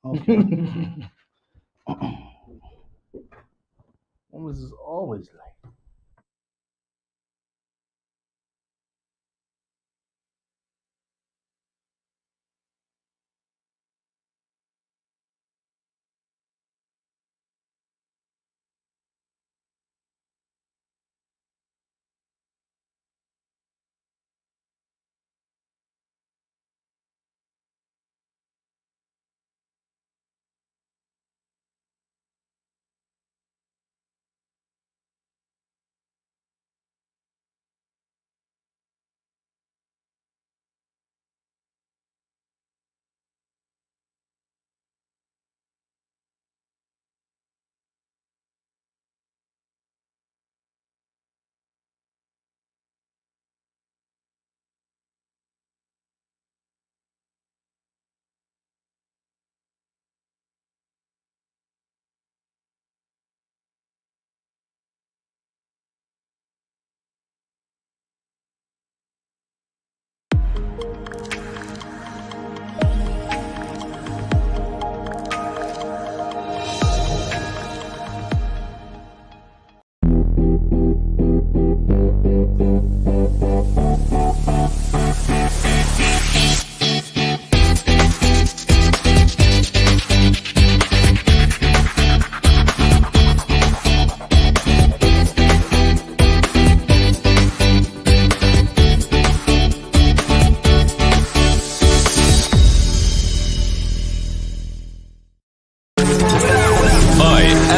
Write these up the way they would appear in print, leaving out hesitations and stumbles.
Okay. Women's is always late.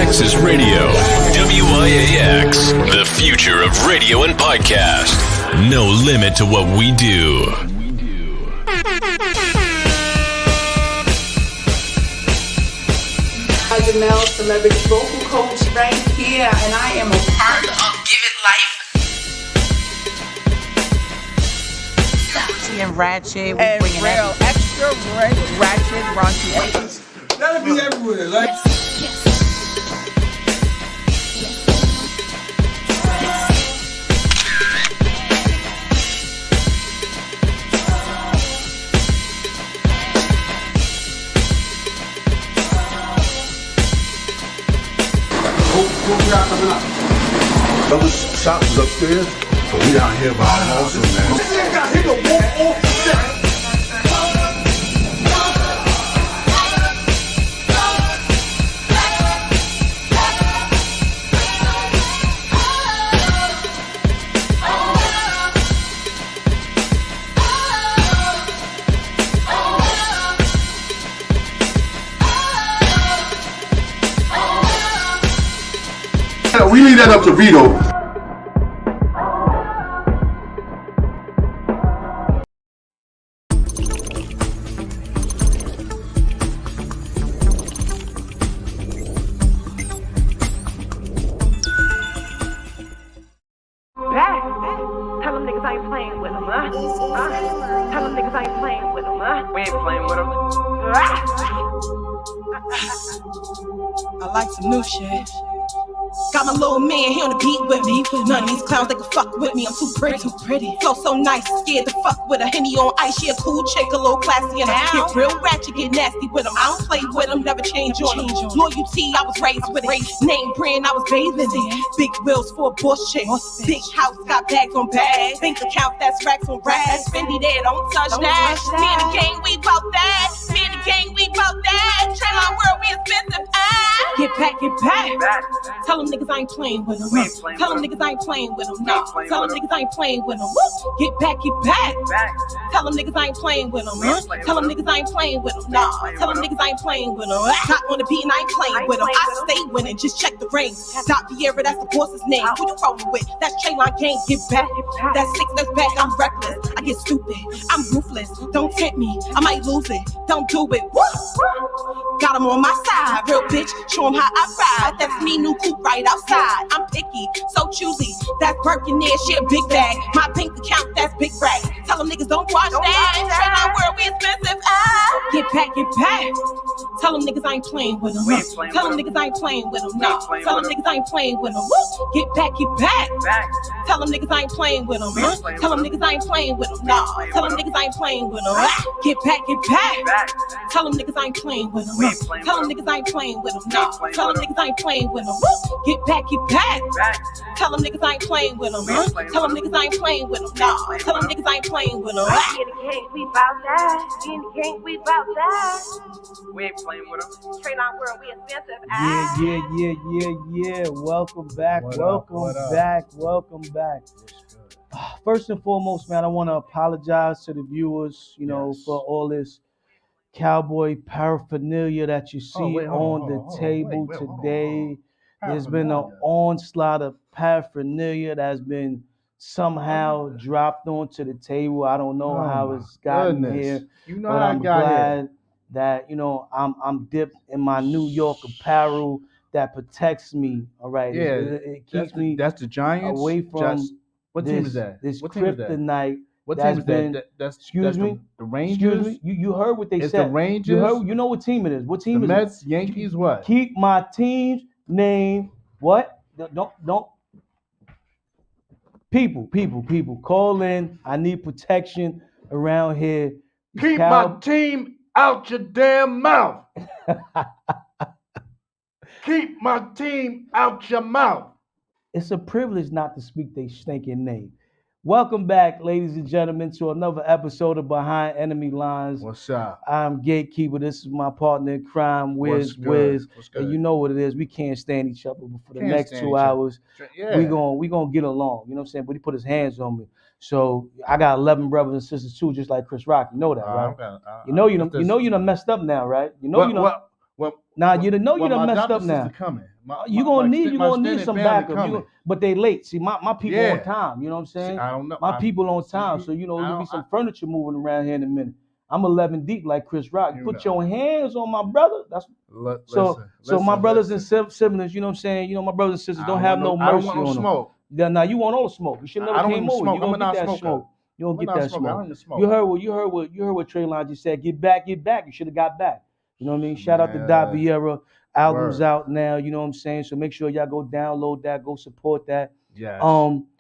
Texas Radio, WIAX, the future of radio and podcast. No limit to what we do. Janelle, celebrity vocal coach right here, and I am a part of Give It Life. And ratchet, and real extra ratchet, raunchy. That'll be everywhere, like. What we got coming up? Other shops is upstairs, so we down here by also, man. This got hit a walk off the set. We leave that up to Vito. Tell them niggas I ain't playing with them, huh? Tell them niggas I ain't playing with them, huh? We ain't playing with them. I like some new shit. Got my little man here on the beat with me. None of these clowns they can fuck with me. I'm too pretty, Flow so nice, scared to fuck with a Henny on ice. She a cool chick, a little classy, and I get real ratchet, get nasty with them. I don't play with them, never change on them. Loyalty, I was raised with it. Name brand, I was bathed in it. Big wheels for a bush chick. Big house, got bags on bags. Bank account, that's racks on racks. Fendi there, don't touch that. Me and the gang, we bout that. Me and the gang, we bout that. Train my world, we expensive. Get back, get back. Tell them niggas I ain't playing with them. Tell them niggas I ain't playing with them. No. Tell them niggas I ain't playing with them. Get back, get back. Tell them niggas I ain't playing with them. Tell them niggas I ain't playing with them. No. Tell them niggas I ain't playing with them. Hot on the beat and I ain't playing with them. I stay winning, just check the ring. Dot Vieira, that's the boss's name. Who you rolling with? That's Traylon Gang, get back. That's six, that's back, I'm reckless. I get stupid, I'm ruthless. Don't tempt me, I might lose it. Don't do it. Got him on my side, real bitch. Show him how I ride. That's me, new coupe right outside. I'm picky, so choosy. That's Birkin there, she a big bag. My bank account, that's big rag. Tell them niggas don't watch that. Train our world, we expensive. Get back, get back. Tell them niggas I ain't playing with them. We ain't playing Tell them with niggas I ain't playing with them. We Nah. ain't playing Tell them with niggas I ain't playing with them. Woo. Get back, get back. Back. Tell them niggas I ain't playing with them. We ain't playing Tell them with niggas I ain't playing with them. Nah. playing Tell with them 'em. niggas I ain't playing with them. Get back, get back. Back. Tell them niggas I ain't playing with them. We ain't playing Tell them with niggas I ain't playing with them. We ain't Nah. playing Tell them with 'em. niggas I ain't playing with them. Get back, get back. Back. Tell them niggas I ain't playing with them. We ain't playing Tell them with 'em. niggas I ain't playing with them. Nah. Tell them niggas I ain't playing with them. We in the king, we bout that. We in the king, we bout that. We ain't playing with them. Straight on world, we expensive. Yeah. Welcome back. What up? Welcome What up? back. Welcome back. First and foremost, man, I want to apologize to the viewers, Yes. for all this cowboy paraphernalia that you see wait, hold on, on hold the on. table Wait, hold on, today. hold on. There's been an Paraphernalia. onslaught of paraphernalia that's been somehow dropped onto the table. I don't know Oh how my it's gotten goodness. here, You know but how I'm I got glad here. that I'm dipped in my New York apparel that protects me. All right, Yeah, it keeps me That's the Giants. away from What this, team is that? this What team is that? kryptonite. What that's team is been, that? That's excuse that's me? The Rangers. Excuse me. You heard what they It's said. the Rangers. You heard. You know what team it is. What The team is Mets, it? Yankees. What? Keep my team's name. What? Don't. People, call in. I need protection around here. These Keep my team out your damn mouth. Keep my team out your mouth. It's a privilege not to speak their stinking name. Welcome back, ladies and gentlemen, to another episode of Behind Enemy Lines. What's up? I'm Gatekeeper. This is my partner in crime, What's WIZZ. good? What's And good? you know what it is. We can't stand each other, but for the Can't next stand 2 each other. hours, Yeah. we gonna get along. You know what I'm saying? But he put his hands on me. So I got 11 brothers and sisters too, just like Chris Rock. You know that, right? You done messed up now, right? You done messed up now. You gonna need some backup. But they late. See, my people on time. You know what I'm saying? See, I don't know. My people on time. So there'll be some furniture moving around here in a minute. I'm 11 deep like Chris Rock. Put your hands on my brother. That's so my brothers and siblings. You know what I'm saying? My brothers and sisters don't have no mercy I don't want no on them. smoke. Now you want all the smoke. You should never came over. You don't get that smoke. You don't get that smoke. You heard what Traylon just said. Get back. You should have got back. You know what I mean? Shout out to Da Vieira. Album's out now. You know what I'm saying? So make sure y'all go download that. Go support that. Yes.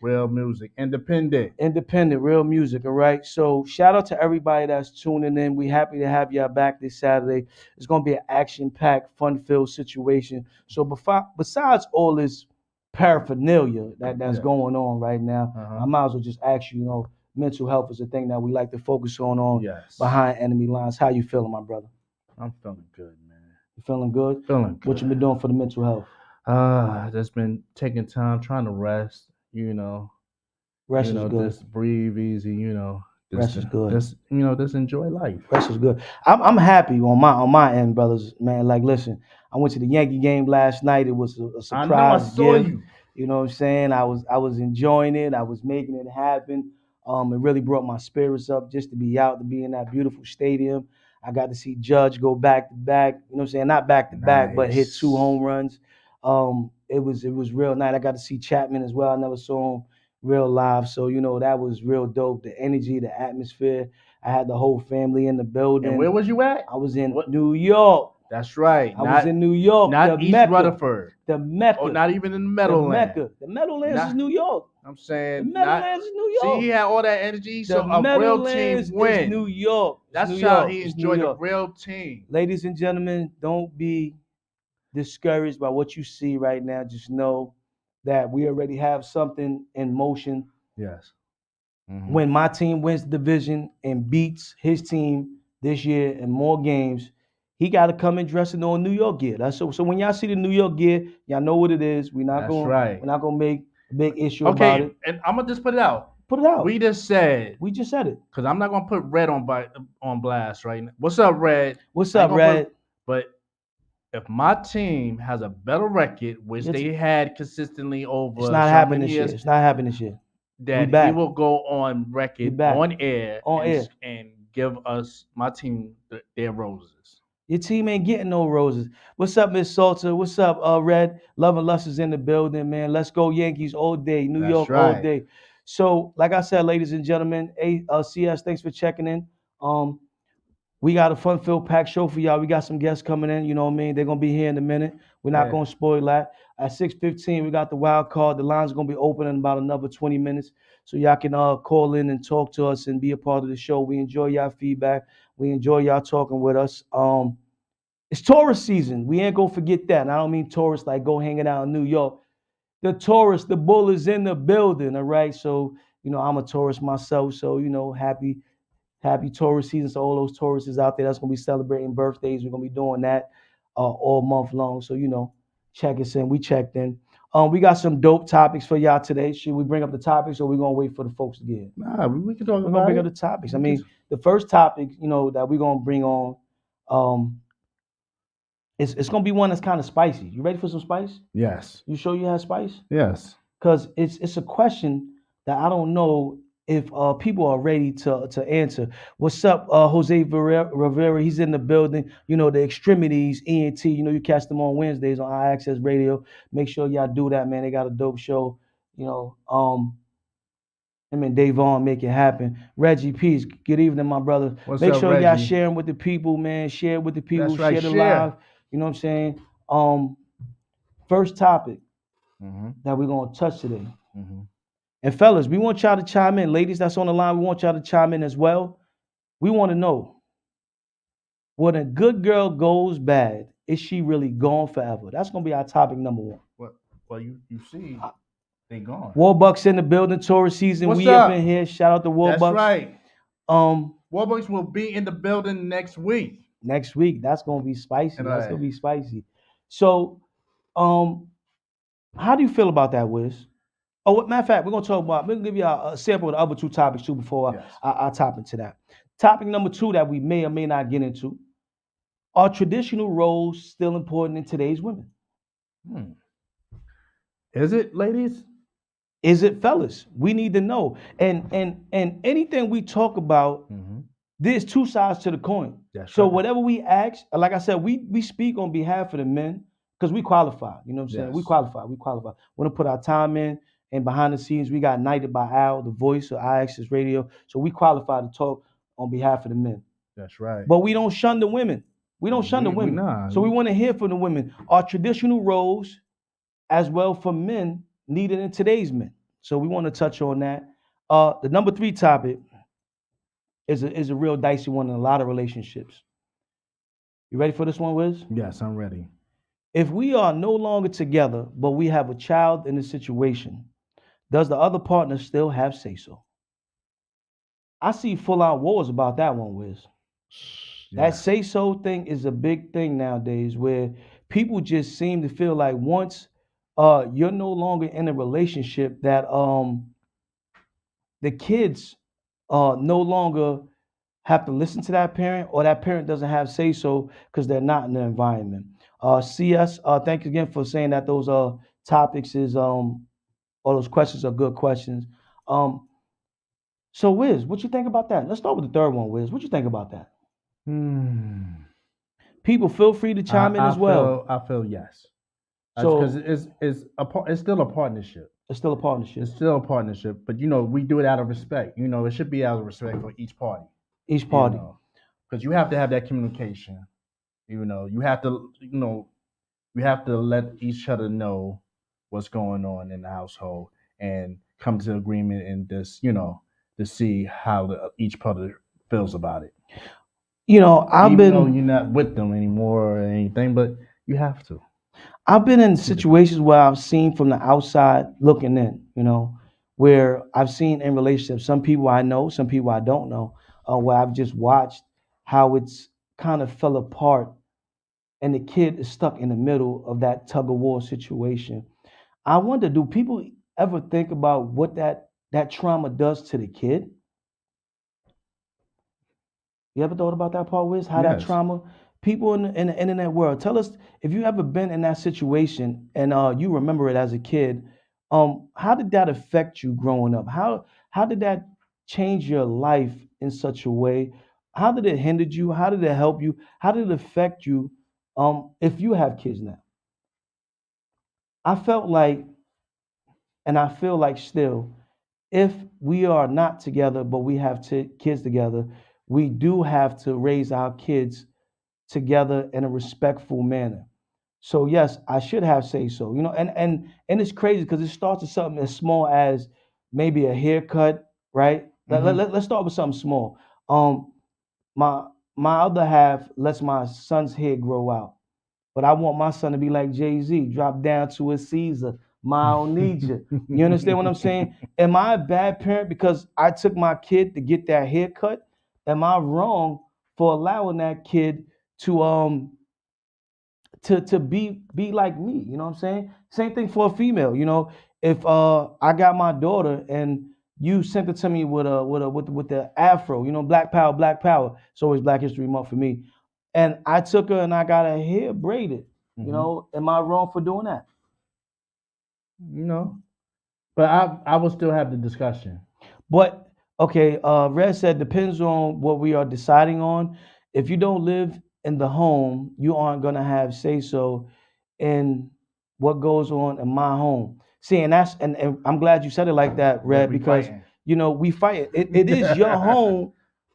Real music. Independent, real music. All right. So shout out to everybody that's tuning in. We happy to have y'all back this Saturday. It's gonna be an action-packed, fun-filled situation. So besides all this paraphernalia that's going on right now, I might as well just ask you. Mental health is a thing that we like to focus on Behind Enemy Lines. How you feeling, my brother? I'm feeling good, man. You feeling good? Feeling good. What you been doing for the mental health? Just been taking time, trying to rest. Rest is good. Just breathe easy. Rest is good. Just enjoy life. Rest is good. I'm happy on my end, brothers. Man, like listen, I went to the Yankee game last night. It was a surprise I know. I saw gift. you. You know what I'm saying? I was enjoying it. I was making it happen. It really brought my spirits up just to be out, to be in that beautiful stadium. I got to see Judge go back to back. You know what I'm saying? Not back to back, but hit 2 home runs. It was real nice. I got to see Chapman as well. I never saw him real live. So, that was real dope. The energy, the atmosphere. I had the whole family in the building. And where was you at? I was in New York. That's right. I was in New York. Not the East Mecca, Rutherford. The Mecca. Oh, not even in the Meadowlands. The Mecca. The Meadowlands is New York. I'm saying. The Meadowlands is New York. See, he had all that energy, so the a real Meadowlands team win. Is New York. That's New how York. he It's enjoyed New a York. real team. Ladies and gentlemen, don't be discouraged by what you see right now. Just know that we already have something in motion. Yes. Mm-hmm. When my team wins the division and beats his team this year in more games, he got to come in dressing on New York gear. So when y'all see the New York gear, y'all know what it is. We're not gonna make a big issue about it. And I'm gonna just put it out. Put it out. We just said it. Because I'm not gonna put Red on blast right now. What's up, Red? What's up, Red? But if my team has a better record, which they had consistently over, it's not happening this year. It's not happening this year. That he will go on record on air and give us my team their roses. Your team ain't getting no roses. What's up, Miss Salter? What's up, Red? Love and Lust is in the building, man. Let's go Yankees all day. New York all day. So, like I said, ladies and gentlemen, CS, thanks for checking in. We got a fun-filled packed show for y'all. We got some guests coming in. You know what I mean? They're gonna be here in a minute. We're not Yeah. gonna spoil that. At 6:15, we got the wild card. The line's gonna be open in about another 20 minutes, so y'all can call in and talk to us and be a part of the show. We enjoy y'all feedback. We enjoy y'all talking with us. It's tourist season. We ain't gonna forget that. And I don't mean tourists like go hanging out in New York. The tourist, the bull is in the building. All right. So I'm a tourist myself. So happy tourist season to all those tourists out there that's gonna be celebrating birthdays. We're gonna be doing that all month long. So check us in. We checked in. We got some dope topics for y'all today. Should we bring up the topics, or we gonna wait for the folks to get in? Nah, we can talk We're about gonna bring it. up the topics. I mean, the first topic, that we're gonna bring on, it's gonna be one that's kind of spicy. You ready for some spice? Yes. You sure you have spice? Yes. Because it's a question that I don't know if people are ready to answer. What's up, Jose Rivera? He's in the building. The Extremities ENT. You catch them on Wednesdays on I Access Radio. Make sure y'all do that, man. They got a dope show. Him and Davon make it happen. Reggie Peace, good evening, my brother. What's Make up, sure y'all Reggie? sharing with the people, man. Share with the people. That's right, Share the share. live. You know what I'm saying? First topic that we're gonna touch today. And fellas, we want y'all to chime in. Ladies that's on the line, we want y'all to chime in as well. We want to know, when a good girl goes bad, is she really gone forever? That's gonna be our topic number one. Well, you see, they gone. Warbucks in the building, tourist season. What's we up up? in here. Shout out to Warbucks. That's right. Um, Warbucks will be in the building next week. next week, that's gonna be spicy. And That's I- gonna be spicy. So, how do you feel about that, Wiz? Oh, matter of fact, we're gonna give you a sample of the other two topics too before Yes. I top into that. Topic number two that we may or may not get into: are traditional roles still important in today's women? Is it, ladies? Is it, fellas? We need to know. And anything we talk about, there's two sides to the coin. That's So right. whatever we ask, like I said, we speak on behalf of the men because we qualify. You know what I'm saying? Yes. We qualify. We want to put our time in, and behind the scenes, we got knighted by Al, the voice of iAccess Radio. So we qualify to talk on behalf of the men. That's right. But we don't shun the women. We don't shun the We women. not. So we want to hear from the women. Are traditional roles as well for men needed in today's men? So we want to touch on that. The number three topic is a real dicey one in a lot of relationships. You ready for this one, Wiz? Yes, I'm ready. If we are no longer together, but we have a child in the situation, does the other partner still have say-so? I see full-out wars about that one, Wiz. Yeah. That say-so thing is a big thing nowadays, where people just seem to feel like once you're no longer in a relationship, that the kids no longer have to listen to that parent, or that parent doesn't have say-so because they're not in the environment. CS, thank you again for saying that those topics is or those questions are good questions. So Wiz, what you think about that? Let's start with the third one, Wiz. What you think about that? People, feel free to chime in as well. I feel yes. So- Because it's still a partnership. It's still a partnership. It's still a partnership, but we do it out of respect. It should be out of respect for each party. Each party. Because you have to have that communication. You have to let each other know what's going on in the household and come to agreement and just to see how each party feels about it. Even though you're not with them anymore or anything, but you have to. I've been in situations where I've seen from the outside looking in, where I've seen in relationships, some people I know, some people I don't know, where I've just watched how it's kind of fell apart and the kid is stuck in the middle of that tug of war situation. I wonder, do people ever think about what that trauma does to the kid? You ever thought about that part, Wiz? How that Yes. trauma, people in the internet world, tell us if you ever been in that situation and you remember it as a kid. How did that affect you growing up? How did that change your life in such a way? How did it hinder you? How did it help you? How did it affect you? If you have kids now, I felt like, and I feel like still, if we are not together but we have kids together, we do have to raise our kids together in a respectful manner. So yes, I should have say so. And it's crazy because it starts with something as small as maybe a haircut, right? Let's start with something small. Um, my my other half lets my son's hair grow out, but I want my son to be like Jay-Z, drop down to a Caesar. Ma, I don't need you. You understand what I'm saying? Am I a bad parent because I took my kid to get that haircut? Am I wrong for allowing that kid to be like me? You know what I'm saying? Same thing for a female. If I got my daughter and you sent it to me with the afro, black power, black power. It's always Black History Month for me. And I took her and I got her hair braided. Am I wrong for doing that? No, but I will still have the discussion. But okay, Red said depends on what we are deciding on. If you don't live in the home, you aren't gonna have say so in what goes on in my home. See, and I'm glad you said it like that, Red, We because fighting. we fight. It is your home,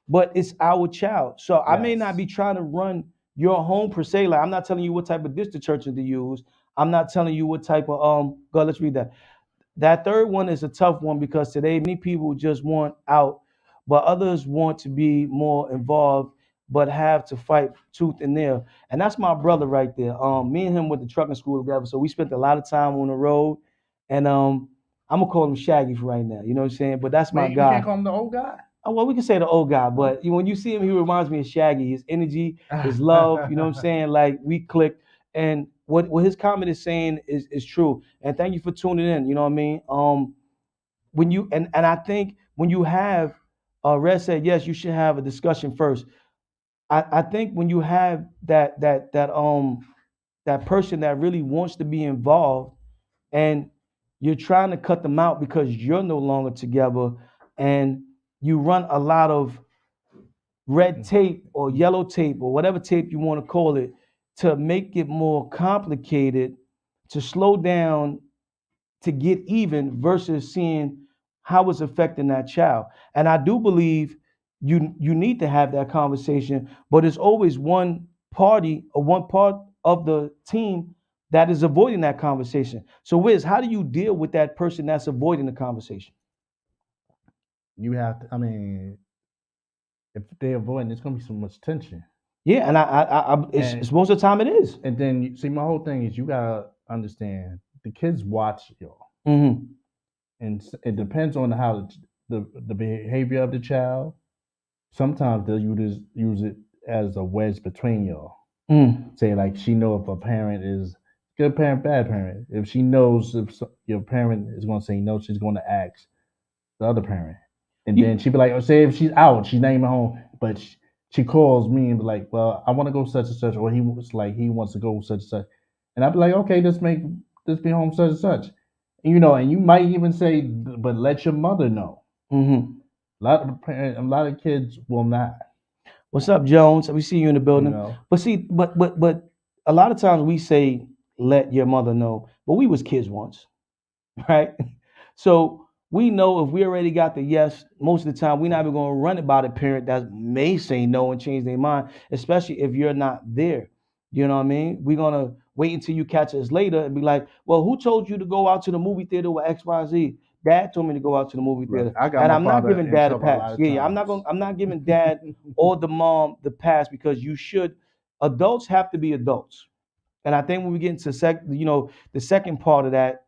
but it's our child. So I may not Yes. be trying to run your home per se. Like I'm not telling you what type of dish detergent to use. I'm not telling you what type of go, let's read that. That third one is a tough one because today many people just want out, but others want to be more involved, but have to fight tooth and nail. And that's my brother right there. Me and him went to trucking school together, so we spent a lot of time on the road. And I'm gonna call him Shaggy for right now. You know what I'm saying? But that's my Man, you guy. can't call him the old guy. Oh, well, we can say the old guy, but when you see him, he reminds me of Shaggy. His energy, his love, you know what I'm saying? Like we clicked, and what his comment is saying is true. And thank you for tuning in. You know what I mean? When you and I think when you have, Red said yes, you should have a discussion first. I think when you have that person that really wants to be involved, and you're trying to cut them out because you're no longer together, and you run a lot of red tape or yellow tape or whatever tape you want to call it to make it more complicated, to slow down, to get even versus seeing how it's affecting that child. And I do believe you need to have that conversation, but it's always one party or one part of the team that is avoiding that conversation. So Wiz, how do you deal with that person that's avoiding the conversation? You have to. I mean, if they avoid, there's gonna be so much tension. Yeah, and it's most of the time it is. And then see, my whole thing is you gotta understand the kids watch y'all, Mm-hmm. and it depends on how the behavior of the child. Sometimes they'll use it as a wedge between y'all. Mm. Say like she know if a parent is good parent, bad parent. If she knows if your parent is going to say no, she's going to ask the other parent, and You, then she'd be like, oh, say if she's out, she's not even home, but she calls me and be like, well, I want to go such and such, or he was like he wants to go such and such, and I'd be like, okay, let's be home such and such, and, and you might even say, but let your mother know. mm-hmm. A lot of kids will not. What's up, Jones? We see you in the You building. know, But see, but a lot of times we say let your mother know, but we was kids once, right? So we know if we already got the yes, most of the time we're not even going to run it by the parent that may say no and change their mind, especially if you're not there. You know what I mean? We're gonna wait until you catch us later and be like, well, who told you to go out to the movie theater with XYZ? Dad told me to go out to the movie right. theater. I got And my I'm not father giving in dad a trouble a pass. lot of Yeah, times. I'm not giving dad or the mom the pass because you should. Adults have to be adults. And I think when we get into the second part of that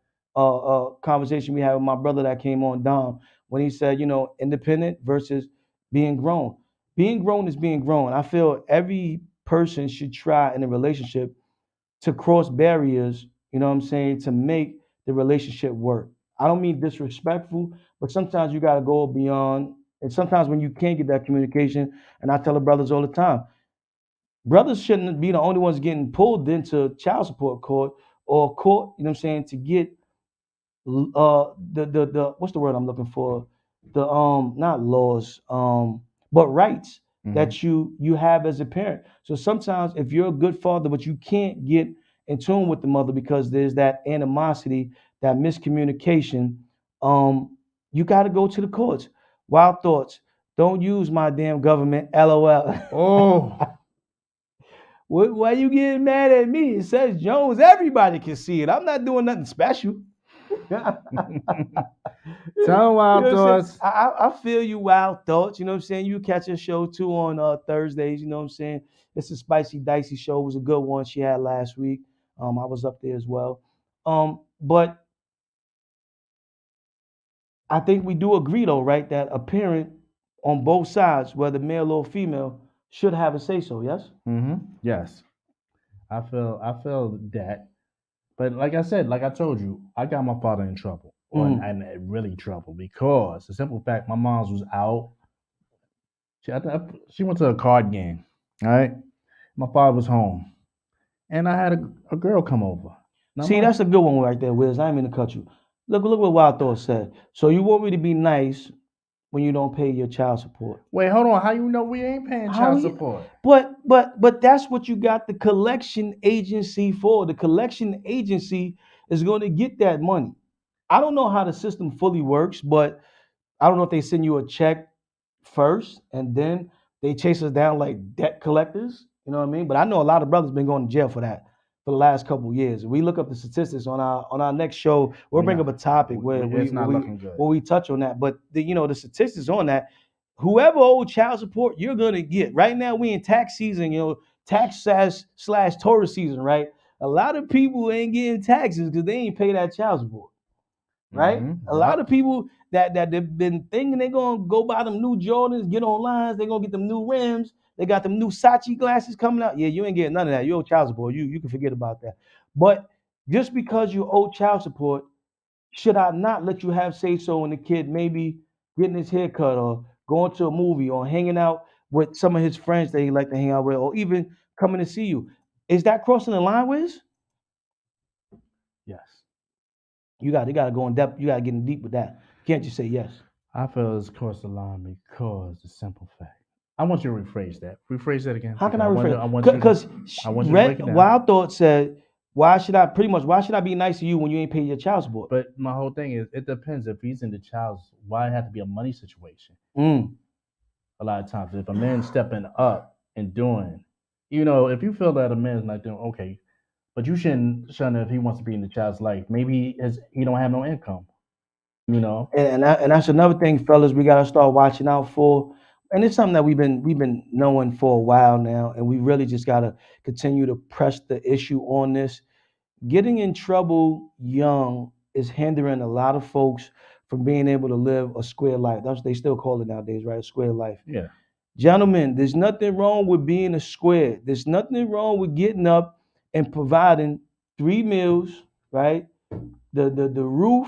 conversation we had with my brother that came on, Dom, when he said, independent versus being grown. Being grown is being grown. I feel every person should try in a relationship to cross barriers, you know what I'm saying, to make the relationship work. I don't mean disrespectful, but sometimes you got to go beyond. And sometimes when you can't get that communication, and I tell the brothers all the time, brothers shouldn't be the only ones getting pulled into child support court or court, you know what I'm saying, to get the what's the word I'm looking for? The not laws, but rights Mhm. that you have as a parent. So sometimes if you're a good father, but you can't get in tune with the mother because there's that animosity, that miscommunication, you got to go to the courts. Wild thoughts. Don't use my damn government. LOL. Oh, Why you getting mad at me? It says Jones. Everybody can see it. I'm not doing nothing special. tell Wild Thoughts. I feel you, Wild Thoughts. You know what I'm saying? You catch a show too on Thursdays. You know what I'm saying? It's a spicy, dicey show. It was a good one she had last week. I was up there as well. But I think we do agree, though, right, that a parent on both sides, whether male or female, should have a say so. Yes. Yes, I feel that. But like I said, like I told you, I got my father in trouble, and really trouble because the simple fact, my mom's was out. She went to a card game. All right, my father was home, and I had a girl come over. Now See, that's a good one right there, Wiz. I ain't mean to cut you. Look what Wild Thought said. So you want me to be nice when you don't pay your child support? Wait, hold on. How you know we ain't paying How child you- support? But that's what you got the collection agency for. The collection agency is going to get that money. I don't know how the system fully works, but I don't know if they send you a check first and then they chase us down like debt collectors. You know what I mean? But I know a lot of brothers been going to jail for that for the last couple of years. We look up the statistics on our next show. We'll bring up a topic where It's not looking good. we touch on that. But the statistics on that, whoever owed child support, you're gonna get. Right now, we in tax season. Tax slash tourist season. Right? A lot of people ain't getting taxes because they ain't pay that child support. Right? A lot of people that they've been thinking they're gonna go buy them new Jordans, get online, they're gonna get them new rims, they got them new Sachi glasses coming out. Yeah, you ain't getting none of that. You owe child support. You can forget about that. But just because you owe child support, should I not let you have say so when the kid maybe getting his hair cut or going to a movie or hanging out with some of his friends that he like to hang out with, or even coming to see you? Is that crossing the line, Wiz? Yes. You got to go in depth. You got to get in deep with that. You can't just say yes. I feel it's crossed the line because the simple fact. I want you to rephrase that. Rephrase that again. How can I rephrase? Because Because I want you to break it down. Wild Thought said, why should I be nice to you when you ain't paying your child support? But my whole thing is, it depends if he's in the child's. Why it have to be a money situation? A lot of times, if a man's stepping up and doing, if you feel that a man's not doing okay, but you shouldn't if he wants to be in the child's life. Maybe he don't have no income. And that's another thing, fellas, we gotta start watching out for. And it's something that we've been knowing for a while now, and we really just gotta continue to press the issue on this. Getting in trouble young is hindering a lot of folks from being able to live a square life. That's what they still call it nowadays, right? A square life. Yeah. Gentlemen, there's nothing wrong with being a square. There's nothing wrong with getting up and providing 3 meals, right? The roof,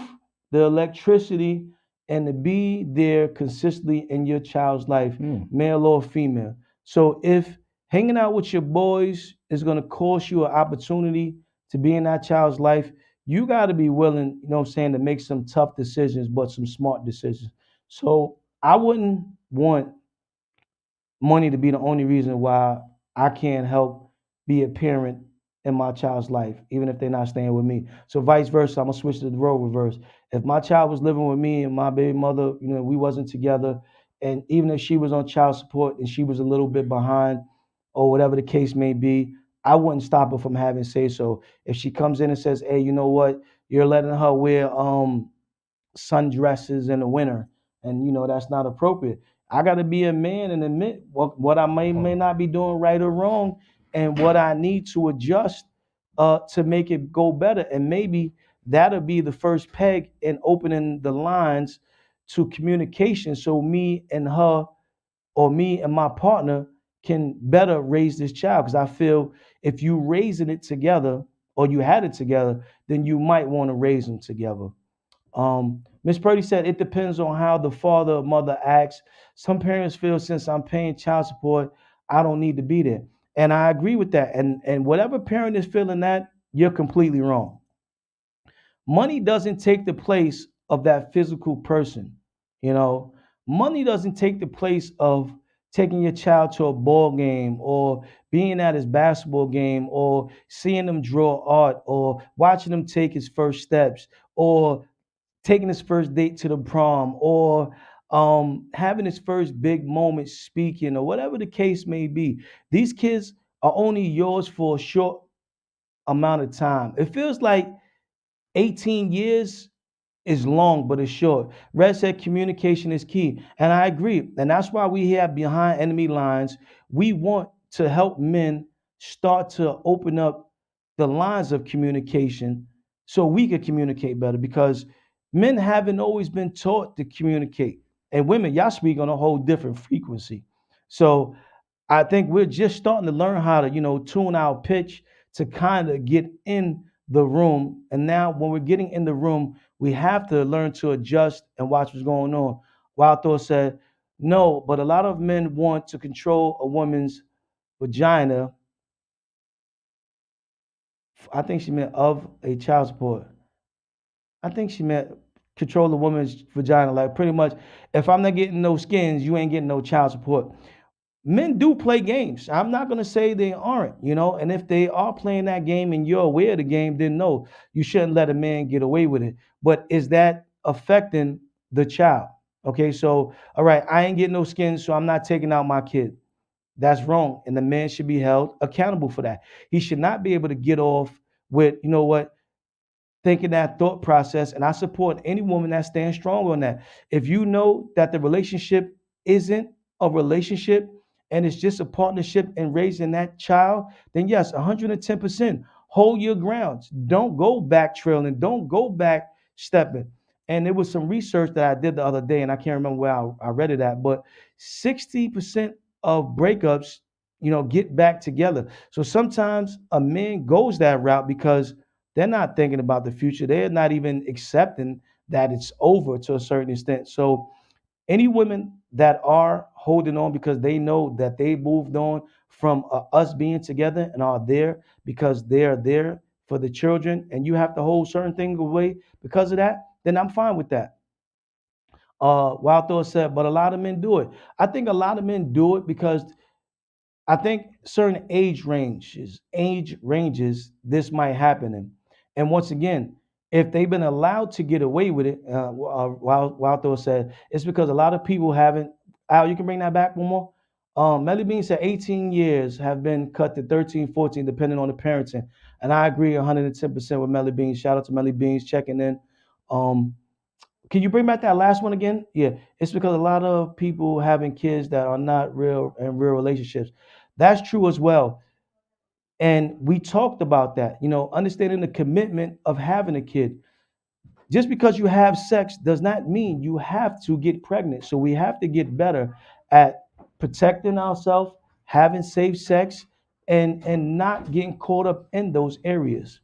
the electricity, and to be there consistently in your child's life, male or female. So if hanging out with your boys is going to cost you an opportunity to be in that child's life, you got to be willing, to make some tough decisions, but some smart decisions. So I wouldn't want money to be the only reason why I can't help be a parent in my child's life, even if they're not staying with me. So vice versa, I'm gonna switch to the role reverse. If my child was living with me and my baby mother, we wasn't together, and even if she was on child support and she was a little bit behind, or whatever the case may be, I wouldn't stop her from having say so. If she comes in and says, "Hey, you know what? You're letting her wear sundresses in the winter, and that's not appropriate." I got to be a man and admit what I may not be doing right or wrong, and what I need to adjust to make it go better. And maybe that'll be the first peg in opening the lines to communication, so me and her, or me and my partner, can better raise this child. Because I feel if you raising it together, or you had it together, then you might want to raise them together. Miss Purdy said it depends on how the father or mother acts. Some parents feel since I'm paying child support, I don't need to be there. And I agree with that. And whatever parent is feeling that, you're completely wrong. Money doesn't take the place of that physical person. Money doesn't take the place of taking your child to a ball game, or being at his basketball game, or seeing him draw art, or watching him take his first steps, or taking his first date to the prom, or having his first big moment speaking or whatever the case may be. These kids are only yours for a short amount of time. It feels like 18 years is long, but it's short. Red said communication is key. And I agree. And that's why we have behind enemy lines. We want to help men start to open up the lines of communication so we can communicate better because men haven't always been taught to communicate. And women, y'all speak on a whole different frequency. So I think we're just starting to learn how to, tune our pitch to kind of get in the room. And now when we're getting in the room, we have to learn to adjust and watch what's going on. Wild Thor said, no, but a lot of men want to control a woman's vagina. I think she meant of a child support. I think she meant control a woman's vagina. Like pretty much, if I'm not getting no skins, you ain't getting no child support. Men do play games. I'm not going to say they aren't, and if they are playing that game and you're aware of the game, then no, you shouldn't let a man get away with it. But is that affecting the child? Okay, so, all right, I ain't getting no skin, so I'm not taking out my kid. That's wrong. And the man should be held accountable for that. He should not be able to get off with, thinking that thought process. And I support any woman that stands strong on that. If you know that the relationship isn't a relationship and it's just a partnership in raising that child, then yes, 110% hold your grounds. Don't go back trailing. Don't go back stepping. And there was some research that I did the other day, and I can't remember where I read it at, but 60% of breakups, get back together. So sometimes a man goes that route because they're not thinking about the future. They're not even accepting that it's over to a certain extent. So any women that are holding on because they know that they moved on from us being together and are there because they're there for the children, and you have to hold certain things away because of that, then I'm fine with that. Wild Thor said, but a lot of men do it. I think a lot of men do it because I think certain age ranges, this might happen in. And once again, if they've been allowed to get away with it, Wild Thor said, it's because a lot of people haven't. Al, you can bring that back one more. Melly Bean said 18 years have been cut to 13, 14, depending on the parenting. And I agree 110% with Melly Beans. Shout out to Melly Beans checking in. Um, can you bring back that last one again? Yeah, it's because a lot of people having kids that are not real in real relationships. That's true as well. And we talked about that, understanding the commitment of having a kid. Just because you have sex does not mean you have to get pregnant. So we have to get better at protecting ourselves, having safe sex, and not getting caught up in those areas.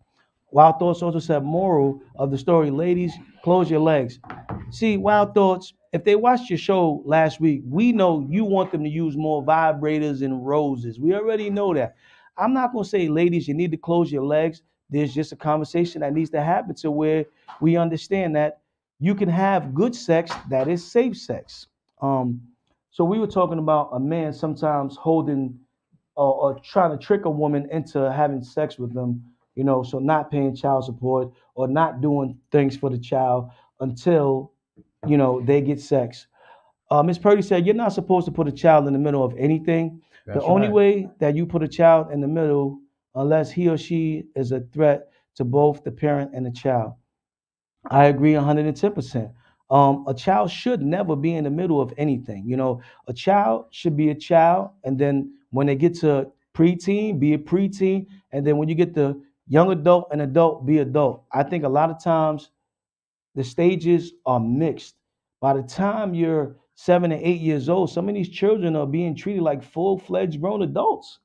Wild Thoughts also said, moral of the story, ladies, close your legs. See, Wild Thoughts, if they watched your show last week, we know you want them to use more vibrators and roses. We already know that. I'm not going to say, ladies, you need to close your legs. There's just a conversation that needs to happen to where we understand that you can have good sex that is safe sex. Um, so we were talking about a man sometimes holding or trying to trick a woman into having sex with them, so not paying child support or not doing things for the child until, they get sex. Miss Purdy said, you're not supposed to put a child in the middle of anything. The That's only right. way that you put a child in the middle, unless he or she is a threat to both the parent and the child. I agree 110%. A child should never be in the middle of anything. A child should be a child, and then when they get to preteen, be a preteen, and then when you get to young adult and adult, be adult. I think a lot of times the stages are mixed. By the time you're 7 and 8 years old, some of these children are being treated like full-fledged grown adults.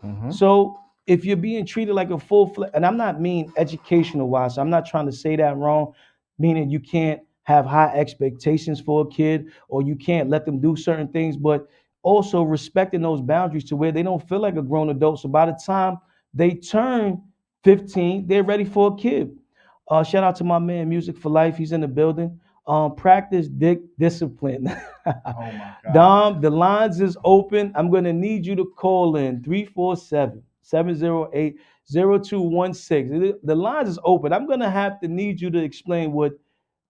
Hmm. So if you're being treated like a and I'm not mean educational wise, so I'm not trying to say that wrong, meaning you can't have high expectations for a kid or you can't let them do certain things, but also respecting those boundaries to where they don't feel like a grown adult. So by the time they turn 15, they're ready for a kid. Shout out to my man, Music for Life. He's in the building. Practice dick discipline. Oh my God. Dom, the lines is open. I'm going to need you to call in 347-708-0216. The lines is open. I'm going to have to need you to explain what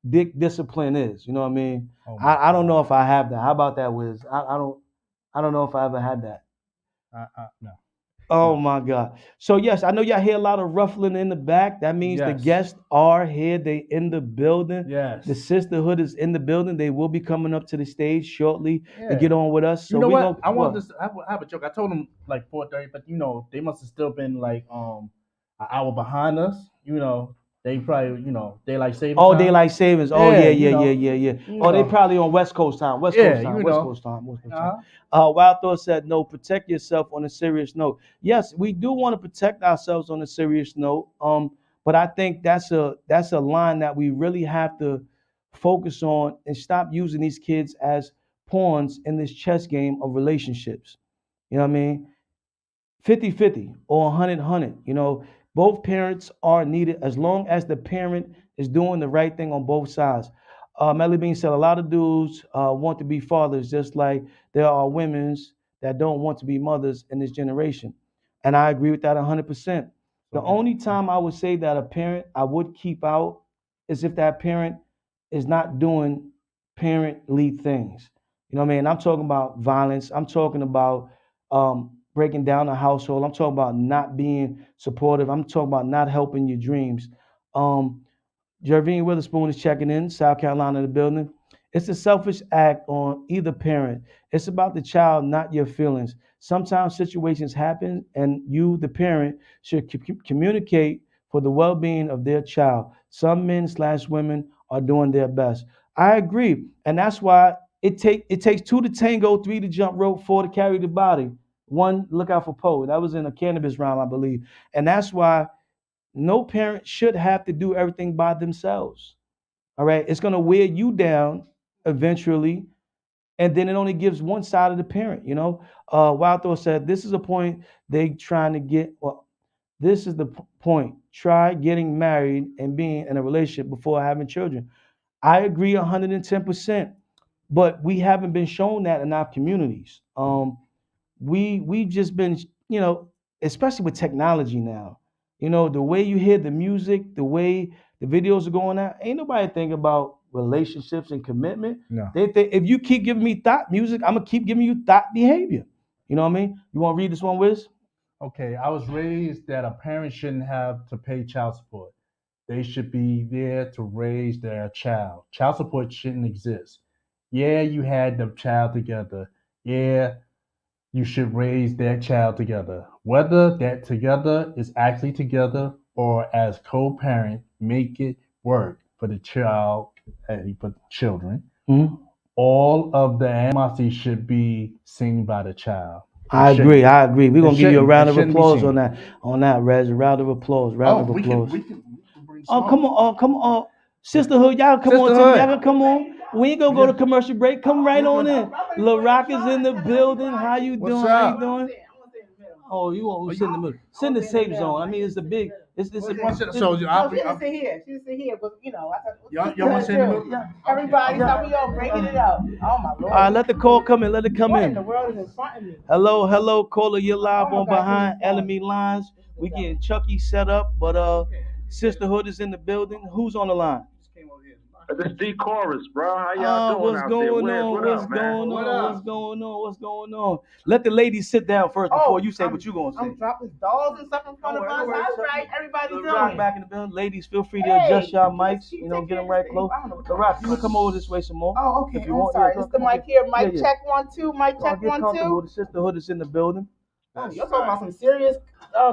dick discipline is. You know what I mean? Oh my I don't God. know if I have that. How about that, Wiz? I don't know if I ever had that. No. Oh No. my God. So yes, I know y'all hear a lot of ruffling in the back. That means the Yes. guests are here. They in the building. Yes. The sisterhood is in the building. They will be coming up to the stage shortly to Yeah. get on with us. You So know we what? gonna I want what? this. I have a joke. I told them like 4:30, but they must have still been like an hour behind us. They probably they like saving Oh, time. daylight savings. Oh Yeah, yeah. Oh, they probably on West Coast time. West Yeah, Coast time. West Coast time. West Coast time. Uh-huh. Wild Thought said, "No, protect yourself on a serious note." Yes, we do want to protect ourselves on a serious note. But I think that's a line that we really have to focus on and stop using these kids as pawns in this chess game of relationships. You know what I mean? 50-50 or 100-100. Both parents are needed as long as the parent is doing the right thing on both sides. Melly Bean said a lot of dudes want to be fathers, just like there are women's that don't want to be mothers in this generation. And I agree with that 100%. The only time I would say that a parent I would keep out is if that parent is not doing parently things. You know what I mean? I'm talking about violence. I'm talking about breaking down a household. I'm talking about not being supportive. I'm talking about not helping your dreams. Um, Jervine Witherspoon is checking in, South Carolina in the building. It's a selfish act on either parent. It's about the child, not your feelings. Sometimes situations happen, and you, the parent, should communicate for the well-being of their child. Some men/women are doing their best. I agree, and that's why it takes two to tango, three to jump rope, four to carry the body. One, look out for Poe. That was in a cannabis rhyme, I believe, and that's why no parent should have to do everything by themselves. All right. It's going to wear you down eventually. And then it only gives one side of the parent. Wild Thor said, this is a point they trying to get. Well, this is the point. Try getting married and being in a relationship before having children. I agree 110%, but we haven't been shown that in our communities. We've just been, especially with technology now, the way you hear the music, the way the videos are going out, ain't nobody think about relationships and commitment. No. They think if you keep giving me thought music, I'm gonna keep giving you thought behavior. You know what I mean? You want to read this one, Wiz? Okay, I was raised that a parent shouldn't have to pay child support. They should be there to raise their child. Child support shouldn't exist. Yeah, you had the child together. Yeah, you should raise that child together. Whether that together is actually together or as co-parent, make it work for the child and for the children. Mhm. All of the animosity should be seen by the child. I agree. We're gonna give you a round of It shouldn't be applause seen. on that. On that, Rez. A round of applause. Round of We applause. can bring Oh, smoke. come on. Oh, come on. Sisterhood, y'all come on. Sisterhood. Y'all come on. We ain't gonna go to commercial break. Come right on in. LARAQ is in the building. How you What's doing? How up? you doing? Oh, you want to sit in the middle? Sit in the safe zone. I mean, it's a big. It's a. So No, she didn't sit here. She didn't sit here, but I thought Y'all want to sit in the middle? everybody thought we all breaking it up. Oh my lord! All right, let the call come in. Let it come what in in. the world is in front of me? Hello, caller. You're live Oh, on my God, Behind please, Enemy Lines. We getting Chucky set up, but Sisterhood is in the building. Who's on the line? This D Chorus, bro. How y'all doing What's out going there? on? What What's up, man? going What on? up? What's going on? What's going on? Let the ladies sit down first before you say what you gonna say. I'm dropping dolls and stuff in front of us. All right, everybody LARAQ doing. back in the building. Ladies, feel free to adjust your mics. keep Get taking them right this close. thing. I don't know what LARAQ, you can come over this way some more. Oh, okay. If you I'm want, sorry. yeah, This the come mic here. Mic yeah. check 1 2. Mic check Get 1 comfortable. 2. The Sisterhood is in the building. Oh, you're talking about some serious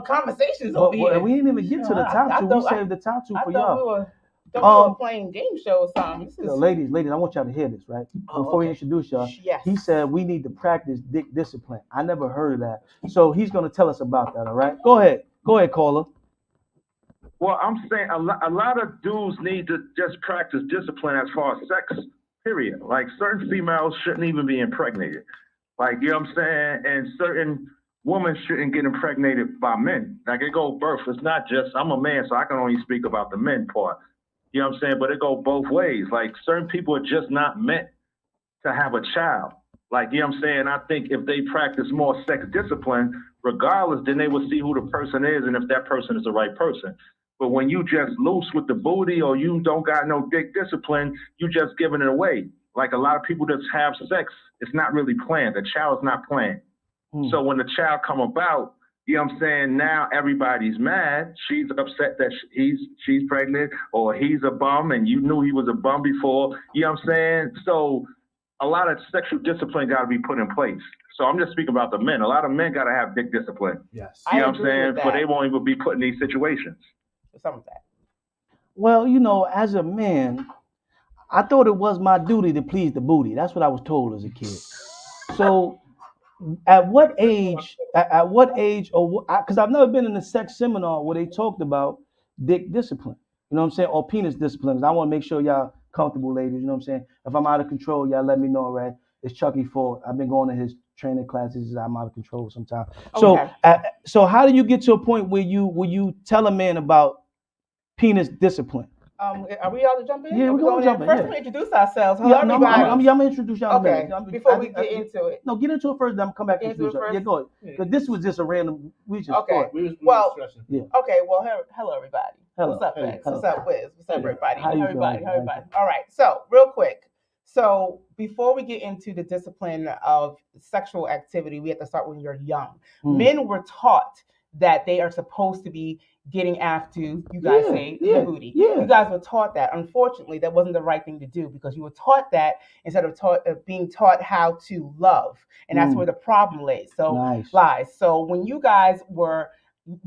conversations But over here. we didn't even get to the top two. We saved the top two I for thought y'all. we were playing game show or something. This is Ladies, I want y'all to hear this, right? Before we introduce y'all, Yes. he said we need to practice dick discipline. I never heard of that. So he's going to tell us about that, all right? Go ahead, caller. Well, I'm saying a lot of dudes need to just practice discipline as far as sex, period. Like certain females shouldn't even be impregnated. Like, you know what I'm saying? And certain women shouldn't get impregnated by men. Like it go birth. It's not just, I'm a man, so I can only speak about the men part. You know what I'm saying? But it go both ways. Like certain people are just not meant to have a child. Like, you know what I'm saying? I think if they practice more sex discipline, regardless, then they will see who the person is and if that person is the right person. But when you just loose with the booty or you don't got no dick discipline, you just giving it away. Like a lot of people that have sex, it's not really planned. The child is not planned. So when the child come about, you know what I'm saying, now everybody's mad. She's upset that she's pregnant, or he's a bum and you knew he was a bum before. You know what I'm saying? So a lot of sexual discipline got to be put in place. So I'm just speaking about the men. A lot of men got to have dick discipline. Yes. You know what I'm saying? But they won't even be put in these situations. Some of that. Well, you know, as a man, I thought it was my duty to please the booty. That's what I was told as a kid. So at what age, or because I've never been in a sex seminar where they talked about dick discipline, you know what I'm saying, or penis discipline. 'Cause I want to make sure y'all comfortable, ladies, you know what I'm saying. If I'm out of control, y'all let me know, right? It's Chucky's fault. I've been going to his training classes. I'm out of control sometimes. Okay. So how do you get to a point where you tell a man about penis discipline? Are we all to jump in? Yeah, we're going to jump in. First, yeah. we introduce ourselves. Hello, Yeah, no, everybody. I'm gonna introduce y'all. Okay, before we get into it. No, get into it first, then I'm come back and introduce y'all. Yeah, go ahead. Because this was just a random. Okay. Well, yeah. Okay. Well, hello, everybody. Hello. What's up, Hey, Bex? hello. What's up, Wiz? What's up, everybody? How you Everybody. doing? Everybody. All right. So, real quick. So, before we get into the discipline of sexual activity, we have to start when you're young. Men were taught that they are supposed to be getting after, you guys say, the booty. Yeah. You guys were taught that. Unfortunately, that wasn't the right thing to do, because you were taught that instead of being taught how to love. And that's where the problem lies. So when you guys were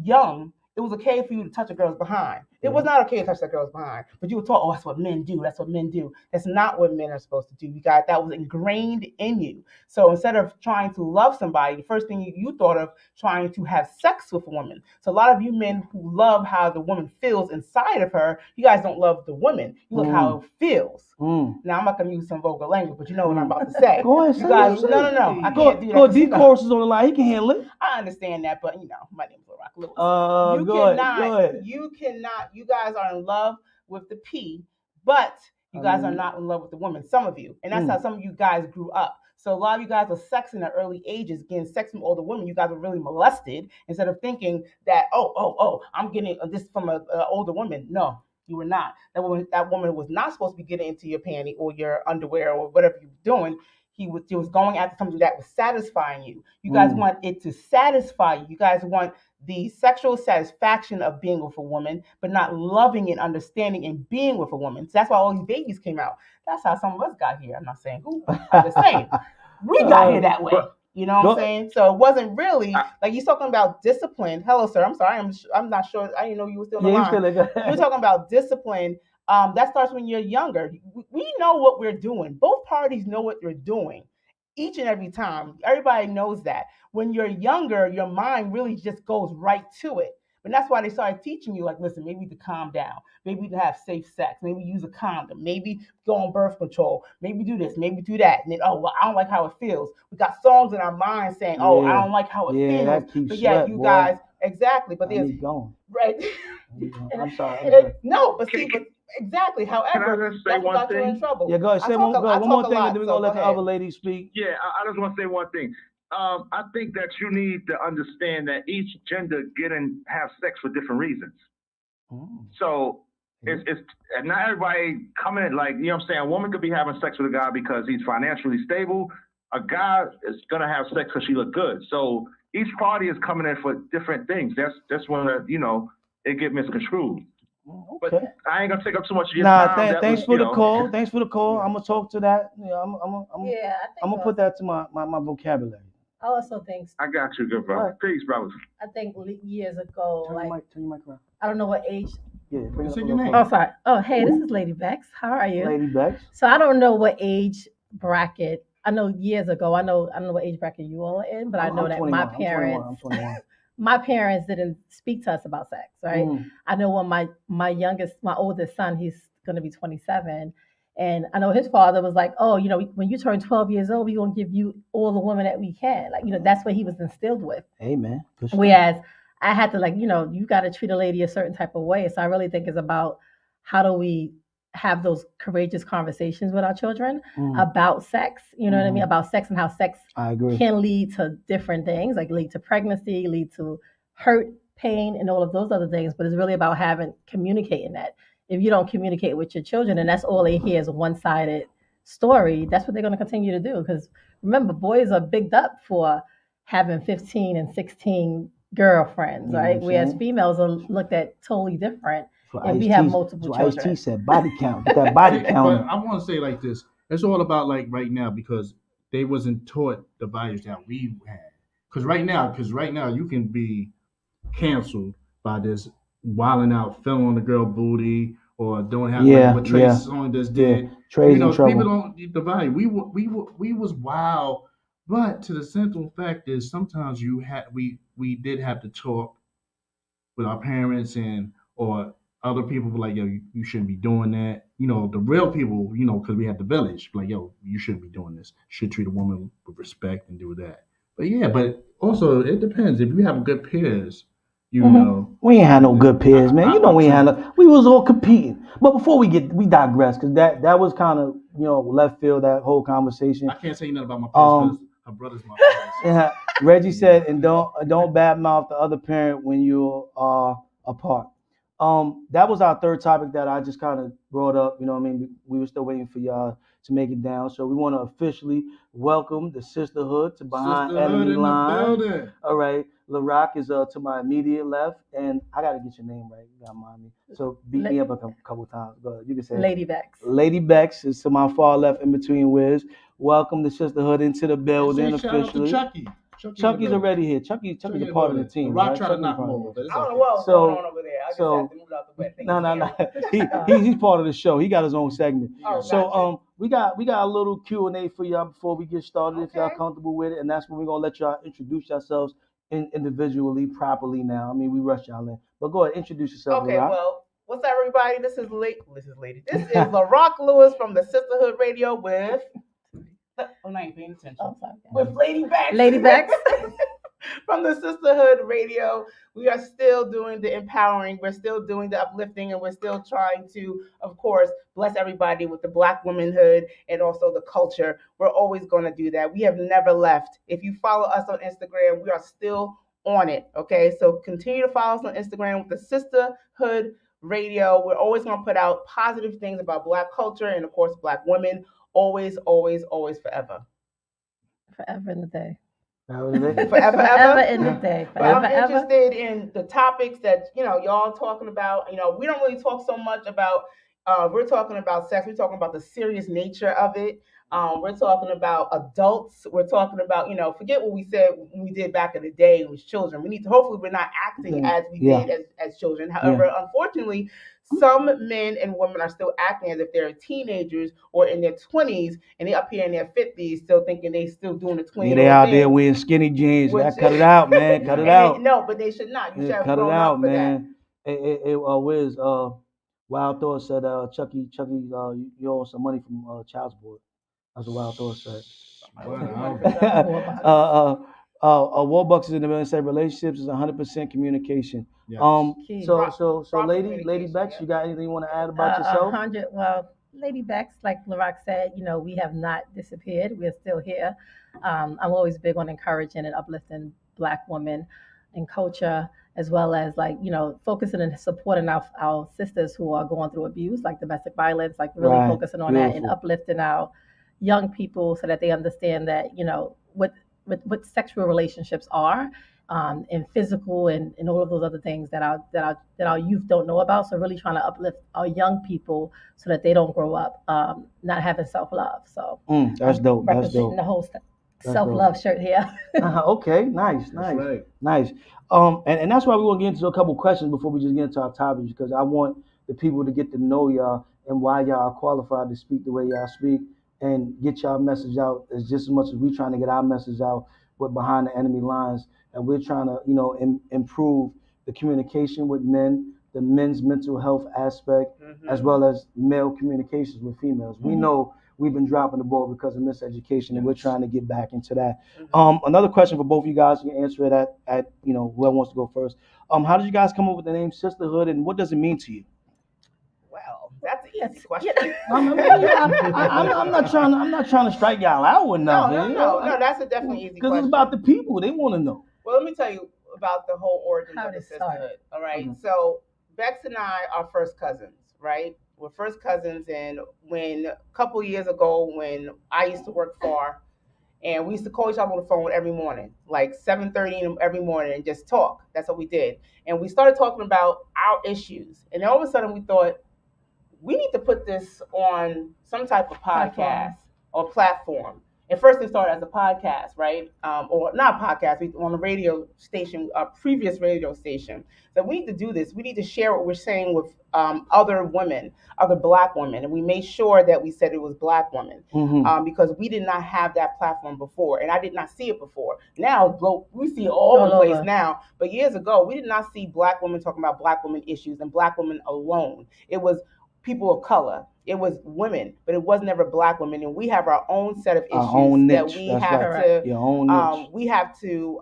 young, it was okay for you to touch a girl's behind. It was not okay to touch that girl's behind. But you were taught, oh, that's what men do. That's what men do. That's not what men are supposed to do. You guys, that was ingrained in you. So instead of trying to love somebody, the first thing you thought of trying to have sex with a woman. So a lot of you men who love how the woman feels inside of her, you guys don't love the woman. You love how it feels. Now, I'm not going to use some vulgar language, but you know what I'm about to say. Go ahead, you guys, no. I can't do that. Go deep courses on the line. He can handle it. I understand that, but you know, my name's LARAQ Lewis. You cannot. You guys are in love with the P, but you guys are not in love with the woman. Some of you, and that's how some of you guys grew up. So a lot of you guys are sexing at early ages, getting sex from older women. You guys were really molested instead of thinking that, I'm getting this from an older woman. No, you were not. That woman was not supposed to be getting into your panty or your underwear or whatever you were doing. He was going after something that was satisfying you. You guys want it to satisfy you. You guys want the sexual satisfaction of being with a woman, but not loving and understanding and being with a woman. So that's why all these babies came out. That's how some of us got here. I'm not saying who. I'm just saying we got here that way. You know what I'm saying? So it wasn't really like you're talking about discipline. Hello, sir. I'm sorry. I'm not sure. I didn't know you were still on the line. You're talking about discipline. That starts when you're younger. We know what we're doing. Both parties know what they're doing each and every time. Everybody knows that. When you're younger, your mind really just goes right to it. And that's why they started teaching you, like, listen, maybe to calm down. Maybe to have safe sex. Maybe use a condom. Maybe go on birth control. Maybe do this. Maybe do that. And then, I don't like how it feels. We got songs in our mind saying, I don't like how it feels. That keeps but yeah, you guys, exactly. But there's going. Right. I'm sorry. No, but see, exactly. However, that's what got you in trouble. Yeah, go ahead. Say one more thing, and then we're going to let the other ladies speak. Yeah, I just want to say one thing. I think that you need to understand that each gender have sex for different reasons. So it's not everybody coming in like, you know what I'm saying? A woman could be having sex with a guy because he's financially stable. A guy is going to have sex because she look good. So each party is coming in for different things. That's when, it get misconstrued. Okay. But I ain't gonna take up too much of your time. Thanks for the call. Thanks for the call. I'm gonna talk to that. Yeah, I'm gonna put that to my vocabulary. I also think. I got you, good brother. Right. Peace, brothers. I think years ago, turn your mic around. I don't know what age. Yeah, bring up your name. Oh, sorry. Oh, hey, this is Lady BEKS. How are you? Lady BEKS. So I don't know what age bracket. I know years ago. I don't know what age bracket you all are in, but I know that 21, my parents. I'm 21. My parents didn't speak to us about sex, right? I know when my oldest son, he's going to be 27. And I know his father was like, when you turn 12 years old, we're going to give you all the women that we can. Like, that's what he was instilled with. Amen. Sure. Whereas I had to you got to treat a lady a certain type of way. So I really think it's about how do we have those courageous conversations with our children about sex, you know what I mean? About sex and how sex can lead to different things, like lead to pregnancy, lead to hurt pain and all of those other things, but it's really about communicating that. If you don't communicate with your children and that's all they hear is a one-sided story, that's what they're going to continue to do. Because remember, boys are bigged up for having 15 and 16 girlfriends, right? Whereas females are looked at totally different. And we have multiple children. Ice-T said body count. Get that body count. But I want to say like this. It's all about like right now because they wasn't taught the values that we had. Because right now you can be canceled by this wilding out, filling on the girl booty or doing what Trey Songz just did. Trey's in trouble. People don't get the value. We was wild, but to the simple fact is sometimes we did have to talk with our parents or other people were like, yo, you shouldn't be doing that. The real people, because we had the village, like, yo, you shouldn't be doing this. You should treat a woman with respect and do that. But also it depends. If you have good peers, you know. We ain't had no good peers, man. We ain't had no. We was all competing. But before we digress, because that was kind of left field, that whole conversation. I can't say nothing about my peers because her brother's my peers. Yeah, Reggie said, and don't badmouth the other parent when you are apart. That was our third topic that I just kind of brought up. We were still waiting for y'all to make it down. So we want to officially welcome the sisterhood to Behind Enemy Lines. All right. LARAQ is to my immediate left, and I got to get your name right. You got to mind me. So beat me up a couple times. Go ahead. You can say Lady BEKS. Lady BEKS is to my far left in between WIZZ. Welcome the sisterhood into the building officially. Chucky's already here. Chucky's a part of the team. Rock try to knock him over. I don't know what's going on over there. I just have to move out the way. No. He's part of the show. He got his own segment. So we got a little Q&A for y'all before we get started, if y'all comfortable with it, and that's when we're gonna let y'all introduce yourselves individually properly. Now, we rush y'all in, but go ahead, introduce yourself. Okay, well, what's up, everybody? This is LARAQ Lewis from the Sisterhood Radio with. Oh, no, I ain't paying attention. With Lady BEKS. Lady BEKS. From the Sisterhood Radio, we are still doing the empowering, we're still doing the uplifting, and we're still trying to, of course, bless everybody with the Black womanhood and also the culture. We're always going to do that. We have never left. If you follow us on Instagram, we are still on it, okay? So continue to follow us on Instagram with the Sisterhood Radio. We're always going to put out positive things about Black culture and, of course, Black women. Always, always, always, forever. Forever in the day. Forever in the day. I'm interested in the topics that y'all talking about. We don't really talk so much about. We're talking about sex. We're talking about the serious nature of it. We're talking about adults. We're talking about forget what we said we did back in the day as children. We need to hopefully we're not acting as we did as children. However, unfortunately, some men and women are still acting as if they're teenagers or in their 20s, and they're up here in their 50s still thinking they still doing the 20s. Yeah, they out there wearing skinny jeans. Cut it out, man. Cut it out. No, but they should not. You should have grown up for man. Wiz, Wild Thought said, Chucky, you owe some money from child support. That's what Wild Thought said. Warbucks is in the middle and said relationships is 100% communication. Yes. So Lady BEKS, you got anything you want to add about yourself? Well, Lady BEKS, like LARAQ said, we have not disappeared. We're still here. I'm always big on encouraging and uplifting Black women in culture, as well as focusing and supporting our sisters who are going through abuse, like domestic violence, really focusing on that and uplifting our young people so that they understand that what sexual relationships are, and physical and all of those other things that our youth don't know about. So really trying to uplift our young people so that they don't grow up not having self-love. So that's dope. That's dope. The whole self-love shirt here. Okay, nice. Right. Nice. And that's why we want to get into a couple questions before we just get into our topics, because I want the people to get to know y'all and why y'all are qualified to speak the way y'all speak and get y'all message out as just as much as we trying to get our message out with Behind the Enemy Lines. And we're trying to, improve the communication with men, the men's mental health aspect, as well as male communications with females. We know we've been dropping the ball because of miseducation, and we're trying to get back into that. Another question for both of you guys, you can answer it at whoever wants to go first. How did you guys come up with the name Sisterhood, and what does it mean to you? Well, that's an easy question. I'm not trying to strike y'all out with nothing. No, that's a definitely easy question. Because it's about the people. They want to know. Well, let me tell you, about the whole origins How of the it started. sisterhood. All right. So Bex and I are first cousins, right? We're first cousins, and when a couple years ago, when I used to work far, and we used to call each other on the phone every morning, like 7:30 every morning, and just talk. That's what we did. And we started talking about our issues, and then all of a sudden we thought, we need to put this on some type of podcast or platform. And first it started as a podcast, right? Or not a podcast, on a radio station, a previous radio station. So we need to do this. We need to share what we're saying with other women, other Black women. And we made sure that we said it was Black women because we did not have that platform before. And I did not see it before. Now, we see it all over the place now. But years ago, we did not see Black women talking about Black women issues and Black women alone. It was people of color. It was women, but it was never Black women, and we have our own set of issues that we have to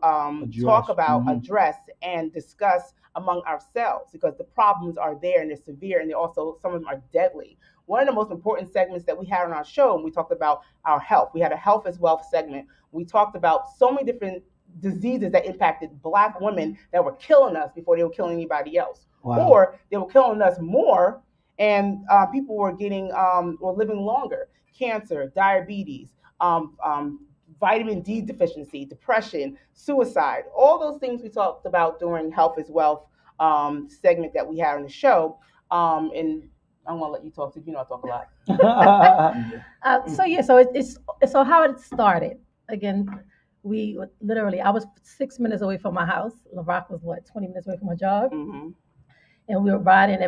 talk about, address, and discuss among ourselves because the problems are there and they're severe, and some of them are deadly. One of the most important segments that we had on our show, and we talked about our health. We had a health is wealth segment. We talked about so many different diseases that impacted Black women that were killing us before they were killing anybody else, or they were killing us more. And people were were living longer. Cancer, diabetes, vitamin D deficiency, depression, suicide, all those things we talked about during Health is Wealth segment that we had on the show. And I'm gonna let you talk, because you know I talk a lot. So how it started. Again, I was 6 minutes away from my house. LARAQ was 20 minutes away from my job. Mm-hmm. And we were riding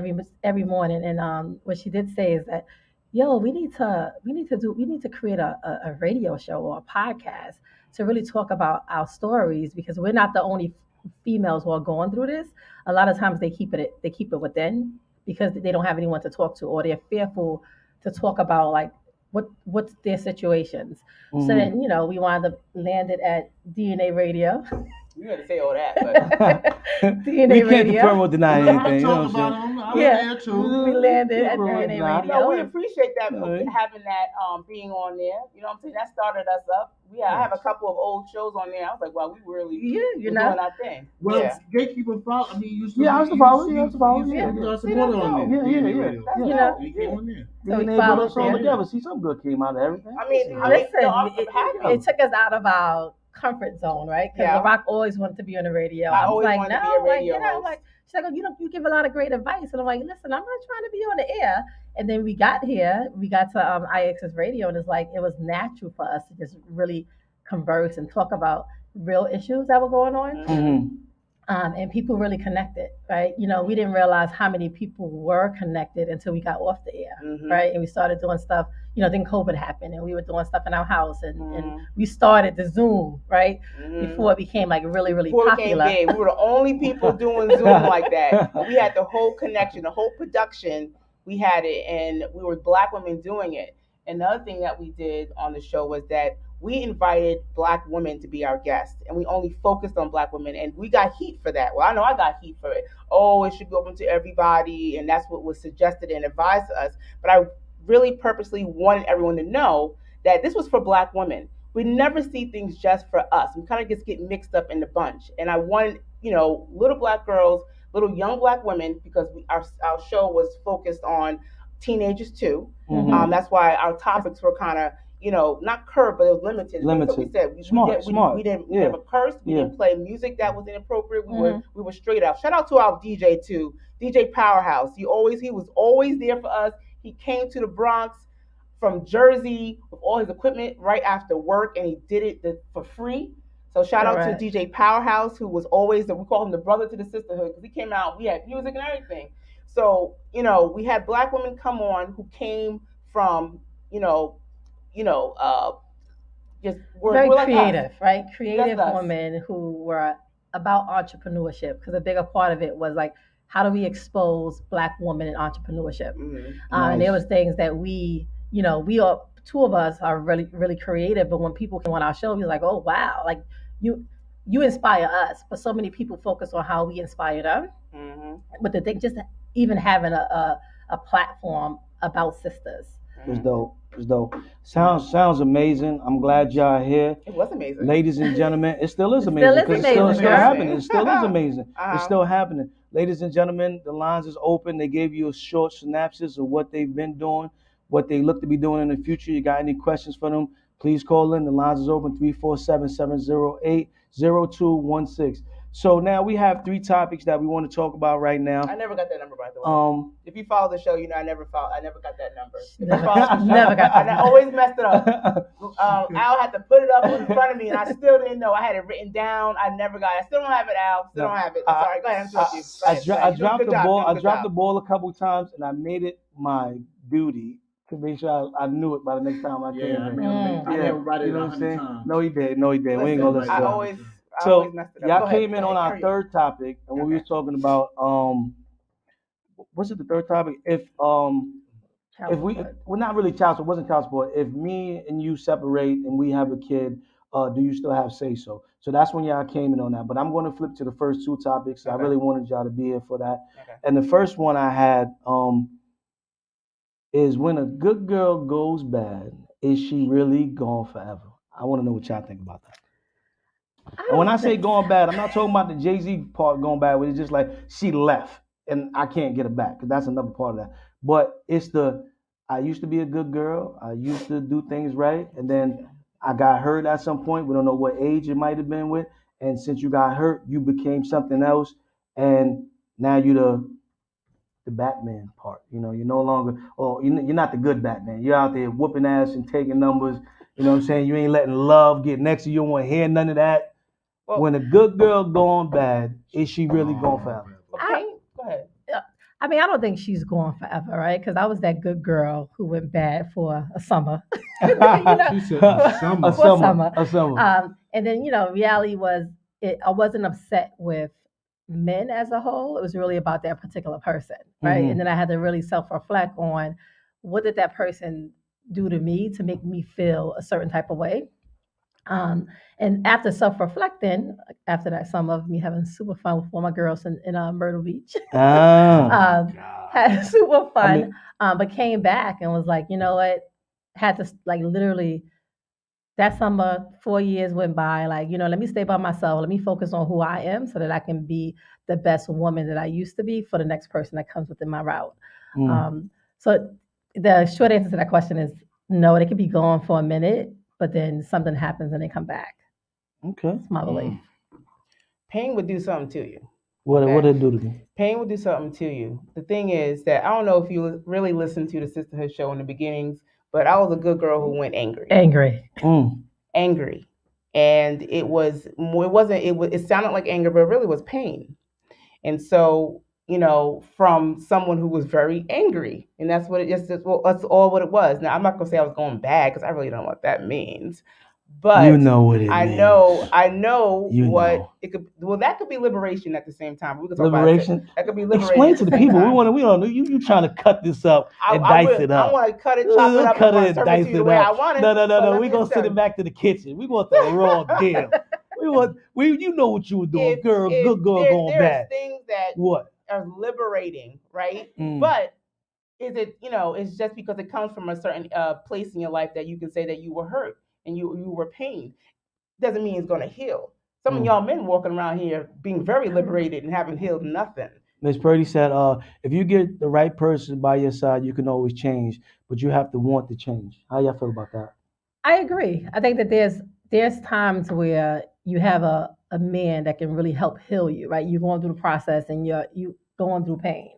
every morning, and what she did say is that, we need to create a radio show or a podcast to really talk about our stories, because we're not the only females who are going through this. A lot of times they keep it within because they don't have anyone to talk to, or they're fearful to talk about what's their situations. Mm-hmm. So then we wound up landed at DNA Radio. You had to say all that, but DNA we can't confirm or deny anything. We landed at DNA Radio. No, we appreciate that, having that, being on there. You know what I'm saying? That started us up. I have a couple of old shows on there. I was like, wow, we really doing our thing. Well, Gatekeeper follow. I mean, I used to follow. Yeah. So we put us all together. See, something good came out of everything. I mean, it took us out of our comfort zone, right? Because LARAQ always wanted to be on the radio. I was like, no, she's like, you give a lot of great advice, and I'm like, listen, I'm not trying to be on the air. And then we got to IXS Radio, and it was natural for us to just really converse and talk about real issues that were going on. Mm-hmm. And people really connected, right? We didn't realize how many people were connected until we got off the air, right? And we started doing stuff. Then COVID happened, and we were doing stuff in our house, and we started the Zoom, right? Before it became really, really popular. We were the only people doing Zoom like that. We had the whole connection, the whole production. We had it, and we were Black women doing it. Another thing that we did on the show was that we invited Black women to be our guests, and we only focused on Black women, and we got heat for that. Well, I know I got heat for it. Oh, it should be open to everybody, and that's what was suggested and advised to us. But I really purposely wanted everyone to know that this was for Black women. We never see things just for us. We kind of just get mixed up in the bunch. And I wanted, little Black girls, little young Black women, because our show was focused on teenagers too. Mm-hmm. That's why our topics were kind of, not curved, but it was limited. Limited. We said. Smart. We didn't never curse. We didn't play music that was inappropriate. We were straight up. Shout out to our DJ too, DJ Powerhouse. He was always there for us. He came to the Bronx from Jersey with all his equipment right after work, and he did it for free. So shout out to DJ Powerhouse, who was always, we call him the brother to the sisterhood, because he came out, we had music and everything. So, we had Black women come on who came from, just very like creative, us. Right? Creative women who were about entrepreneurship, because a bigger part of it was how do we expose Black women in entrepreneurship? Mm-hmm. Nice. And there was things that we are, two of us are really, really creative, but when people came on our show, we was like, oh, wow, you inspire us. But so many people focus on how we inspire them. Mm-hmm. But the thing, just even having a platform about sisters, It's dope. It's dope. Sounds amazing. I'm glad y'all here. It was amazing. Ladies and gentlemen, it still is It amazing. still is 'cause amazing, it's still girl. happening. It still is amazing. Uh-huh. It's still happening. Ladies and gentlemen, the lines is open. They gave you a short synopsis of what they've been doing, what they look to be doing in the future. You got any questions for them? Please call in. The lines is open 347-708-0216. So now we have 3 topics that we want to talk about right now. I never got that number, by the way. If you follow the show, you know I never got that number. If you Never- follow the show, never got that I always messed it up. Al had to put it up in front of me, and I still didn't know. I had it written down. I still don't have it, Al. Still don't have it. Sorry, go ahead. I dropped the ball. I dropped the ball a couple times, and I made it my duty to make sure I knew it by the next time I came in. I never write it You know what I'm saying? times. No, he did. We ain't gonna listen. I to him. always So messed it up. y'all came in on our third topic, and what we was talking about. What's it? The third topic? If we're not really child support. It wasn't child support. If me and you separate and we have a kid, do you still have say so? So that's when y'all came in on that. But I'm going to flip to the first 2 topics. I really wanted y'all to be here for that. Okay. And the first one I had is when a good girl goes bad, is she really gone forever? I want to know what y'all think about that. And when I say going bad, I'm not talking about the Jay-Z part going bad, where it's just like she left and I can't get her back, because that's another part of that. But it's I used to be a good girl. I used to do things right. And then I got hurt at some point. We don't know what age it might have been with. And since you got hurt, you became something else. And now you're the Batman part. You know, you're no longer, you're not the good Batman. You're out there whooping ass and taking numbers. You know what I'm saying? You ain't letting love get next to you. You don't want to hear none of that. Well, when a good girl going bad, is she really going forever? Go ahead. I mean, I don't think she's going forever, right? Because I was that good girl who went bad for a summer. She said a summer. A summer. And then, reality was I wasn't upset with men as a whole. It was really about that particular person, right? Mm-hmm. And then I had to really self-reflect on what did that person do to me to make me feel a certain type of way. And after self-reflecting, after that summer of me having super fun with all my girls in Myrtle Beach, had super fun, but came back and was like, you know what, had to literally, that summer, 4 years went by, let me stay by myself, let me focus on who I am so that I can be the best woman that I used to be for the next person that comes within my route. So the short answer to that question is no, they could be gone for a minute, but then something happens and they come back. Okay. That's my belief. Pain would do something to you. What did it do to me? Pain will do something to you. The thing is that I don't know if you really listened to the Sisterhood show in the beginnings, but I was a good girl who went angry. Angry. And it sounded like anger, but it really was pain. And so, from someone who was very angry, and that's what that's all what it was. Now, I'm not going to say I was going bad, because I really don't know what that means. But you know what it I means. I know what it could. Well, that could be liberation at the same time. We could talk liberation. About that could be liberation. Explain to the people. We don't know. You trying to cut this up and dice it up. I want to cut it, chop it up, cut and it, dice it the way up. I want it. No. We gonna send it back to the kitchen. We want the raw deal. You know what you were doing, girl. Good girl going bad. There's things that are liberating, right? But is it? It's just because it comes from a certain place in your life that you can say that you were hurt and you were pained. Doesn't mean it's going to heal. Some of y'all men walking around here being very liberated and haven't healed nothing. Ms. Purdy said, if you get the right person by your side, you can always change, but you have to want to change. How y'all feel about that? I agree. I think that there's times where you have a man that can really help heal you, right? You're going through the process and you going through pain.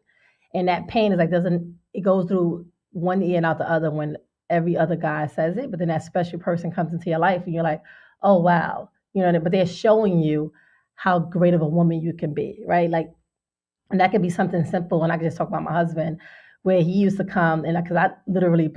And that pain is it goes through one ear and out the other when every other guy says it, but then that special person comes into your life and you're like, oh, wow. But they're showing you how great of a woman you can be, right? And that could be something simple. And I can just talk about my husband, where he used to come, and because I literally,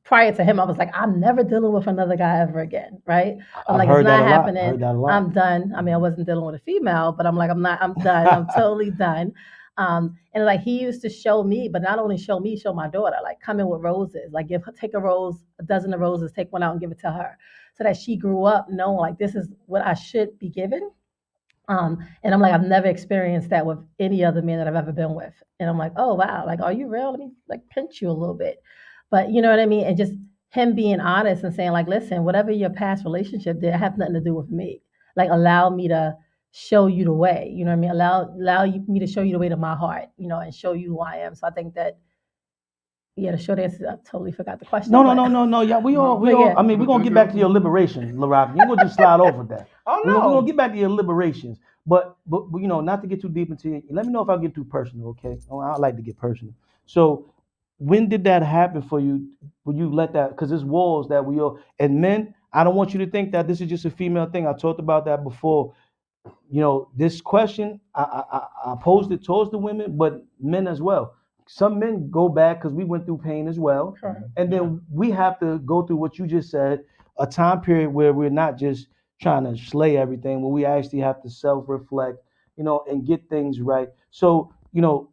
prior to him, I was like, I'm never dealing with another guy ever again, right? I'm like, it's not happening. I'm done. I mean, I wasn't dealing with a female, but I'm like, I'm done. I'm totally done. And he used to show me, but not only show me, show my daughter, come in with roses, take a dozen of roses, take one out and give it to her, so that she grew up knowing this is what I should be given. And I'm like, I've never experienced that with any other man that I've ever been with. And I'm like, oh wow, are you real? Let me pinch you a little bit. But you know what I mean? And just him being honest and saying like, listen, whatever your past relationship did, have nothing to do with me. Like, allow me to show you the way. You know what I mean? Me to show you the way to my heart. You know, and show you who I am. So I think that. Yeah, the short answer, I totally forgot the question. No. Yeah, we all. I mean, we're gonna get back to your liberation, LARAQ. You gonna just slide over that. Oh We're no. gonna get back to your liberations, but you know, not to get too deep into it. Let me know if I get too personal, okay? I like to get personal. So, when did that happen for you? When you let that? Because there's walls that we all, and men. I don't want you to think that this is just a female thing. I talked about that before. You know, this question I posed it towards the women, but men as well. Some men go back because we went through pain as well, and then we have to go through what you just said, a time period where we're not just trying to slay everything, where we actually have to self-reflect, you know, and get things right. So, you know,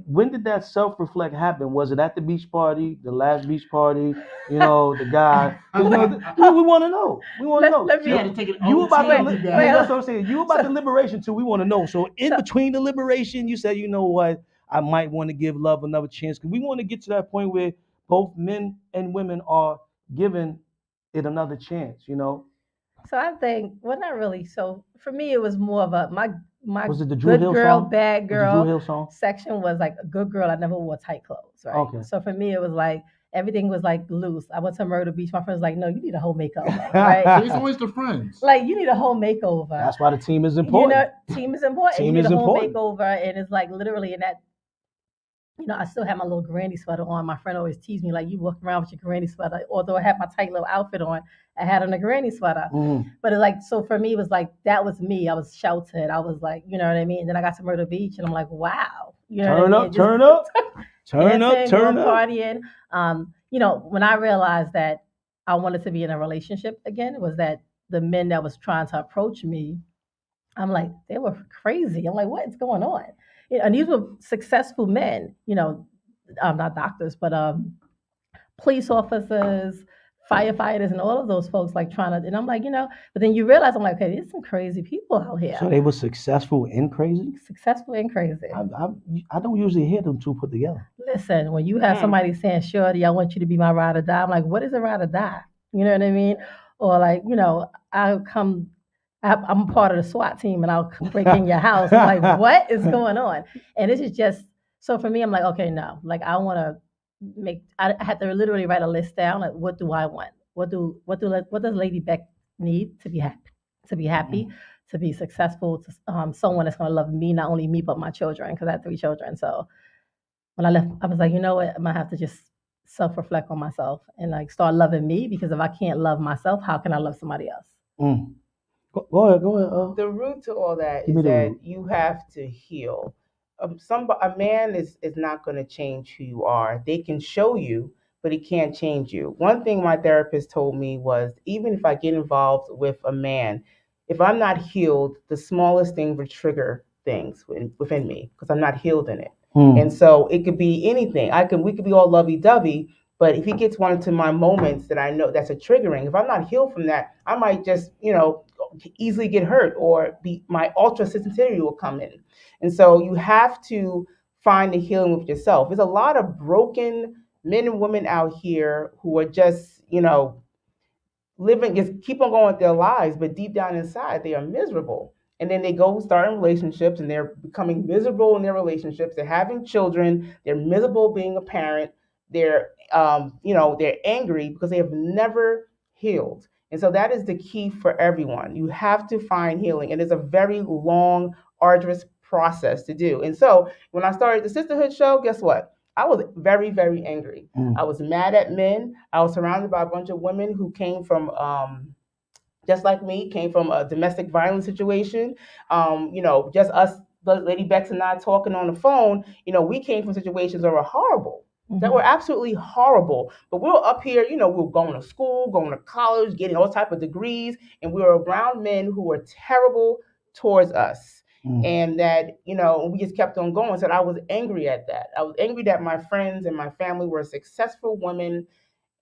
when did that self-reflect happen? Was it at the beach party, the last beach party? You know, the guy. We want to know. We want to know. Let me, You had to take it. You about the wait, that's what I'm saying. You about the liberation too. We want to know. So in between the liberation, you said, you know what, I might want to give love another chance because we want to get to that point where both men and women are giving it another chance. You know. So I think, well, not really. So for me, it was more of a my Was it the Drew good Hill girl, song? bad Was it Drew Hill girl song? section was like a good girl. I never wore tight clothes, right? Okay. So for me, it was like everything was like loose. I went to Myrtle Beach. My friends was like, no, you need a whole makeover, right? It's always the friends. Like, you need a whole makeover. That's why the team is important. You know, team is important. Team you need is a whole important. makeover, and it's like literally in that. You know, I still have my little granny sweater on. My friend always teased me like, you walk around with your granny sweater. Although I had my tight little outfit on, I had on a granny sweater. But it like, so for me, it was like, that was me. I was sheltered. I was like, you know what I mean? And then I got to Myrtle Beach and I'm like, wow. You know turn what I mean? up, turn up, turn up, dancing, turn going up. partying. You know, when I realized that I wanted to be in a relationship again, it was that the men that was trying to approach me, I'm like, they were crazy. I'm like, what is going on? You know, and these were successful men, you know, not doctors, but police officers, firefighters, and all of those folks like trying to. And I'm like, you know, but then you realize I'm like, okay, there's some crazy people out here. So they were successful and crazy? Successful and crazy. I don't usually hear them two put together. Listen, when you have somebody saying, shorty, I want you to be my ride or die, I'm like, what is a ride or die? You know what I mean? Or like, you know, I'm part of the SWAT team and I'll break in your house. I'm like, what is going on? And this is just, so for me, I'm like, okay, no, like I want to I had to literally write a list down. Like, what do I want? What does Lady Beck need to be happy, to be successful, to someone that's going to love me, not only me, but my children, because I have 3 children. So when I left, I was like, you know what? I'm going to have to just self-reflect on myself and like start loving me, because if I can't love myself, how can I love somebody else? Go ahead. The root to all that is that you have to heal. A man is not going to change who you are. They can show you, but he can't change you. One thing my therapist told me was, even if I get involved with a man, if I'm not healed, the smallest thing would trigger things within me because I'm not healed in it. And so it could be anything. We could be all lovey-dovey, but if he gets one of my moments that I know that's a triggering, if I'm not healed from that, I might just, you know, easily get hurt, or my ultra sensitivity will come in. And so you have to find the healing with yourself. There's a lot of broken men and women out here who are just, you know, just keep on going with their lives, but deep down inside, they are miserable. And then they go start in relationships and they're becoming miserable in their relationships. They're having children. They're miserable being a parent. They're, they're angry because they have never healed. And so that is the key for everyone. You have to find healing. And it's a very long, arduous process to do. And so when I started the Sisterhood show, guess what? I was very, very angry. I was mad at men. I was surrounded by a bunch of women who came from, just like me, came from a domestic violence situation. Just us, Lady Bex and I talking on the phone, we came from situations that were horrible. That were absolutely horrible. But we were up here, we were going to school, going to college, getting all type of degrees, and we were around men who were terrible towards us. And that, we just kept on going. So I was angry at that. I was angry that my friends and my family were successful women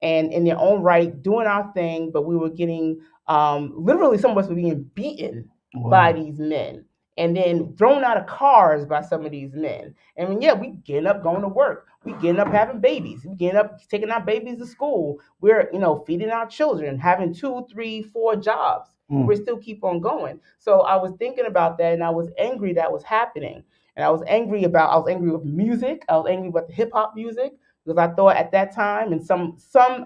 and in their own right doing our thing, but we were getting, literally some of us were being beaten by these men. and then thrown out of cars by some of these men. And yeah, we getting up going to work. We getting up having babies. We getting up taking our babies to school. We're feeding our children, having 2, 3, 4 jobs. We still keep on going. So I was thinking about that, and I was angry that was happening. And I was angry with music. I was angry about the hip hop music, because I thought at that time, and some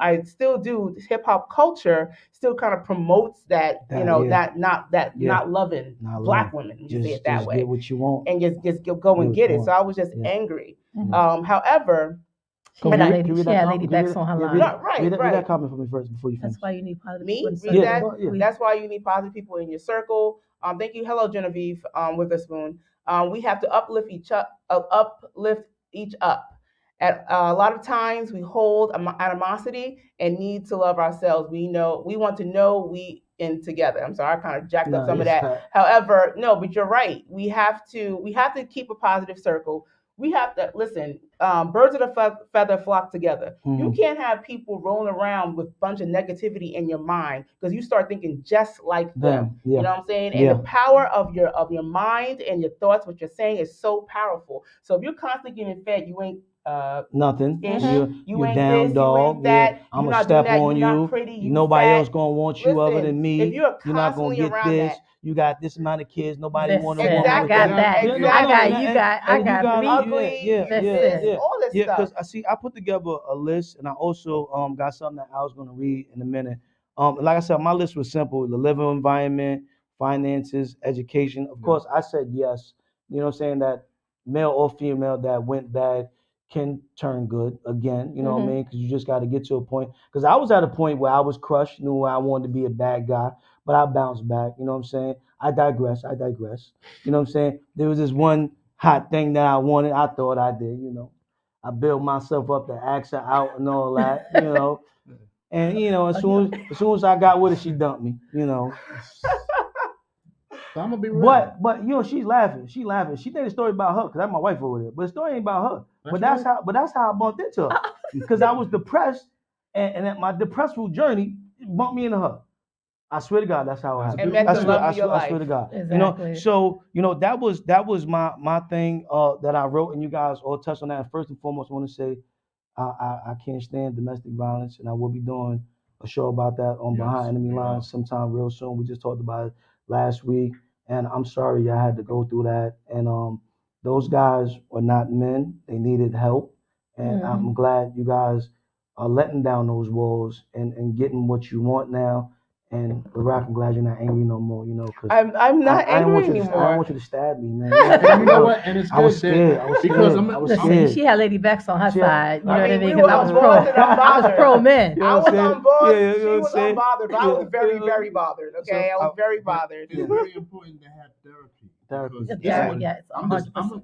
I still do, hip hop culture still kind of promotes that, not loving black women. Just say it that way. Get what you want, and just go and get it. So I was just angry. However, Lady BEKS on her line. Read that comment for me first before you finish. That's why you need positive people. Read that. Yeah. That's why you need positive people in your circle. Thank you. Hello, Genevieve. Witherspoon. We have to uplift each up. At a lot of times we hold animosity and need to love ourselves. We want to know we in together. I'm sorry, I kind of jacked up some of that. However, no, but you're right. We have to keep a positive circle. We have to listen. Birds of a feather flock together. You can't have people rolling around with a bunch of negativity in your mind, because you start thinking just like them. Yeah. You know what I'm saying? And the power of your mind and your thoughts, what you're saying, is so powerful. So if you're constantly getting fed, you ain't nothing. You ain't down, this, dog. You ain't that. I'm gonna step on you. Pretty, nobody fat. else gonna want you other than me. If you're not gonna get this. That, you got this amount of kids. Nobody want to walk with I got that. Exactly. I got ugly. Yeah. All this stuff. Because I put together a list, and I also got something that I was gonna read in a minute. Like I said, my list was simple: the living environment, finances, education. Of course, I said yes. You know what I'm saying? That male or female that went bad can turn good again, you know what I mean? Because you just got to get to a point. Because I was at a point where I was crushed, knew I wanted to be a bad guy, but I bounced back, you know what I'm saying? I digress. You know what I'm saying? There was this one hot thing that I wanted. I thought I did, I built myself up to ask her out and all that, And, as soon as I got with her, she dumped me, So I'm gonna be real. But she's laughing. She think the story about her, because that's my wife over there. But the story ain't about her. That's how I bumped into her. Because I was depressed, and at my depressful journey, it bumped me into her. I swear to God, that's how it happened. I swear to God. Exactly. So that was my thing that I wrote, and you guys all touched on that. And first and foremost, I want to say I can't stand domestic violence, and I will be doing a show about that on Behind Enemy Lines sometime real soon. We just talked about it last week, and I'm sorry I had to go through that. And those guys are not men; they needed help, and I'm glad you guys are letting down those walls and getting what you want now. And LARAQ, I'm glad you're not angry no more, because I'm not angry anymore. I don't want you to stab me, man. You know what? And it's good. I was scared. I was scared. She had Lady BEKS on her side. You know what I mean? Because I was pro men. I was on board. She was unbothered, but I was very, very bothered. Okay, I was very bothered. It's very important to have therapy. I'm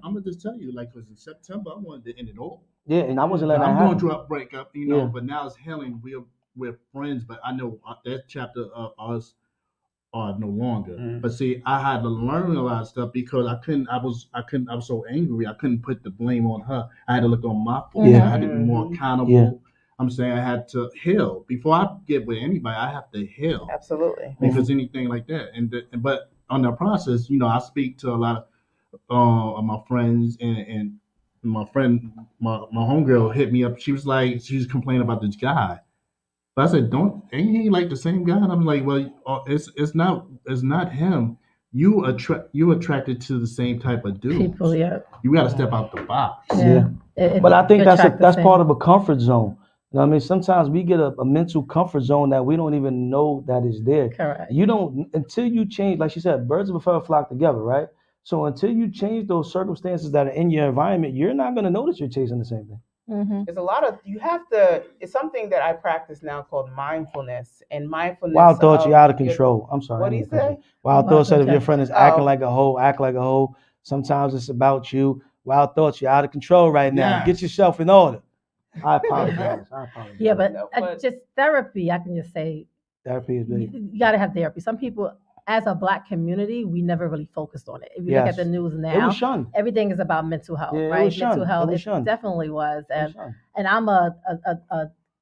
gonna just tell you, because in September I wanted to end it all. Yeah, and I wasn't letting that I'm happen. going through a breakup, but now it's healing. We're friends, but I know that chapter of us are no longer. But see, I had to learn a lot of stuff because I was so angry. I couldn't put the blame on her. I had to look on my fault. I had to be more accountable. Yeah. I'm saying I had to heal before I get with anybody. I have to heal. Absolutely. Because anything like that, but on the process, I speak to a lot of my friends, and my friend, my homegirl hit me up. She was complaining about this guy. But I said, ain't he like the same guy? And I'm like, well, it's not him. You attracted to the same type of dudes. People, yeah. You got to step out the box. Yeah. But I think that's part of a comfort zone. You know what I mean? Sometimes we get a mental comfort zone that we don't even know that is there. Correct. You don't, until you change, like she said, birds of a feather flock together, right? So until you change those circumstances that are in your environment, you're not going to notice you're chasing the same thing. There's a lot of, it's something that I practice now called mindfulness. And mindfulness. Wild thoughts, you're out of control. I'm sorry. What do you say? Wild thoughts said if your friend is acting like a hoe, act like a hoe. Sometimes it's about you. Wild thoughts, you're out of control right now. Get yourself in order. I apologize. Yeah, but just therapy, I can just say. Therapy is big. You got to have therapy. Some people, as a Black community, we never really focused on it. If you look at the news now, it was shunned. Everything is about mental health, right? It was shunned. Mental health, it definitely was. And I'm a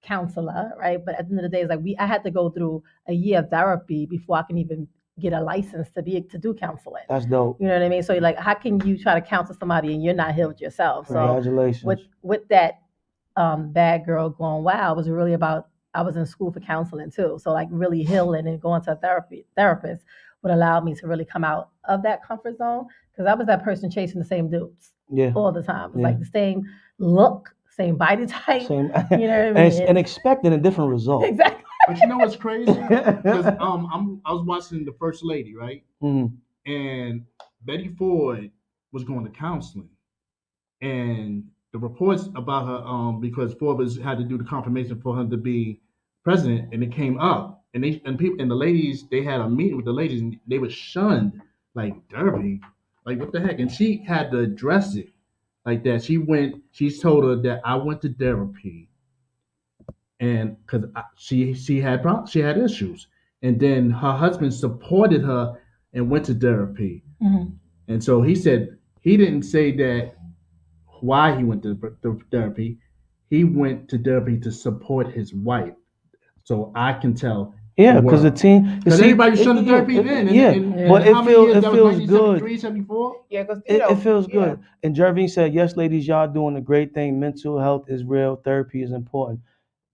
counselor, right? But at the end of the day, it's like I had to go through a year of therapy before I can even get a license to do counseling. That's dope. You know what I mean? So like, how can you try to counsel somebody and you're not healed yourself? Congratulations. So with that bad girl going wild was really about, I was in school for counseling too. So like really healing and going to a therapist would allow me to really come out of that comfort zone, because I was that person chasing the same dudes all the time. It was like the same look, same body type. You know what I mean? And expecting a different result. Exactly. But you know what's crazy? Because I was watching The First Lady, right? Mm-hmm. And Betty Ford was going to counseling, and the reports about her, because Forbes had to do the confirmation for her to be president, and it came up, and the ladies, they had a meeting with the ladies, and they were shunned, like, Derby, like, what the heck? And she had to address it like that. She told her that I went to therapy, and because she had issues, and then her husband supported her and went to therapy, and so he said he didn't say that why he went to therapy. He went to therapy to support his wife, so I can tell. Yeah, because the team. Because everybody shut the therapy then. But it feels good. 74? Yeah, because it feels good. And Jervine said, "Yes, ladies, y'all doing a great thing. Mental health is real. Therapy is important.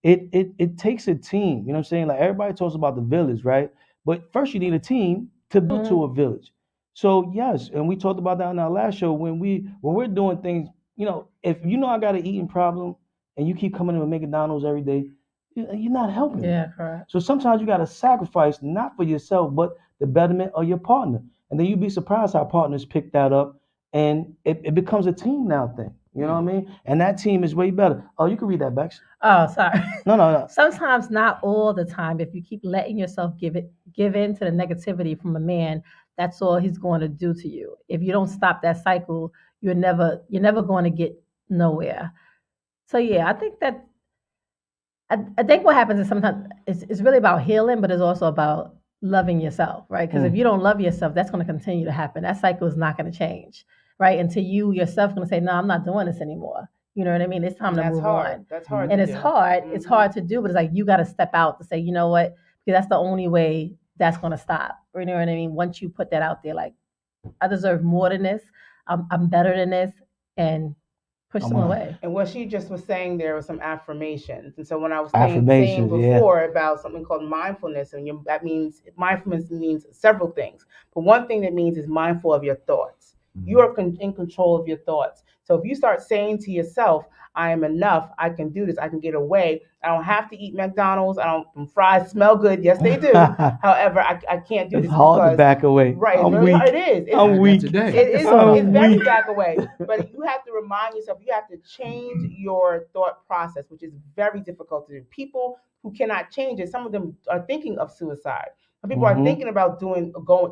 It takes a team. You know what I'm saying? Like everybody talks about the village, right? But first, you need a team to build to a village. So yes, and we talked about that on our last show when we're doing things. You know, if you know I got an eating problem and you keep coming in with McDonald's every day, you're not helping. Yeah, correct. So sometimes you got to sacrifice, not for yourself, but the betterment of your partner. And then you'd be surprised how partners pick that up, and it becomes a team now thing. You know what I mean? And that team is way better. Oh, you can read that, Bex. Oh, sorry. No. Sometimes, not all the time. If you keep letting yourself give in to the negativity from a man, that's all he's going to do to you. If you don't stop that cycle, you're never going to get nowhere. So yeah, I think that I think what happens is sometimes it's really about healing, but it's also about loving yourself, right? Because if you don't love yourself, that's going to continue to happen. That cycle is not going to change, right? Until you yourself going to say, no, I'm not doing this anymore. You know what I mean? It's time to move on. That's hard. And it's hard. It's hard to do, but it's like you got to step out to say, you know what? Because that's the only way that's going to stop. You know what I mean? Once you put that out there, like, I deserve more than this. I'm better than this, and push them away. And what she just was saying there was some affirmations. And so when I was saying before about something called mindfulness, and that means mindfulness means several things. But one thing that means is mindful of your thoughts. You are in control of your thoughts. So if you start saying to yourself, I am enough, I can do this, I can get away, I don't have to eat McDonald's, fries smell good, yes they do. However, I can't do this. It's hard to back away. Right, I'm weak. It is. I'm weak. It's very back away. But you have to remind yourself, you have to change your thought process, which is very difficult to do. People who cannot change it, some of them are thinking of suicide. Some people are thinking about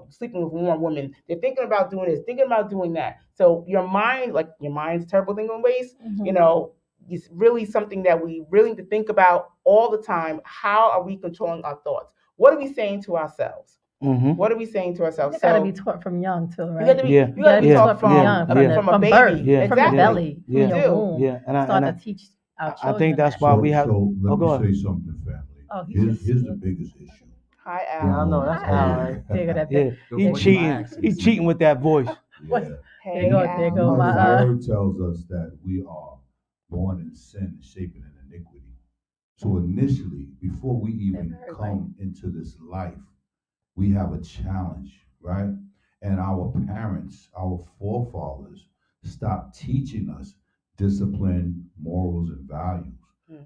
sleeping with warm women. They're thinking about doing this, thinking about doing that. So your mind's a terrible thing in ways. You know, it's really something that we really need to think about all the time. How are we controlling our thoughts? What are we saying to ourselves? What are we saying to ourselves? You got to be taught from young too, right? You got to be taught from young, from a baby, birth, from the belly, from your womb. And start to teach our children. I think that's why we have. So let me say something, family. Here's the biggest issue. Hi, Al. Yeah, I know that's Al, right? He cheating. He cheating with that voice. There go The my. word tells us that we are born in sin, shapen in iniquity. So initially, before we even come into this life, we have a challenge, right? And our parents, our forefathers, stopped teaching us discipline, morals, and values.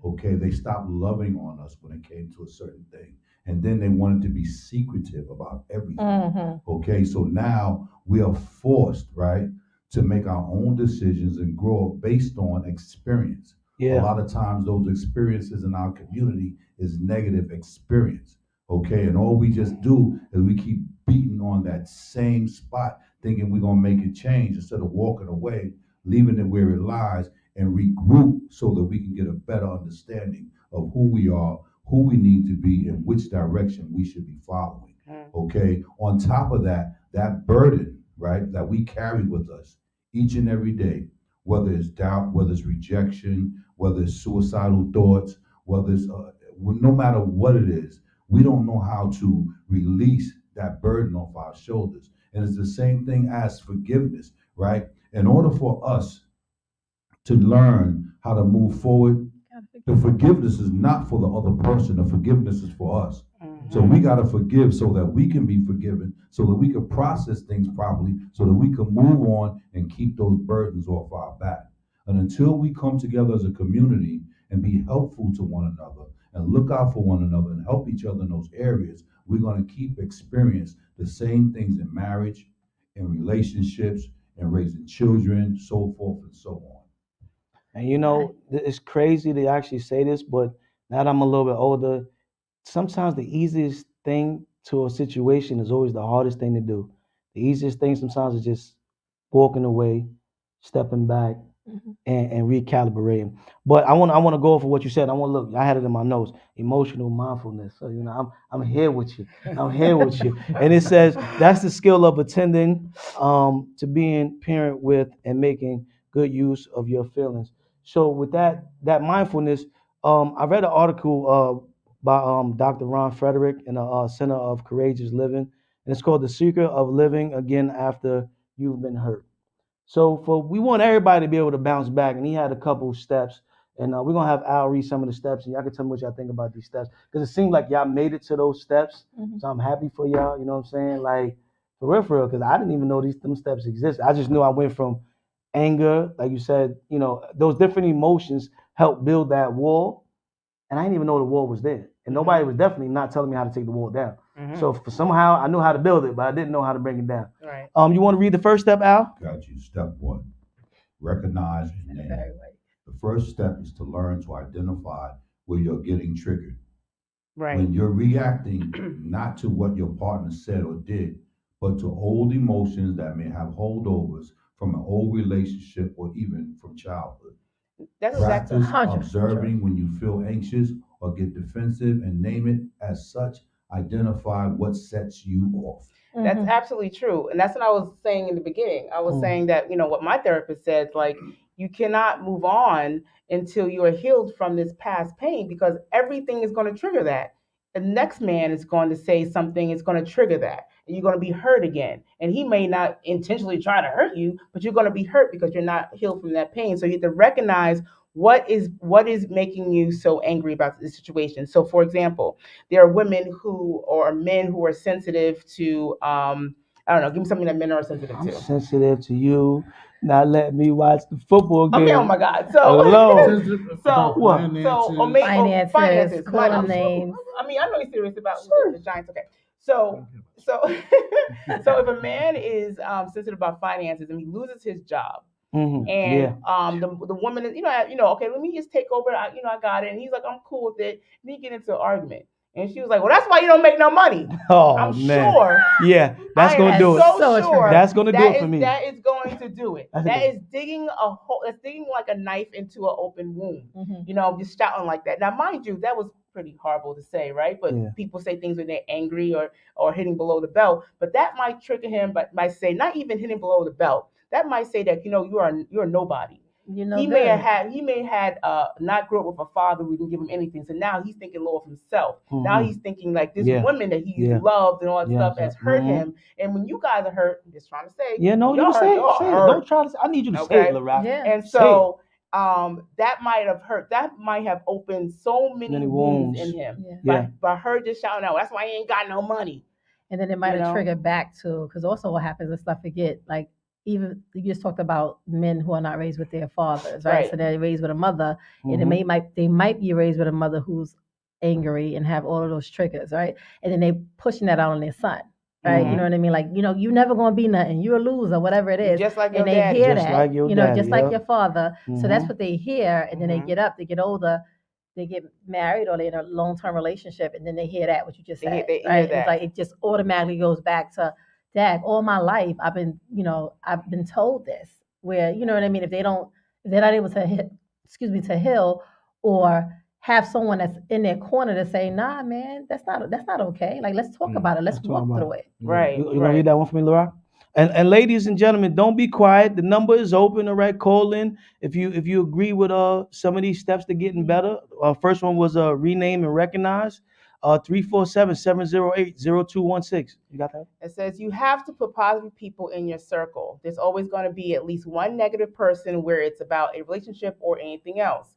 Okay, they stopped loving on us when it came to a certain thing. And then they wanted to be secretive about everything. Okay, so now we are forced, right, to make our own decisions and grow up based on experience. A lot of times those experiences in our community is negative experience. Okay, and all we just do is we keep beating on that same spot, thinking we're gonna make it change instead of walking away, leaving it where it lies, and regroup so that we can get a better understanding of who we are, who we need to be, and which direction we should be following. Okay, on top of that, that burden, right, that we carry with us each and every day, whether it's doubt, whether it's rejection, whether it's suicidal thoughts, whether it's no matter what it is, we don't know how to release that burden off our shoulders. And it's the same thing as forgiveness, right? In order for us to learn how to move forward, the forgiveness is not for the other person. The forgiveness is for us. So we got to forgive so that we can be forgiven, so that we can process things properly, so that we can move on and keep those burdens off our back. And until we come together as a community and be helpful to one another and look out for one another and help each other in those areas, we're going to keep experience the same things in marriage, in relationships, and raising children, so forth and so on. And you know, it's crazy to actually say this, but now that I'm a little bit older, sometimes the easiest thing to a situation is always the hardest thing to do. The easiest thing sometimes is just walking away, stepping back, and recalibrating. But I want to go over what you said. I want to look. I had it in my notes. Emotional mindfulness. So you know, I'm here with you. I'm here with you. And it says that's the skill of attending to being parent with and making good use of your feelings. So with that mindfulness, I read an article by Dr. Ron Frederick in the Center of Courageous Living, and it's called "The Secret of Living Again After You've Been Hurt." So we want everybody to be able to bounce back, and he had a couple steps, and we're gonna have Al read some of the steps, and y'all can tell me what y'all think about these steps, because it seems like y'all made it to those steps. So I'm happy for y'all. You know what I'm saying? Like for real, because I didn't even know them steps exist. I just knew I went from anger, like you said, you know, those different emotions help build that wall, and I didn't even know the wall was there, and nobody was definitely not telling me how to take the wall down. So for somehow I knew how to build it, but I didn't know how to bring it down. Right. You want to read the first step, Al? Got you. Step one, recognize and name. The first step is to learn to identify where you're getting triggered. Right. When you're reacting not to what your partner said or did, but to old emotions that may have holdovers from an old relationship or even from childhood. That's Practice exactly observing when you feel anxious or get defensive and name it as such. Identify what sets you off. That's absolutely true. And that's what I was saying in the beginning. I was saying that, you know, what my therapist said, like, you cannot move on until you are healed from this past pain, because everything is going to trigger that. The next man is going to say something, it's going to trigger that. And you're going to be hurt again. And he may not intentionally try to hurt you, but you're going to be hurt because you're not healed from that pain. So you have to recognize what is making you so angry about this situation. So for example, there are women or men who are sensitive to I don't know, give me something that men are sensitive to. I'm sensitive to you. Not let me watch the football game. Okay, oh my God. So finances, calling names. I mean, I know he's serious about the Giants. Okay. So if a man is sensitive about finances and he loses his job, and the woman is, okay, let me just take over. I got it. And he's like, I'm cool with it. And he get into an argument. And she was like, well, that's why you don't make no money. Oh, I'm man. sure. Yeah, that's going to do it. Sure that's going to do it for me. That is going to do it. That is digging a hole. That's digging like a knife into an open wound. Just shouting like that. Now, mind you, that was pretty horrible to say, right? But people say things when they're angry or hitting below the belt. But that might trigger him, but might say, not even hitting below the belt. That might say that, you're nobody. He may have not grew up with a father who didn't give him anything. So now he's thinking low of himself. Now he's thinking like this woman that he loved and all that stuff has hurt him. And when you guys are hurt, I'm just trying to say. Yeah, no, you say it. Don't try to say. I need you to say it, LARAQ. Yeah. And so that might have hurt. That might have opened so many wounds in him. By her just shouting out, that's why he ain't got no money. And then it might have triggered back to, because also what happens, let's not forget, like, even you just talked about men who are not raised with their fathers, right? So they're raised with a mother, and they might be raised with a mother who's angry and have all of those triggers, right? And then they pushing that out on their son, right? You know what I mean? Like, you never gonna be nothing. You're a loser, whatever it is. Just like your and dad. They hear just that, like your daddy, just like your father. So that's what they hear, and then they get up, they get older. They get married or they're in a long-term relationship, and then they hear that, what you just said, right? It's like it just automatically goes back to, Dad, all my life I've been told this. Where, you know what I mean? If they're not able to heal or have someone that's in their corner to say, nah, man, that's not okay. Like, let's talk about it. Let's walk through it. Right. You want to read that one for me, LARAQ? And ladies and gentlemen, don't be quiet. The number is open. All right, call in if you agree with some of these steps to getting better. First one was rename and recognize. 347-708-0216. You got that? It says you have to put positive people in your circle. There's always going to be at least one negative person where it's about a relationship or anything else.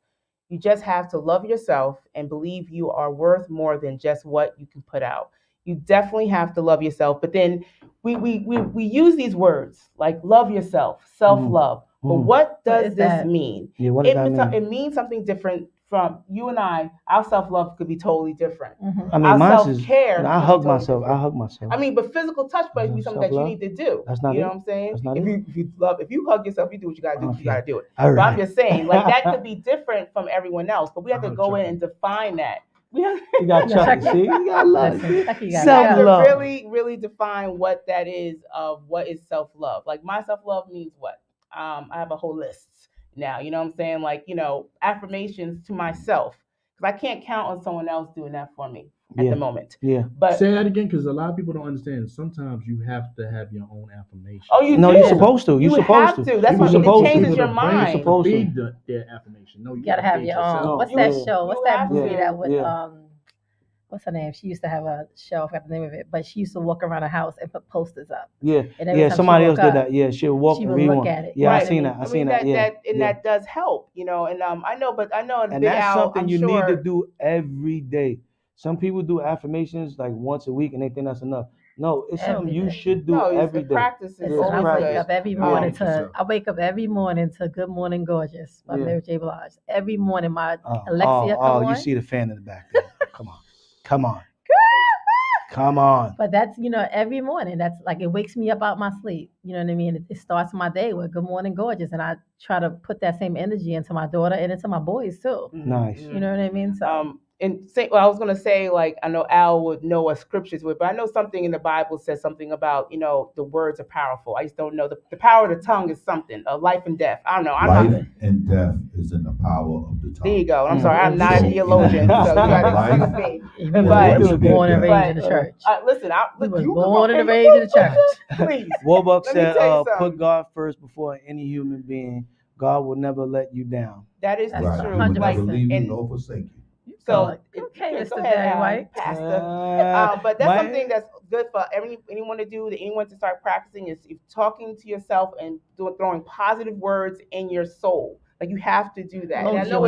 You just have to love yourself and believe you are worth more than just what you can put out. You definitely have to love yourself. But then we use these words like love yourself, self-love. But what does this mean? Yeah, what does that mean? It means something different from you and I. Our self-love could be totally different. I mean, our mine's self-care. I hug myself. I hug myself. I mean, but physical touch might be something that you need to do. That's not you it. know what I'm saying? That's not if you hug yourself, you do what you gotta do. Okay. You gotta do it. All But right. I'm just saying, like that could be different from everyone else. But we have to go in and define that. You got Chucky. See, you got love. Self-love. Really, really define what that is of what is self-love. Like my self-love means what? I have a whole list now. You know what I'm saying? Like, affirmations to myself. Because I can't count on someone else doing that for me at the moment. Yeah. But say that again, because a lot of people don't understand. Sometimes you have to have your own affirmation. Oh, you no, do? you're supposed to. You have to. That's what it changes your mind. You're supposed to feed their affirmation. No, you gotta have your own. What's that show? What's that movie that would what's her name? She used to have a show, I forgot the name of it, but she used to walk around the house and put posters up. Yeah, and somebody else did that. Yeah, she'll walk. She would look at it. Yeah, right. I seen that. That does help, and I know. And that's something you need to do every day. Some people do affirmations like once a week, and they think that's enough. No, it's something you should do every day. Practice is I wake up every morning to Good Morning Gorgeous by Mary J. Blige. Every morning, my Alexia come on. You see the fan in the back there. Come on. But that's, every morning. That's like it wakes me up out my sleep. You know what I mean? It starts my day with Good Morning Gorgeous. And I try to put that same energy into my daughter and into my boys too. Nice. You know what I mean? So I was gonna say, like, I know Al would know what scriptures would, but I know something in the Bible says something about, the words are powerful. I just don't know. The power of the tongue is something, life and death. I don't know. Life and death is in the power of the tongue. There you go. I'm sorry, I'm not a theologian, so you gotta excuse me. You was born and raised in the church. Listen, you was born and raised in the church. Please. Warbuck said, put God first before any human being. God will never let you down. That is true. He will never leave you nor forsake you. So okay, Mr. Barry White, Pastor. But that's something that's good for anyone to do. Anyone to start practicing is talking to yourself and throwing positive words in your soul. Like you have to do that. As long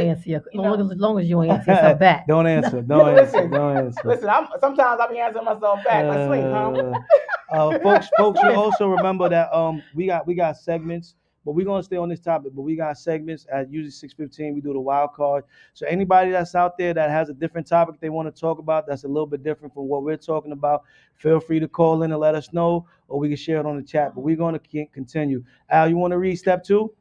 as you ain't answer yourself back. Don't answer. Listen, Don't answer. Listen, sometimes I'll be answering myself back. Like sleep, huh? Folks, you also remember that we got segments. But we're going to stay on this topic. But we got segments at usually 6:15. We do the wild card. So anybody that's out there that has a different topic they want to talk about that's a little bit different from what we're talking about, feel free to call in and let us know, or we can share it on the chat. But we're going to continue. Al, you want to read step 2?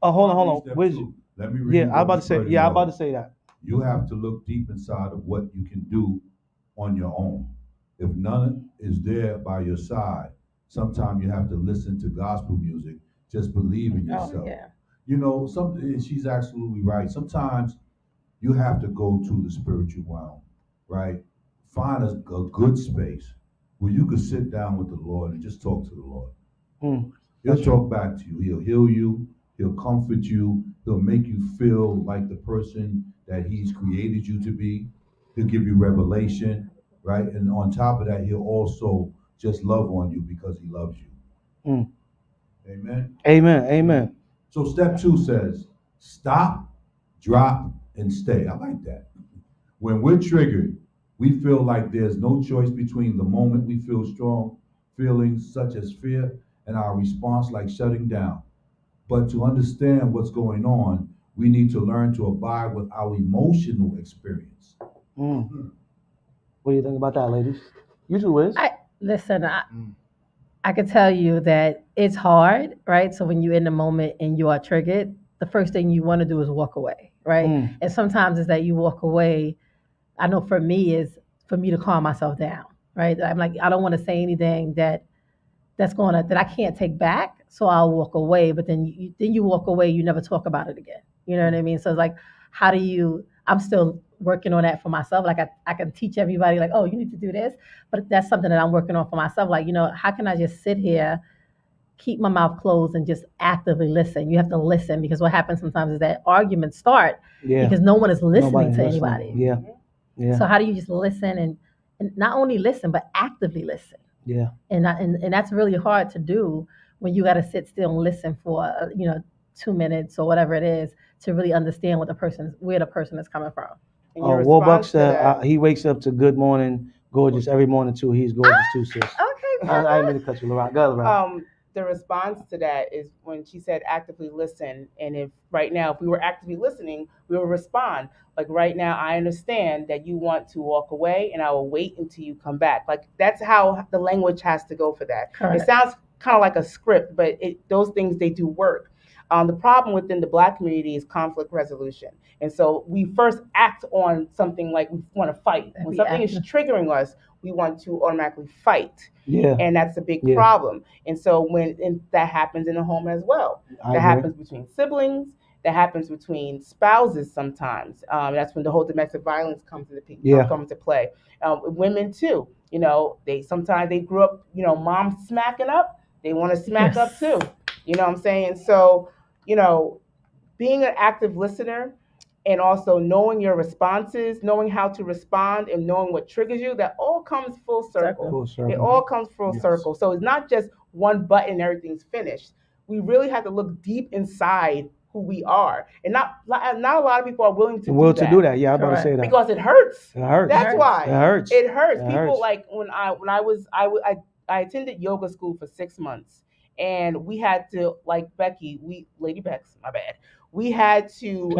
Oh, hold on. WIZZ. Let me read. I'm about to say that. You have to look deep inside of what you can do on your own. If none is there by your side, sometimes you have to listen to gospel music. Just believe in yourself. She's absolutely right. Sometimes you have to go to the spiritual realm, right? Find a good space where you can sit down with the Lord and just talk to the Lord. He'll talk back to you. He'll heal you. He'll comfort you. He'll make you feel like the person that he's created you to be. He'll give you revelation, right? And on top of that, he'll also just love on you because he loves you. Amen. So step 2 says, stop, drop, and stay. I like that. When we're triggered, we feel like there's no choice between the moment we feel strong feelings such as fear and our response like shutting down. But to understand what's going on, we need to learn to abide with our emotional experience. What do you think about that, ladies? You too, Wiz. Listen, I can tell you that it's hard, right? So when you're in the moment and you are triggered, the first thing you want to do is walk away, right? And sometimes it's that you walk away. I know for me is for me to calm myself down, right? I'm like, I don't want to say anything that I can't take back, so I'll walk away. But then you walk away, you never talk about it again. You know what I mean? So it's like, I'm still working on that for myself. Like I can teach everybody like, oh, you need to do this, but that's something that I'm working on for myself. Like, how can I just sit here, keep my mouth closed and just actively listen? You have to listen, because what happens sometimes is that arguments start because no one is listening to anybody. Yeah. So how do you just listen and not only listen but actively listen? Yeah. And that's really hard to do when you got to sit still and listen for 2 minutes or whatever it is to really understand where the person is coming from. Warbuck said he wakes up to Good Morning Gorgeous every morning too. He's gorgeous too, sis. Okay. I didn't mean to cut you, LARAQ. Go ahead, LARAQ. The response to that is when she said actively listen, and if we were actively listening, we will respond. Like right now, I understand that you want to walk away, and I will wait until you come back. Like that's how the language has to go for that. Correct. It sounds kind of like a script, but those things, they do work. The problem within the Black community is conflict resolution. And so we first act on something like we want to fight. When something is triggering us, we want to automatically fight. Yeah. And that's a big problem. And so that happens in the home as well. That happens between siblings. That happens between spouses sometimes. That's when the whole domestic violence comes into play. Women too. Sometimes they grew up, mom smacking up. They want to smack up too. You know what I'm saying? So, being an active listener and also knowing your responses, knowing how to respond and knowing what triggers you, that all comes full circle. It all comes full circle. So it's not just one button and everything's finished. We really have to look deep inside who we are. And not a lot of people are willing to do that. Yeah, I'm about to say that. Because it hurts. It hurts. That's why. It hurts. It hurts. People like when I attended yoga school for 6 months. And we had to, like Lady BEKS, my bad. We had to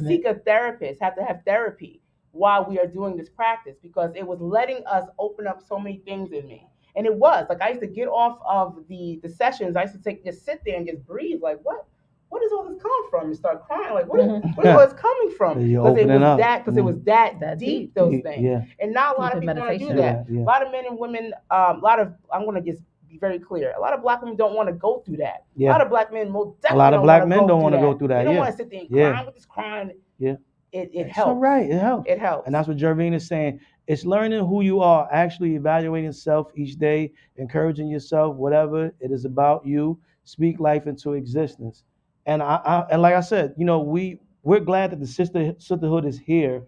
seek a therapist, have to have therapy while we are doing this practice because it was letting us open up so many things in me. And it was like I used to get off of the sessions. I used to just sit there and just breathe. Like what is all this coming from? And start crying. Like where is all this coming from? Because it was that deep those things. Yeah. And not a lot of people want to do that. A lot of men and women. I'm going to just be very clear. A lot of Black women don't want to go through that. Yeah. A lot of Black men a lot of Black men don't want to go through that. They don't want to sit there and cry with this crying. Yeah. It helps. All right. It helps. It helps. And that's what Jervine is saying. It's learning who you are, actually evaluating self each day, encouraging yourself, whatever it is about you. Speak life into existence. And and like I said, we're glad that the sisterhood is here,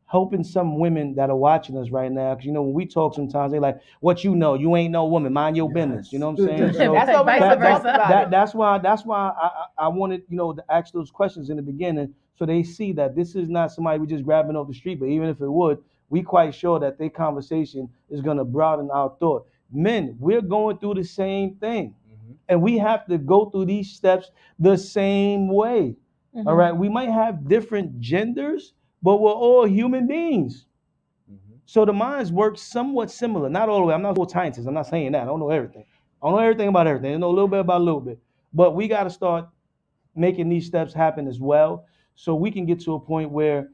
helping some women that are watching us right now. Because when we talk, sometimes they're like, "What you know? You ain't no woman. Mind your business." You know what I'm saying? So that's why I wanted to ask those questions in the beginning, so they see that this is not somebody we just grabbing off the street. But even if it would, we quite sure that their conversation is going to broaden our thought. Men, we're going through the same thing. And we have to go through these steps the same way. All right. We might have different genders, but we're all human beings. So the minds work somewhat similar. Not all the way. I'm not a scientist. I'm not saying that. I don't know everything. I don't know everything about everything. I know a little bit about a little bit. But we got to start making these steps happen as well, so we can get to a point where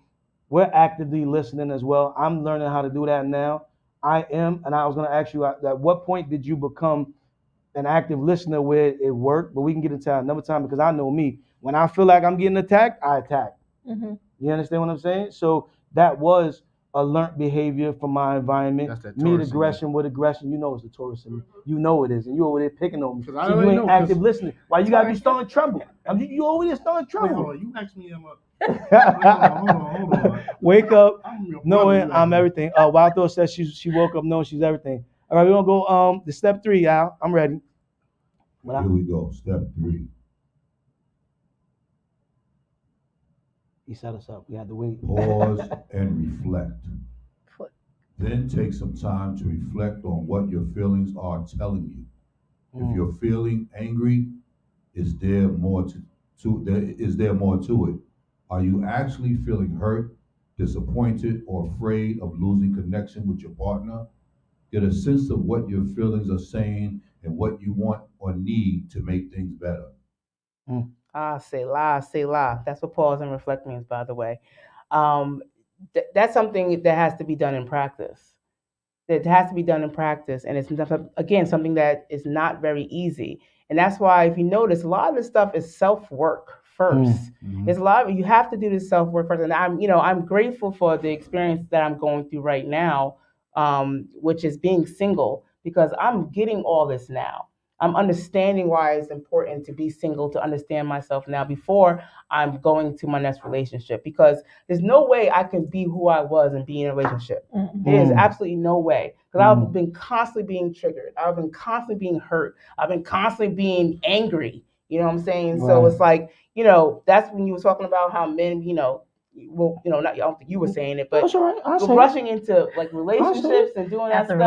we're actively listening as well. I'm learning how to do that now. I am. And I was going to ask you, at what point did you become an active listener where it worked? But we can get into that another time, because I know me. When I feel like I'm getting attacked, I attack. You understand what I'm saying? So that was a learned behavior from my environment. Meet aggression with aggression. It's the Taurus in me. You know it is. And you over there picking on me. So you ain't active listening. Why you got to be starting trouble? You over there starting trouble. Wait, you asked me about... Hold on. Wake up knowing I'm everything. Wild Thought says she woke up knowing she's everything. All right, we're going to go to step 3, Al. I'm ready. Here we go. Step 3. He set us up. We had to wait. Pause and reflect. Then take some time to reflect on what your feelings are telling you. If you're feeling angry, is there more to it? Are you actually feeling hurt, disappointed, or afraid of losing connection with your partner? Get a sense of what your feelings are saying and what you want or need to make things better. Say la. That's what pause and reflect means, by the way. That's something that has to be done in practice. It has to be done in practice. And it's, again, something that is not very easy. And that's why, if you notice, a lot of this stuff is self-work first. There's a lot of, you have to do this self-work first. And I'm grateful for the experience that I'm going through right now, which is being single, because I'm getting all this now. I'm understanding why it's important to be single, to understand myself now before I'm going to my next relationship, because there's no way I can be who I was and be in a relationship. There is absolutely no way, because I've been constantly being triggered. I've been constantly being hurt. I've been constantly being angry. You know what I'm saying? So it's like, that's when you were talking about how men, well, not, I don't think you were saying it, but we're rushing into like relationships and doing that stuff.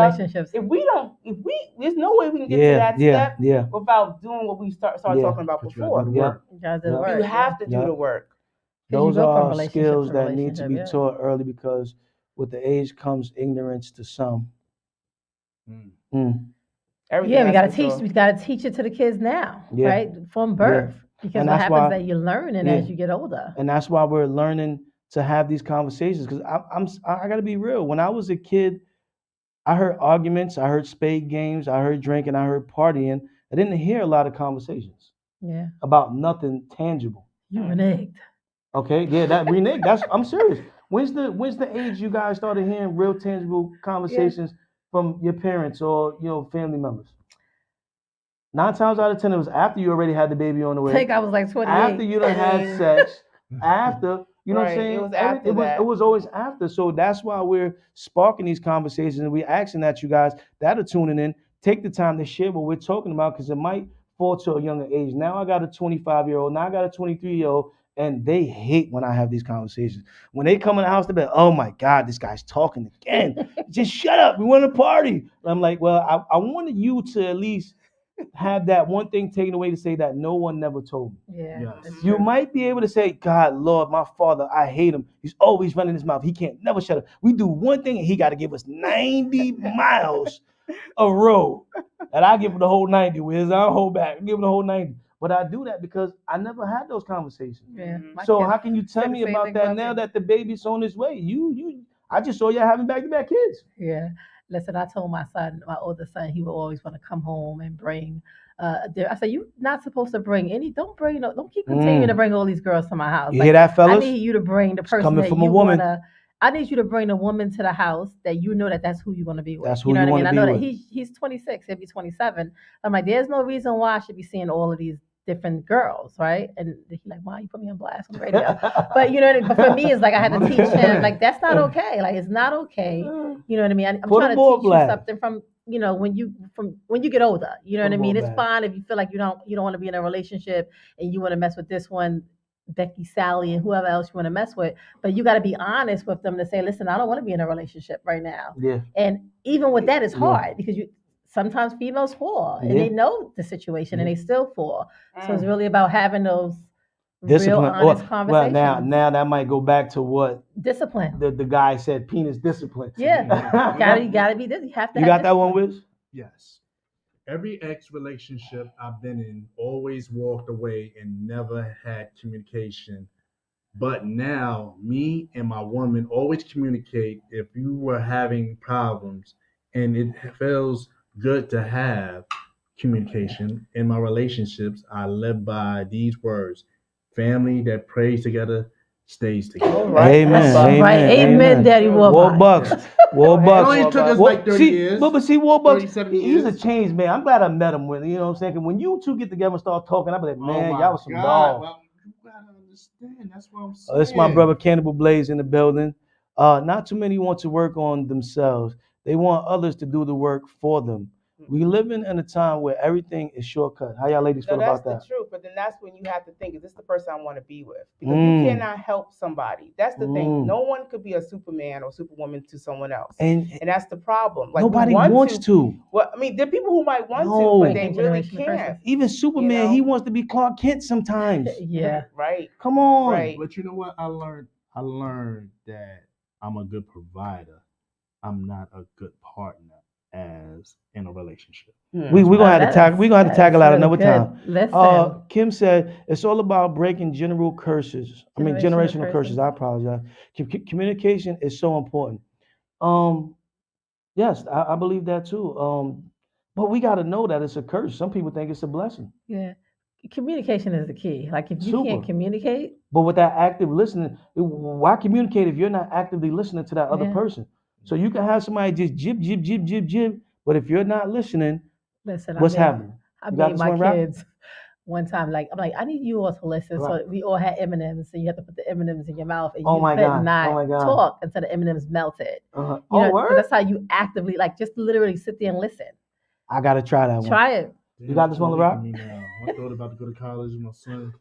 There's no way we can get to that step without doing what we started talking about before. You gotta do the work. You have to do the work. Those are skills that need to be taught early, because with the age comes ignorance to some. We gotta teach it to the kids now, right? From birth. Because what happens that you learn as you get older. And that's why we're learning to have these conversations. Because I got to be real. When I was a kid, I heard arguments, I heard spade games, I heard drinking, I heard partying. I didn't hear a lot of conversations. About nothing tangible. You reneged. Okay, that reneged. I'm serious. When's the age you guys started hearing real tangible conversations from your parents or family members? 9 times out of 10, it was after you already had the baby on the way. I think I was like 28. After you done had sex. After, you know what I'm saying? It was after that. It was always after. So that's why we're sparking these conversations, and we're asking that you guys that are tuning in take the time to share what we're talking about, because it might fall to a younger age. Now I got a 25-year-old. Now I got a 23-year-old. And they hate when I have these conversations. When they come in the house, they're like, oh my God, this guy's talking again. Just shut up. We want to party. And I'm like, well, I wanted you to at least have that one thing taken away to say that no one never told me. You might be able to say, God, Lord, my father, I hate him. He's always running his mouth. He can't never shut up. We do one thing and he got to give us 90 miles a road. And I give him the whole 90. Whereas I don't hold back. I give him the whole 90. But I do that because I never had those conversations. So how can you tell me about that now that the baby's on his way? I just saw you having back-to-back kids. Listen, I told my older son, he would always want to come home and bring. I said, you're not supposed to bring don't keep continuing to bring all these girls to my house. You hear that, fellas? I need you to bring the person coming from a woman. I need you to bring a woman to the house that you know that's who you're going to be with. That's who you know what I mean? I know that he's 26, he'll be 27. I'm like, there's no reason why I should be seeing all of these different girls, right? And he's like, why you put me on blast on the radio? But you know what I mean? But for me, it's like I had to teach him, like, that's not okay. Like, it's not okay. You know what I mean? I'm trying to teach you something from when you get older. You know what I mean? It's fine if you feel like you don't want to be in a relationship and you want to mess with this one, Becky, Sally, and whoever else you want to mess with. But you got to be honest with them to say, listen, I don't want to be in a relationship right now. And even with that, it's hard because sometimes females fall and they know the situation and they still fall. So it's really about having those discipline. Real honest conversations. Well, now that might go back to what discipline. The guy said, penis discipline. Yeah, you gotta be this. You have to. You got that one, Wiz? Yes. Every ex relationship I've been in always walked away and never had communication. But now, me and my woman always communicate if you were having problems, and it feels good to have communication. In my relationships, I live by these words: family that prays together stays together. Amen, Daddy Warbucks. It only took us like 30 years. But see, Warbucks, he's a changed man. I'm glad I met him. You know what I'm saying? When you two get together and start talking, I'm like, man, y'all was some dogs. Well, you gotta understand. That's what I'm saying. This is my brother Cannibal Blaze in the building. Not too many want to work on themselves. They want others to do the work for them. We living in a time where everything is shortcut. How y'all ladies feel about that? That's the truth, but then that's when you have to think, is this the person I want to be with? Because you cannot help somebody. That's the thing. No one could be a Superman or Superwoman to someone else. And that's the problem. Like, nobody wants to. Well, I mean, there are people who might want to, but they really can't. Even Superman, he wants to be Clark Kent sometimes. Right. Come on. Right. But you know what I learned? I learned that I'm a good provider. I'm not a good partner as in a relationship. We're gonna have to tackle out another time. Kim said it's all about breaking generational curses. I apologize. Communication is so important. Yes, I believe that too. But we got to know that it's a curse. Some people think it's a blessing. Yeah. Communication is the key. Like, if you can't communicate. But with that active listening, why communicate if you're not actively listening to that other person? So you can have somebody just jib, but if you're not listening, what's happening? I made my kids one time, like, I'm like, I need you all to listen. Right. So we all had M&Ms, and you have to put the M&Ms in your mouth, and you could not talk until the M&Ms melted. You know, because that's how you actively, like, just literally sit there and listen. I gotta try that one. Try it. You got this one, LARAQ? My daughter about to go to college, my son.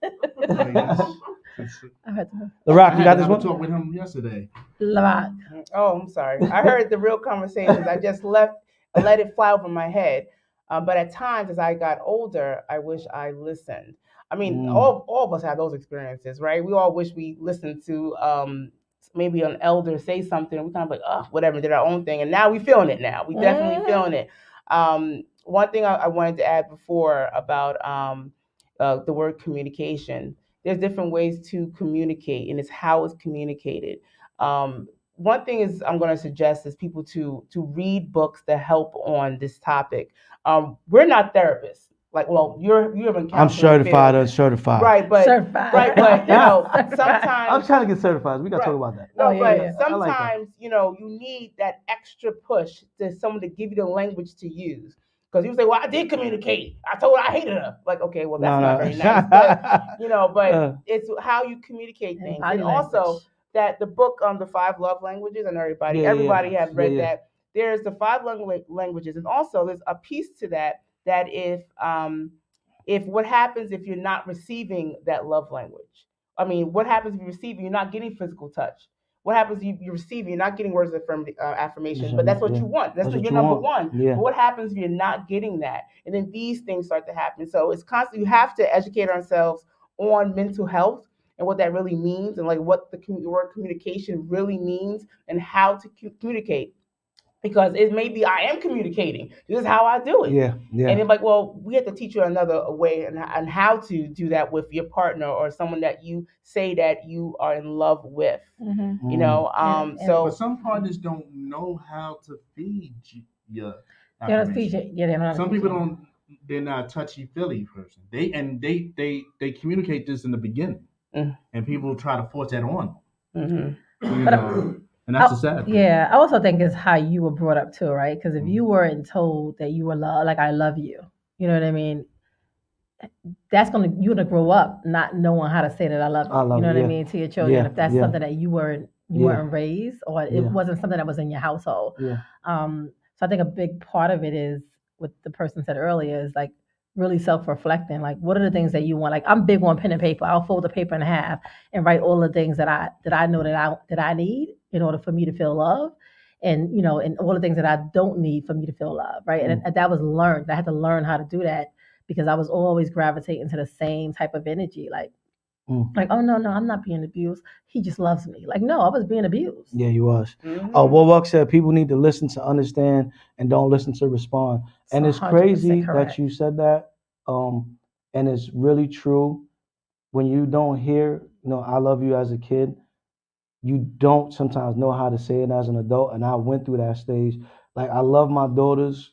LARAQ, you got this one? I talked with him yesterday. LARAQ. Oh, I'm sorry. I heard the real conversations. I just let it fly over my head. But at times, as I got older, I wish I listened. I mean, all of us have those experiences, right? We all wish we listened to maybe an elder say something, and we kind of like, oh, whatever, did our own thing. And now we feeling it now. We definitely feeling it. One thing I wanted to add before about the word communication, there's different ways to communicate, and it's how it's communicated. One thing is I'm going to suggest is people to read books that help on this topic. We're not therapists. Like, well, you have been. I'm certified. Right, but certified. Right, but you know, sometimes I'm trying to get certified. We got to talk about that. No, but sometimes you know you need that extra push to someone to give you the language to use. Because you say, well, I did communicate. I told her I hated her. Like, okay, well, that's not very nice. But, you know, but it's how you communicate things. And also that the book The 5 Love Languages, and everybody has read that. There's the 5 languages. And also there's a piece to that if what happens if you're not receiving that love language? I mean, what happens if you're receiving, you're not getting physical touch? What happens if you're receiving, you're not getting words of affirmation, but that's what you want. That's what your number one. Yeah. But what happens if you're not getting that? And then these things start to happen. So it's constant. You have to educate ourselves on mental health and what that really means, and like what the word communication really means, and how to communicate. Because it may be I am communicating. This is how I do it. Yeah. And it's like, well, we have to teach you another way and how to do that with your partner or someone that you say that you are in love with. Mm-hmm. You know, but some partners don't know how to feed you. They're not. Some people don't. They're not a touchy-feely person. They communicate this in the beginning, and people try to force that on them. Mm-hmm. You know? And that's the sad thing. Yeah, I also think it's how you were brought up too, right? Because if you weren't told that you were loved, like I love you, you know what I mean? You're gonna grow up not knowing how to say that I love you. You know what I mean, to your children. If that's something that you weren't raised, or it wasn't something that was in your household. Yeah. So I think a big part of it is what the person said earlier is like really self-reflecting. Like, what are the things that you want? Like, I'm big on pen and paper. I'll fold the paper in half and write all the things that I know that I need in order for me to feel love, and and all the things that I don't need for me to feel love, right? And that was learned. I had to learn how to do that because I was always gravitating to the same type of energy, like, oh no, I'm not being abused. He just loves me. Like, no, I was being abused. Yeah, you was. Warbuck said people need to listen to understand and don't listen to respond. And it's crazy that you said that. And it's really true. When you don't hear, I love you as a kid, you don't sometimes know how to say it as an adult. And I went through that stage. Like, I love my daughters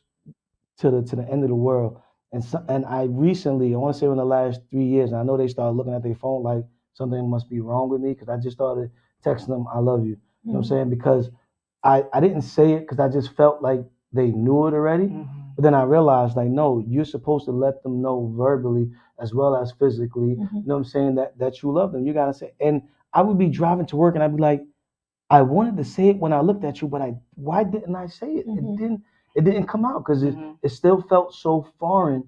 to the end of the world. And I recently, I want to say in the last 3 years, and I know they started looking at their phone like something must be wrong with me, because I just started texting them, I love you. You know what I'm saying? Because I didn't say it because I just felt like they knew it already. But then I realized, like, no, you're supposed to let them know verbally as well as physically, you know what I'm saying, that you love them. You got to say. And I would be driving to work and I'd be like, I wanted to say it when I looked at you, but why didn't I say it? It didn't come out because it still felt so foreign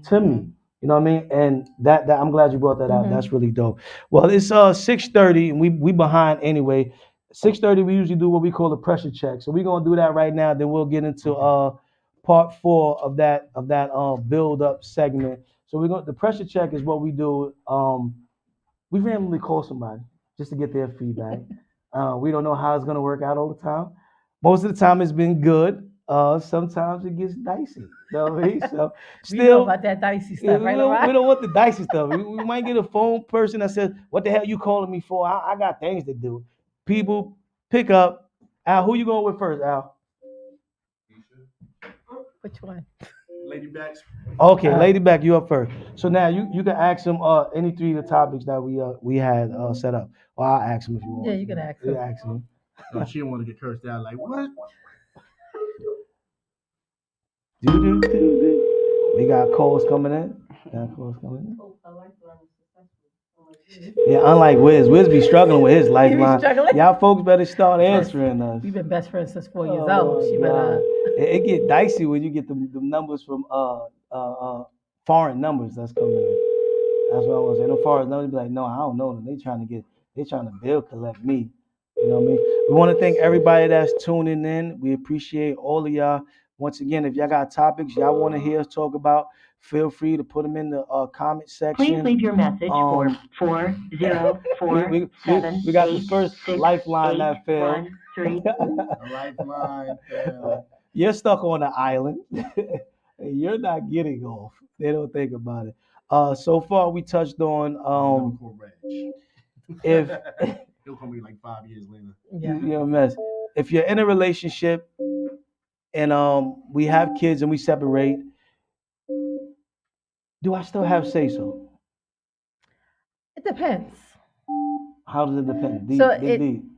to me. You know what I mean? And that I'm glad you brought that out. That's really dope. Well, it's 6:30 and we behind anyway. 6:30 we usually do what we call a pressure check. So we're gonna do that right now. Then we'll get into part 4 of that build up segment. So the pressure check is what we do. We randomly call somebody just to get their feedback. We don't know how it's gonna work out all the time. Most of the time it's been good. Sometimes it gets dicey. You know what I mean? So still, we know about that dicey stuff, right? We don't want the dicey stuff. We might get a phone person that says, "What the hell you calling me for? I got things to do." People pick up. Al, who you going with first, Al? Which one? Lady Bex. Okay, Lady Beck, you up first. So now you can ask them any 3 of the topics that we had set up. Or I'll ask them if you want. Yeah, you can ask them. Ask them. No, she didn't want to get cursed out. Like, what? We We got calls coming in. Yeah, unlike Wiz be struggling with his lifeline. Y'all folks better start answering us. We've been best friends since 4 years old. She better. It get dicey when you get the numbers from foreign numbers that's coming in. That's what I was saying. No foreign numbers be like, no, I don't know them. They trying to bill collect me. You know what I mean? We want to thank everybody that's tuning in. We appreciate all of y'all. Once again, if y'all got topics y'all want to hear us talk about, feel free to put them in the comment section. Please leave your message for 4047. We got the first lifeline that failed. Lifeline failed. You're stuck on the island. You're not getting off. They don't think about it. So far we touched on if He'll come be like 5 years later. You're a mess. If you're in a relationship and we have kids and we separate, do I still have say so? It depends. How does it depend?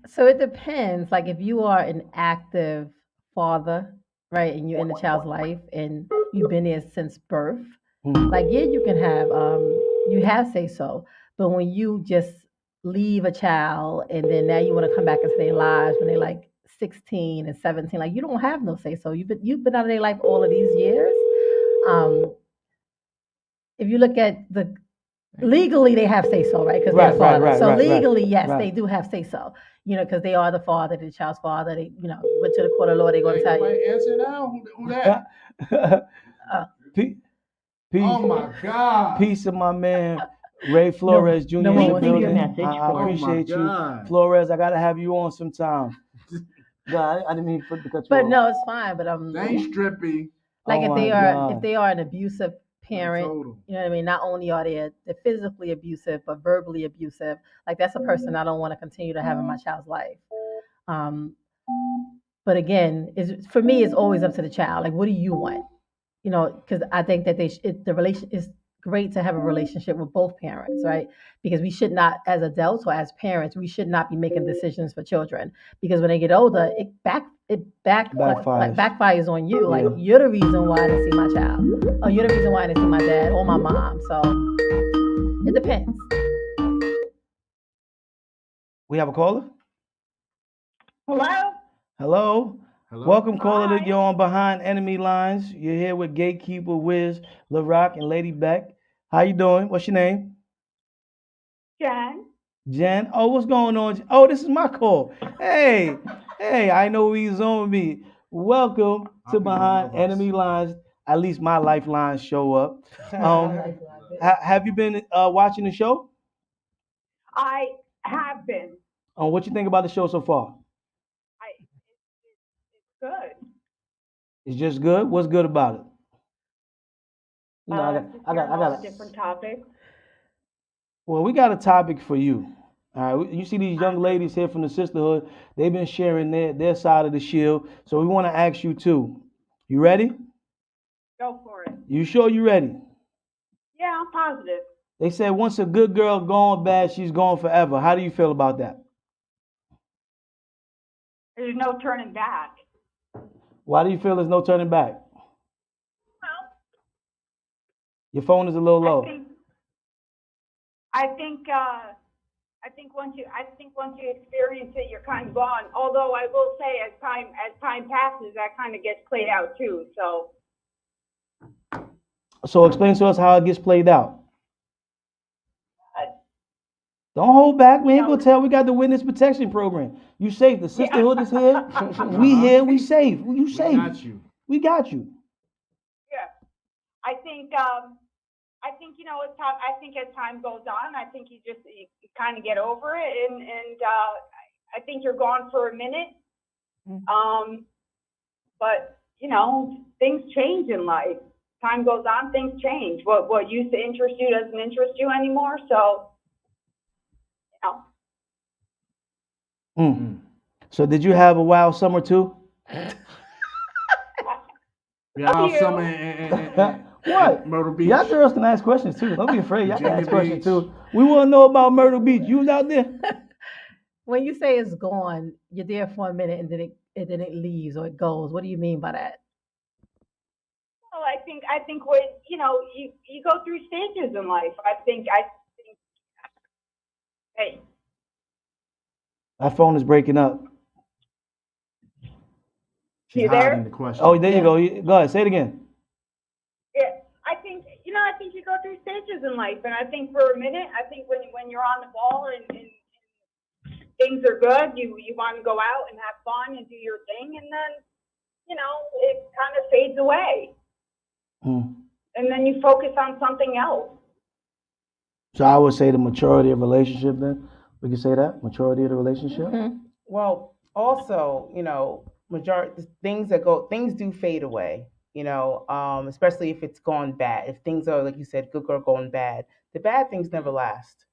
So it depends. Like if you are an active father, right, and you're in the child's life and you've been there since birth, like you can have you have say so. But when you just leave a child and then now you want to come back into their lives when they're like 16 and 17, like you don't have no say so. You've been out of their life all of these years. If you look at legally, they have say so, right? Because they're father. So legally, yes, they do have say so. You know, because they are the father, the child's father. They, went to the court of law. They're going to tell you. Answer now. Who that? Peace. Oh my God. Peace of my man Ray Flores Jr. No, in the building. your message I appreciate you, Flores. I gotta have you on sometime. God, I didn't mean to cut you But off. no, it's fine. But Thanks, Strippy. like if they are an abusive parent, you know what I mean. Not only are they're physically abusive, but verbally abusive. Like that's a person I don't want to continue to have in my child's life. But again, for me, it's always up to the child. Like, what do you want? Because I think that the relation is great to have a relationship with both parents, right? Because we should not, as adults or as parents, we should not be making decisions for children. Because when they get older, it backfires on you. Like you're the reason why I didn't see my child, or you're the reason why I didn't see my dad or my mom. So it depends. We have a caller. Hello. Welcome, caller. You're on Behind Enemy Lines. You're here with Gatekeeper, WIZZ, LARAQ, and Lady Beck. How you doing? What's your name? Jen. Oh, what's going on? Oh, this is my call. Hey, I know who's on me. Welcome to Behind Enemy Lines. At least my lifelines show up. Have you been watching the show? I have been. What you think about the show so far? It's good. It's just good. What's good about it? I got a different topic. Well, we got a topic for you. All right, you see these young ladies here from the Sisterhood. They've been sharing their side of the shield. So we want to ask you too. You ready? Go for it. You sure you ready? Yeah, I'm positive. They said once a good girl gone bad, she's gone forever. How do you feel about that? There's no turning back. Why do you feel there's no turning back? Well, your phone is a little low. I think once you experience it, you're kind of gone. Although I will say, as time passes, that kind of gets played out too. So explain to us how it gets played out. Don't hold back. We ain't gonna tell. We got the witness protection program. You safe. The Sisterhood is here. We here. We safe. You safe. We got you. Yeah. I think it's time. I think as time goes on, I think you kind of get over it, and I think you're gone for a minute. But things change in life. Time goes on, things change. What used to interest you doesn't interest you anymore. So. So did you have a wild summer too? Wild summer and what? Myrtle Beach. Y'all girls can ask questions too. Don't be afraid. Y'all can ask questions too. We want to know about Myrtle Beach. You was out there? When you say it's gone, you're there for a minute and then it leaves or it goes. What do you mean by that? I think when you go through stages in life. I think hey. That phone is breaking up. You there? The question. Oh, there you go. Go ahead. Say it again. Yeah, I think you go through stages in life, and I think for a minute, I think when you're on the ball and things are good, you want to go out and have fun and do your thing, and then it kind of fades away, and then you focus on something else. So I would say the maturity of relationship. Then we can say that maturity of the relationship. Mm-hmm. Well, also, majority things do fade away. Especially if it's gone bad. If things are, like you said, good or going bad, the bad things never last.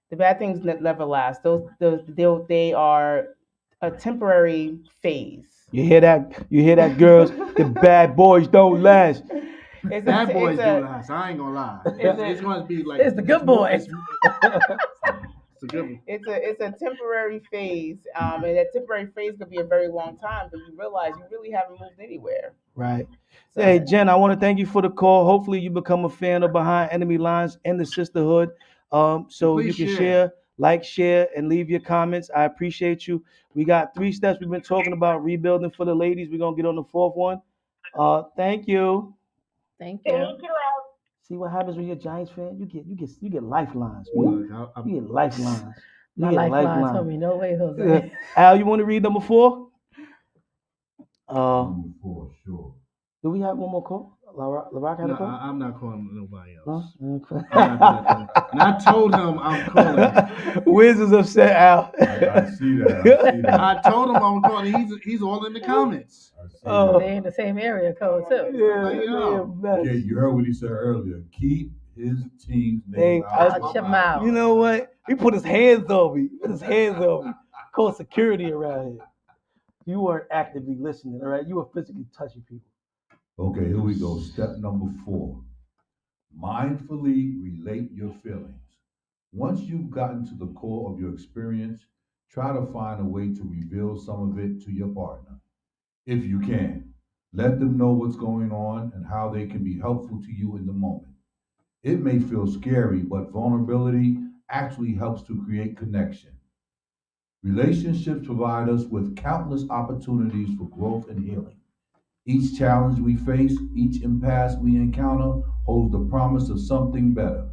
The bad things never last. They are a temporary phase. You hear that, girls? The bad boys don't last. Bad boys do last. I ain't gonna lie. It's going to be like it's the good boys. It's a temporary phase, and that temporary phase could be a very long time, but you realize you really haven't moved anywhere. Right. So, hey, Jen, I want to thank you for the call. Hopefully, you become a fan of Behind Enemy Lines and the Sisterhood. So you can share, share, and leave your comments. I appreciate you. We got 3 steps we've been talking about rebuilding for the ladies. We're gonna get on the 4th one. Thank you. Thank you. See what happens when you're a Giants fan? You get lifelines. You get lifelines. My lifeline told me no way, Jose. Al, you want to read number 4? Number 4, sure. Do we have one more call? LARAQ had a call? I'm not calling nobody else. No? Okay. And I told him I'm calling. WIZZ is upset, Al. I see that. I told him I'm calling. He's all in the comments. They in the same area code too. Yeah, you heard what he said earlier. Keep his team's name out your mouth. You know what? He put his hands on me. Called security around here. You weren't actively listening, all right? You were physically touching people. Okay, here we go. Step number 4. Mindfully relate your feelings. Once you've gotten to the core of your experience, try to find a way to reveal some of it to your partner. If you can, let them know what's going on and how they can be helpful to you in the moment. It may feel scary, but vulnerability actually helps to create connection. Relationships provide us with countless opportunities for growth and healing. Each challenge we face, each impasse we encounter holds the promise of something better.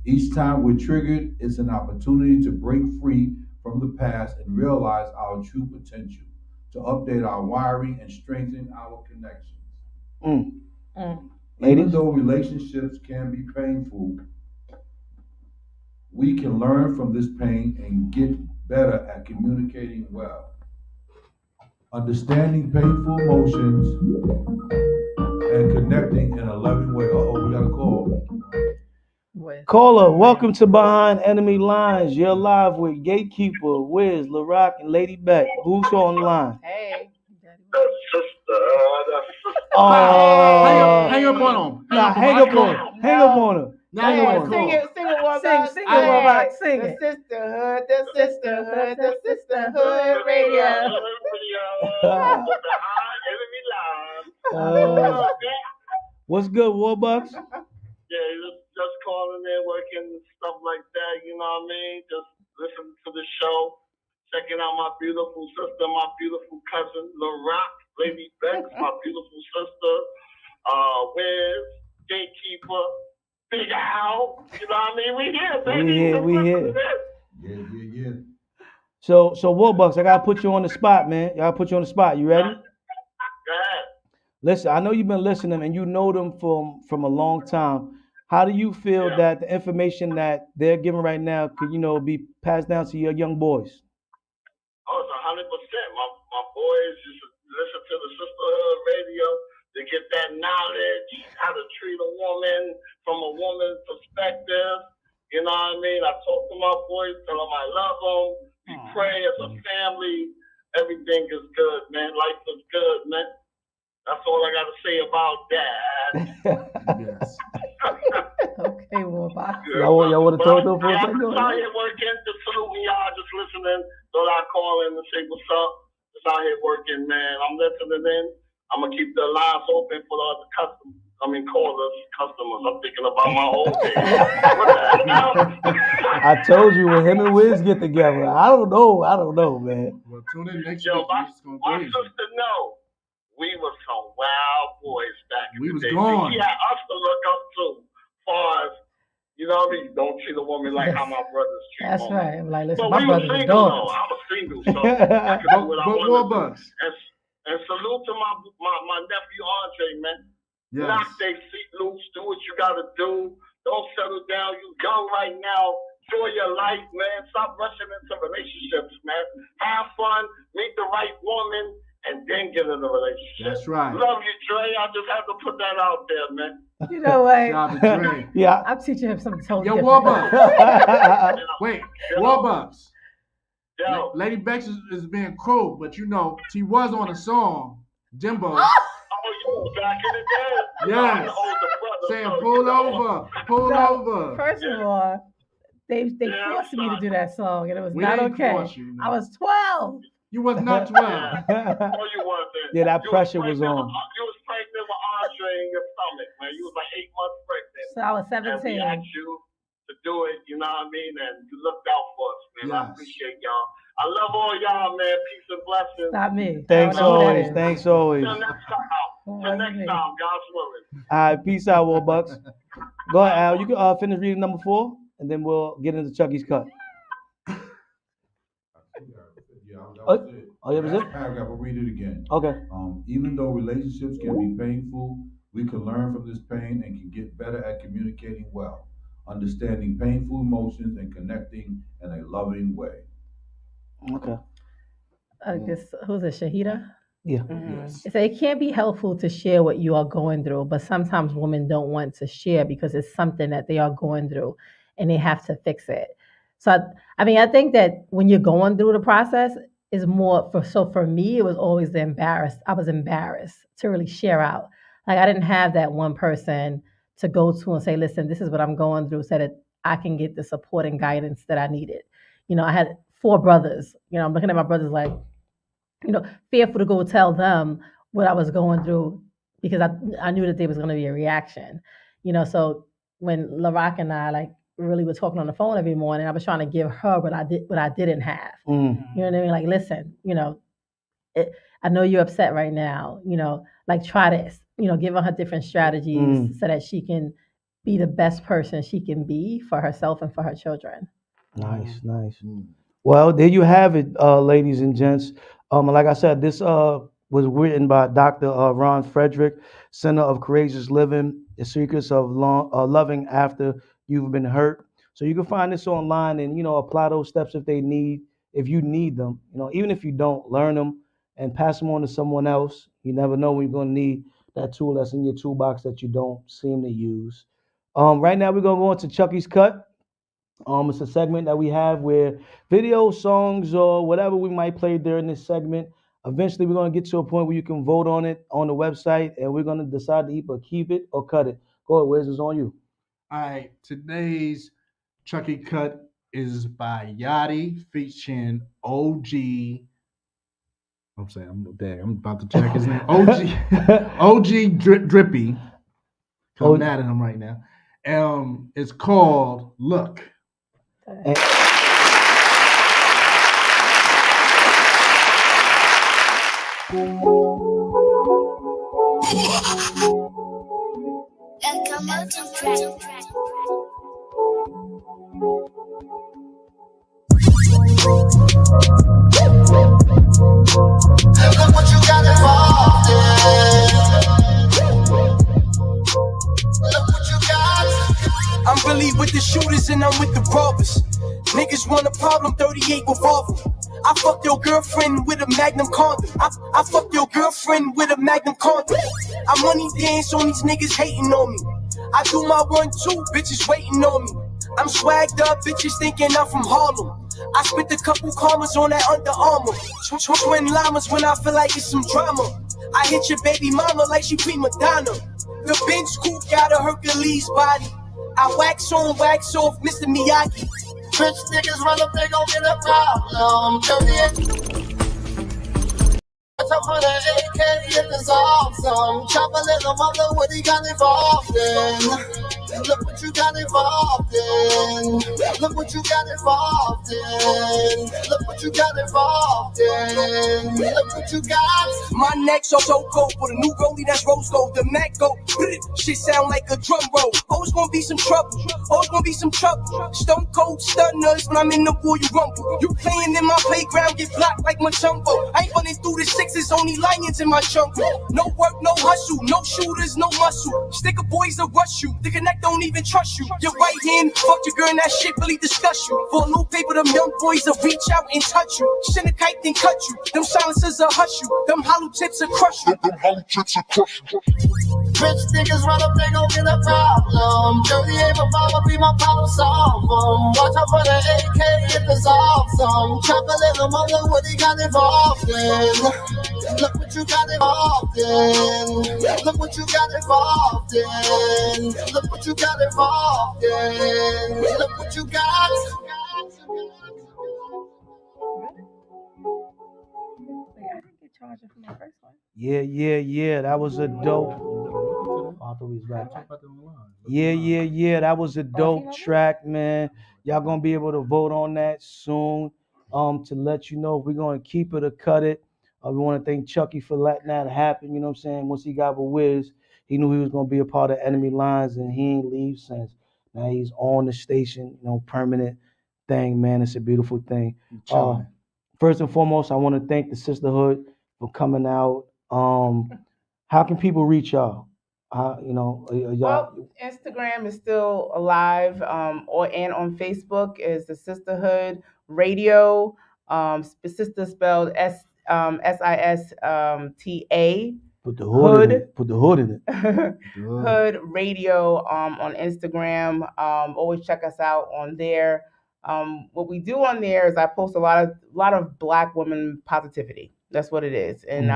Each time we're triggered, it's an opportunity to break free from the past and realize our true potential, to update our wiring and strengthen our connections. Even though relationships can be painful, we can learn from this pain and get better at communicating well. Understanding painful emotions and connecting in a loving way. We got a call. Caller, welcome to Behind Enemy Lines. You're live with Gatekeeper, WIZZ, LARAQ, and Lady Beck. Who's on the line? Hey. Hang up on him. Hang up on him. Now you want to call. Sing it, Sing it. The Sisterhood Radio. What's good, Warbucks? Yeah, just calling in, working, stuff like that, you know what I mean? Just listening to the show, checking out my beautiful sister, my beautiful cousin, LARAQ, Lady BEKS, my beautiful sister, WIZZ, Gatekeeper, Big Al, you know what I mean? We here, baby. We here. Yeah. So Warbucks, I gotta put you on the spot, man. You ready? Go ahead. Listen, I know you've been listening and you know them from a long time. How do you feel that the information that they're giving right now could, be passed down to your young boys? Oh, it's 100%. My boys just listen to the Sisterhood Radio to get that knowledge, how to treat a woman from a woman's perspective. You know what I mean? I talk to my boys, tell them I love them. We pray as a family. Everything is good, man. Life is good, man. That's all I got to say about that. Yes. Okay, Warbucks. Y'all want to talk to him for a second? I'm out here working, just saluting y'all, just listening. Thought I'd call in and say what's up. Just out here working, man. I'm listening in. I'm going to keep the lines open for the other customers. callers, customers. I'm thinking about my old days. What the hell? I told you when him and WIZZ get together. I don't know, man. Well, tune in next Yo, week. my sister know. We was some wild boys back in the day. Gone. She had us to look up to, far as, you know what I mean? Don't treat a woman like how my brothers treat That's women. right. I'm like, listen, But my we were brother's a single, dog. though. I was single, so I could do what I wanted to do. Bucks. And salute to my nephew Andre, man. Yes. Knock their feet loose. Do what you gotta do. Don't settle down. You young right now. Enjoy your life, man. Stop rushing into relationships, man. Have fun. Meet the right woman. And then get in a relationship. That's right. Love you, Dre. I just have to put that out there, man. You know what? Shout out to Dre. Yeah. I'm teaching him something totally Yo, different. Warbucks. Wait, Warbucks. Yo. Lady BEKS is being cruel, but you know, she was on a song, Jimbo. Oh, you back in the day. Yes. Saying pull over, pull over. First of all, they forced me to do that song, and it was not okay. I was 12. You was not 12. Oh, you was then. Yeah, that pressure was on. You was pregnant with Andre in your stomach, man. You was like 8 months pregnant. So I was 17. And we asked you to do it, you know what I mean? And you looked out for us, man. Yes. I appreciate y'all. I love all y'all, man. Peace and blessings. Not me. Thanks always. Thanks always. Till next time. Till next time, God's willing. All right, peace out, Warbucks. Go ahead, Al. You can finish reading number 4, and then we'll get into Chucky's cut. That was it? Paragraph, I'll read it again. Okay. Even though relationships can be painful, we can learn from this pain and can get better at communicating well, understanding painful emotions and connecting in a loving way. Okay. I guess, who's it, Shahida? Yeah. Yes. So it can be helpful to share what you are going through, but sometimes women don't want to share because it's something that they are going through and they have to fix it. So, I mean, I think that when you're going through the process, is more for me, it was always I was embarrassed to really share out. Like I didn't have that one person to go to and say, listen, this is what I'm going through, so that I can get the support and guidance that I needed. You know, I had 4 brothers. You know, I'm looking at my brothers like, you know, fearful to go tell them what I was going through because I knew that there was going to be a reaction. You know, so when LARAQ and I really were talking on the phone every morning, I was trying to give her what I didn't have. You know what I mean? Like, listen, you know, I know you're upset right now, you know, like try this, you know, give her different strategies so that she can be the best person she can be for herself and for her children. Nice. Well, there you have it, ladies and gents. Like I said, this was written by Dr. Ron Frederick, Center of Courageous Living, The Secrets of Loving After You've Been Hurt. So you can find this online and, you know, apply those steps if you need them. You know, even if you don't, learn them and pass them on to someone else. You never know when you're going to need that tool that's in your toolbox that you don't seem to use. Right now, we're going to go into Chucky's Cut. It's a segment that we have where video, songs, or whatever we might play during this segment. Eventually, we're going to get to a point where you can vote on it on the website, and we're going to decide to either keep it or cut it. Go ahead, Wiz, it's on you. All right, today's Chucky Cut is by Yachty featuring OG. I'm about to check his name. OG Drippy. I'm mad at him right now. It's called Look. Look what you got involved in. Look what you got. I'm really with the shooters and I'm with the robbers. Niggas want a problem, 38 revolver. I fucked your girlfriend with a Magnum condom. I fucked your girlfriend with a Magnum condom. I money dance on these niggas hating on me. I do my 1-2, bitches waiting on me. I'm swagged up, bitches thinking I'm from Harlem. I spent a couple commas on that Under Armour. Twin llamas when I feel like it's some drama. I hit your baby mama like she prima donna. The Benz coupe got a Hercules body. I wax on, wax off, Mr. Miyagi. Rich niggas run up, they gon' get a problem. Tell for the AK if it's awesome. Chop a little mother what he got involved in. Look what you got involved in. Look what you got involved in. Look what you got involved in. Look what you got. My neck so cold for the new rollie that's rose gold. The Mac go, shit sound like a drum roll. Always gonna be some trouble. Always gonna be some trouble. Stone cold stunners when I'm in the Royal Rumble. You playing in my playground, get blocked like my chumbo. I ain't running through the sixes, only lions in my jungle. No work, no hustle, no shooters, no muscle. Sticker boys will rush you. The connect don't even trust you. Your right hand, fuck your girl and that shit really disgust you. For a little paper, them young boys will reach out and touch you. Send a kite then cut you. Them silencers will hush you. Them hollow tips will crush you. Rich niggas run up, they gon' get a problem. 38 revolver be my problem, solve 'em. Watch out for the AK if it's awesome. Chop a little mother what he got involved in. Look what you got involved in. Look what you got involved in. Look what you got involved in. Look what you got. Yeah. That was a dope. Yeah. That was a dope track, man. Y'all gonna be able to vote on that soon. To let you know if we're gonna keep it or cut it. We want to thank Chucky for letting that happen. You know what I'm saying? Once he got with WIZZ, he knew he was gonna be a part of Enemy Lines, and he ain't leave since. Now he's on the station, permanent thing, man. It's a beautiful thing. First and foremost, I want to thank the Sisterhood for coming out. How can people reach y'all? Well, Instagram is still alive, and on Facebook is the Sisterhood Radio. Sister spelled SISTA. Put the hood in it. Put the hood in it. Hood Radio on Instagram. Always check us out on there. What we do on there is I post a lot of Black women positivity. That's what it is, and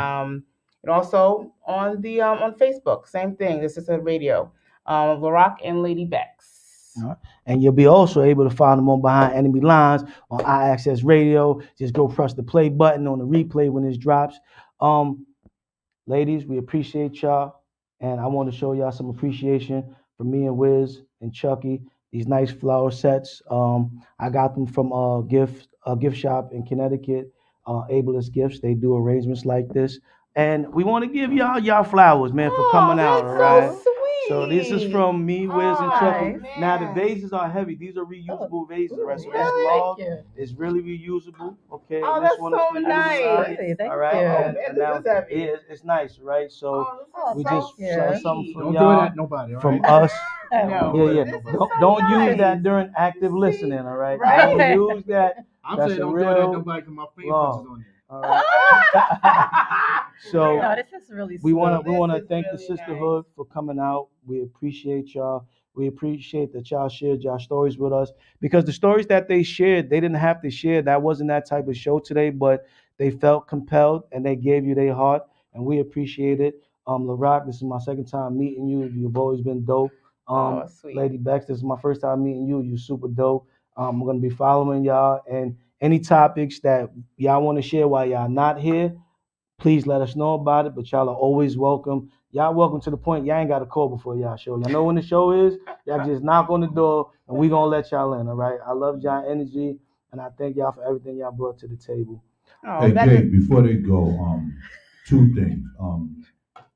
also on the on Facebook, same thing. This is a radio. LARAQ and Lady BEKS. All right. And you'll be also able to find them on Behind Enemy Lines on iAccess Radio. Just go press the play button on the replay when this drops. Ladies, we appreciate y'all, and I want to show y'all some appreciation from me and WIZZ and Chucky. These nice flower sets. I got them from a gift shop in Connecticut, Ableist Gifts. They do arrangements like this. And we want to give y'all flowers, man, for coming out, all right? So this is from me, WIZZ, and Chucky. Man. Now the vases are heavy. These are reusable vases, right? So this log is really reusable. Okay. Oh, this that's one so is nice. all right. And now This is heavy. it's nice, right? So we just something from Don't y'all, do it at nobody, all from right? us. No. Yeah. This is Don't so use nice. that during active listening, all right? Right. Don't use that. I'm That's saying a don't do it at real nobody because my fingerprints log. is on there. All right. So No, this is really we want sweet. to This is thank the really Sisterhood for coming out. We appreciate y'all. We appreciate that y'all shared y'all stories with us, because the stories that they shared, they didn't have to share. That wasn't that type of show today, but they felt compelled and they gave you their heart, and we appreciate it. LARAQ, this is my second time meeting you. You've always been dope. Sweet. Lady BEKS, this is my first time meeting you. You're super dope. I'm gonna be following y'all, and any topics that y'all want to share while y'all not here, please let us know about it. But y'all are always welcome. Y'all welcome to the point y'all ain't got to call before y'all show. Y'all know when the show is. Y'all just knock on the door and we gonna let y'all in. All right. I love y'all energy, and I thank y'all for everything y'all brought to the table. Hey, Kate, before they go, two things.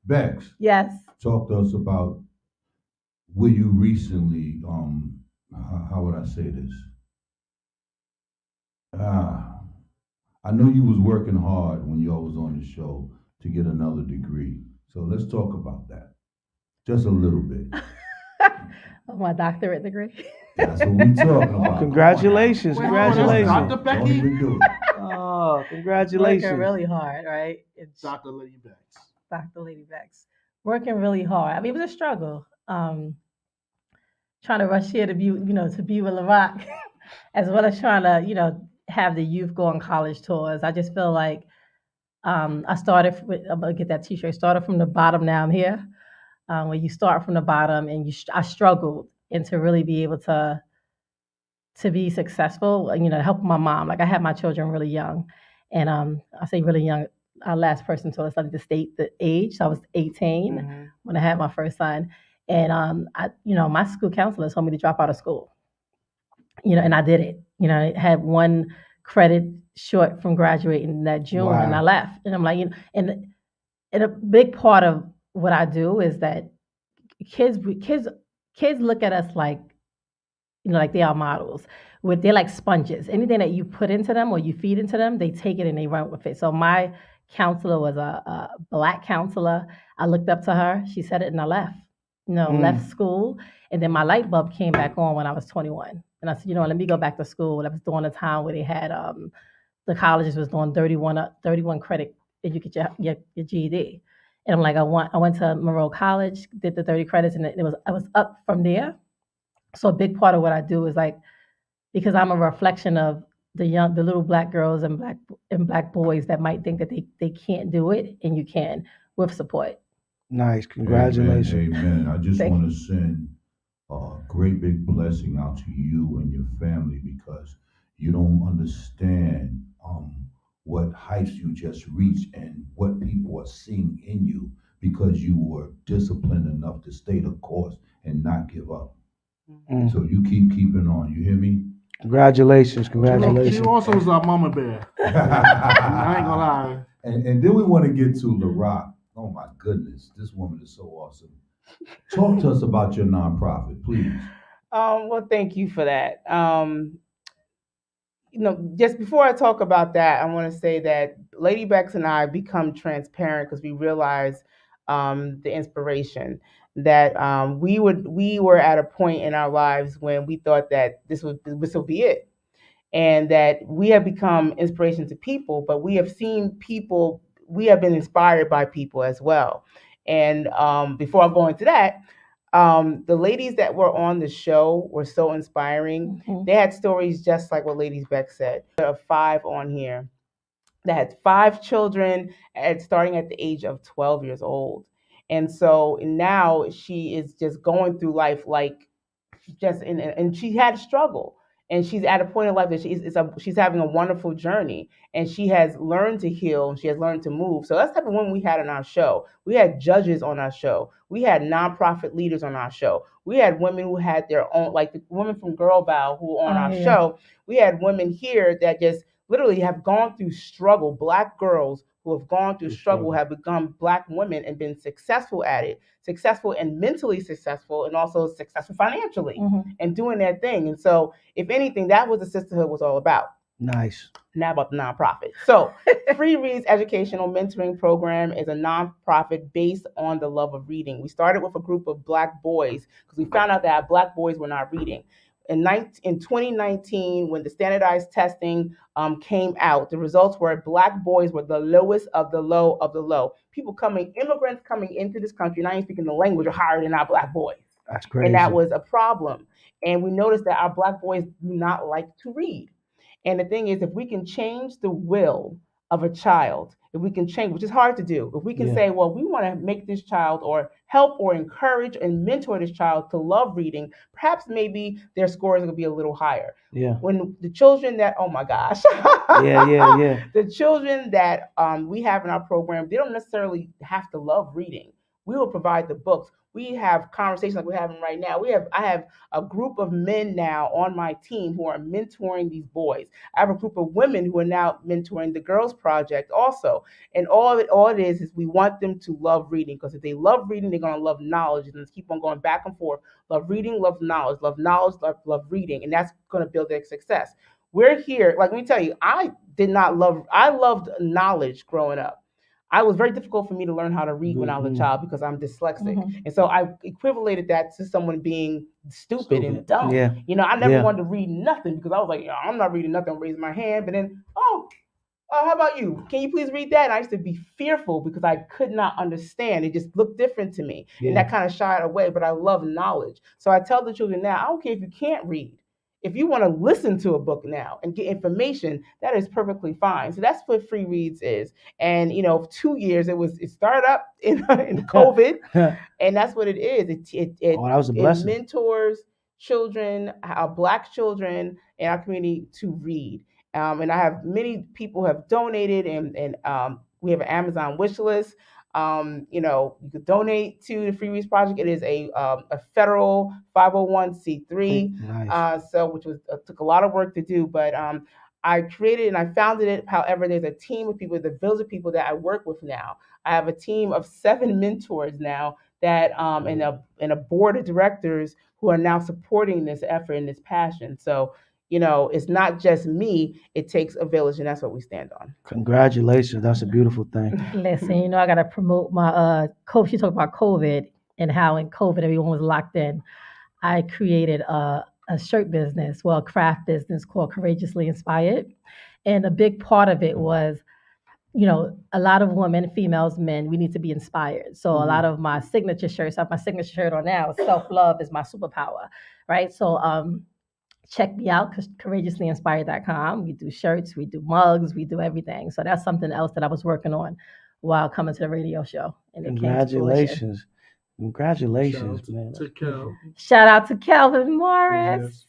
BEKS. Yes. Talk to us about where you recently, how would I say this? I know you was working hard when y'all was on the show to get another degree. So let's talk about that. Just a little bit. My doctorate degree. That's what we talking about. Congratulations. Congratulations. Dr. Becky? Don't even do it. Oh, congratulations. Working really hard, right? It's Dr. Lady BEKS. Dr. Lady BEKS. Working really hard. I mean, it was a struggle. Trying to rush here to be with LARAQ, as well as trying to, have the youth go on college tours. I just feel like I started with, I'm gonna get that t-shirt, started from the bottom, now I'm here. When you start from the bottom, and I struggled, and to really be able to be successful, help my mom. Like, I had my children really young, and I say really young, our last person told us I need to state the age. So I was 18 when I had my first son, and my school counselor told me to drop out of school. And I did it. I had one credit short from graduating that June, and I left. And I'm like, and a big part of what I do is that kids look at us like, like they are models. They're like sponges. Anything that you put into them or you feed into them, they take it and they run with it. So my counselor was a Black counselor. I looked up to her. She said it, and I left. Left school, and then my light bulb came back on when I was 21. And I said, let me go back to school. That was during a time where they had the colleges was doing 31 credit, and you get your GED. And I'm like, I went to Monroe College, did the 30 credits, and I was up from there. So a big part of what I do is like, because I'm a reflection of the little Black girls and black boys that might think that they can't do it, and you can with support. Nice, congratulations. Amen. I just want to send a great big blessing out to you and your family, because you don't understand what heights you just reached and what people are seeing in you, because you were disciplined enough to stay the course and not give up. So you keeping on. You hear me? Congratulations. She also was our mama bear. I ain't gonna lie. And then we want to get to LARAQ. Oh my goodness, this woman is so awesome. Talk to us about your nonprofit, please. Well, thank you for that. Just before I talk about that, I want to say that Lady BEKS and I become transparent because we realize the inspiration that we were at a point in our lives when we thought that this will be it, and that we have become inspiration to people, but we have seen people, we have been inspired by people as well. And before I go into that, the ladies that were on the show were so inspiring. They had stories just like what Lady BEKS said. There are 5 on here that had 5 children starting at the age of 12 years old. And so now she is just going through life like and she had a struggle. And she's at a point in life that she's having a wonderful journey, and she has learned to heal, and she has learned to move. So that's the type of women we had on our show. We had judges on our show. We had nonprofit leaders on our show. We had women who had their own, like the women from Girl Vow who were on our show. We had women here that just literally have gone through struggle, Black girls who have gone through struggle, have become Black women and been successful at it, successful and mentally successful, and also successful financially, and doing their thing. And so, if anything, that was the Sisterhood was all about. Nice. Now about the nonprofit. So, Free Reads Educational Mentoring Program is a nonprofit based on the love of reading. We started with a group of Black boys because we found out that Black boys were not reading. In 2019, when the standardized testing came out, the results were Black boys were the lowest of the low of the low. Immigrants coming into this country, not even speaking the language, are higher than our Black boys. That's crazy. And that was a problem. And we noticed that our Black boys do not like to read. And the thing is, if we can change the will of a child, if we can change, which is hard to do, if we can say, well, we want to make this child or help or encourage and mentor this child to love reading, perhaps maybe their scores will be a little higher. Yeah. When the children that, oh my gosh. Yeah. The children that we have in our program, they don't necessarily have to love reading. We will provide the books. We have conversations like we're having right now. I have a group of men now on my team who are mentoring these boys. I have a group of women who are now mentoring the Girls Project also. And all it is we want them to love reading, because if they love reading, they're going to love knowledge, and let's keep on going back and forth. Love reading, love knowledge, love reading, and that's going to build their success. We're here, like let me tell you, I loved knowledge growing up. It was very difficult for me to learn how to read when I was a child because I'm dyslexic. And so I equivalated that to someone being stupid and dumb. Yeah. I never wanted to read nothing because I was like, I'm not reading nothing, I'm raising my hand. But then, how about you? Can you please read that? And I used to be fearful because I could not understand. It just looked different to me. Yeah. And that kind of shied away, but I love knowledge. So I tell the children now, I don't care if you can't read. If you want to listen to a book now and get information, that is perfectly fine. So that's what Free Reads is. And 2 years it started up in COVID, and that's what it is. That was a blessing. It mentors children, Black children in our community to read. And I have many people who have donated, and We have an Amazon wish list. You could donate to the Free Reach Project. It is a federal 501c3, Nice. so which was took a lot of work to do, but I created and I founded it. However, there's a team of people, the village of people that I work with now. I have a team of 7 mentors now that and a board of directors who are now supporting this effort and this passion. So it's not just me. It takes a village, and that's what we stand on. Congratulations. That's a beautiful thing. Listen, I got to promote my COVID. She talked about COVID and how in COVID everyone was locked in. I created a shirt business, a craft business called Courageously Inspired. And a big part of it was, a lot of women, females, men, we need to be inspired. So a lot of my signature shirts, I have my signature shirt on now, self-love is my superpower, right? So check me out, courageouslyinspired.com. We do shirts, we do mugs, we do everything. So that's something else that I was working on while coming to the radio show. And Congratulations. Congratulations, man. Shout out to Calvin Morris.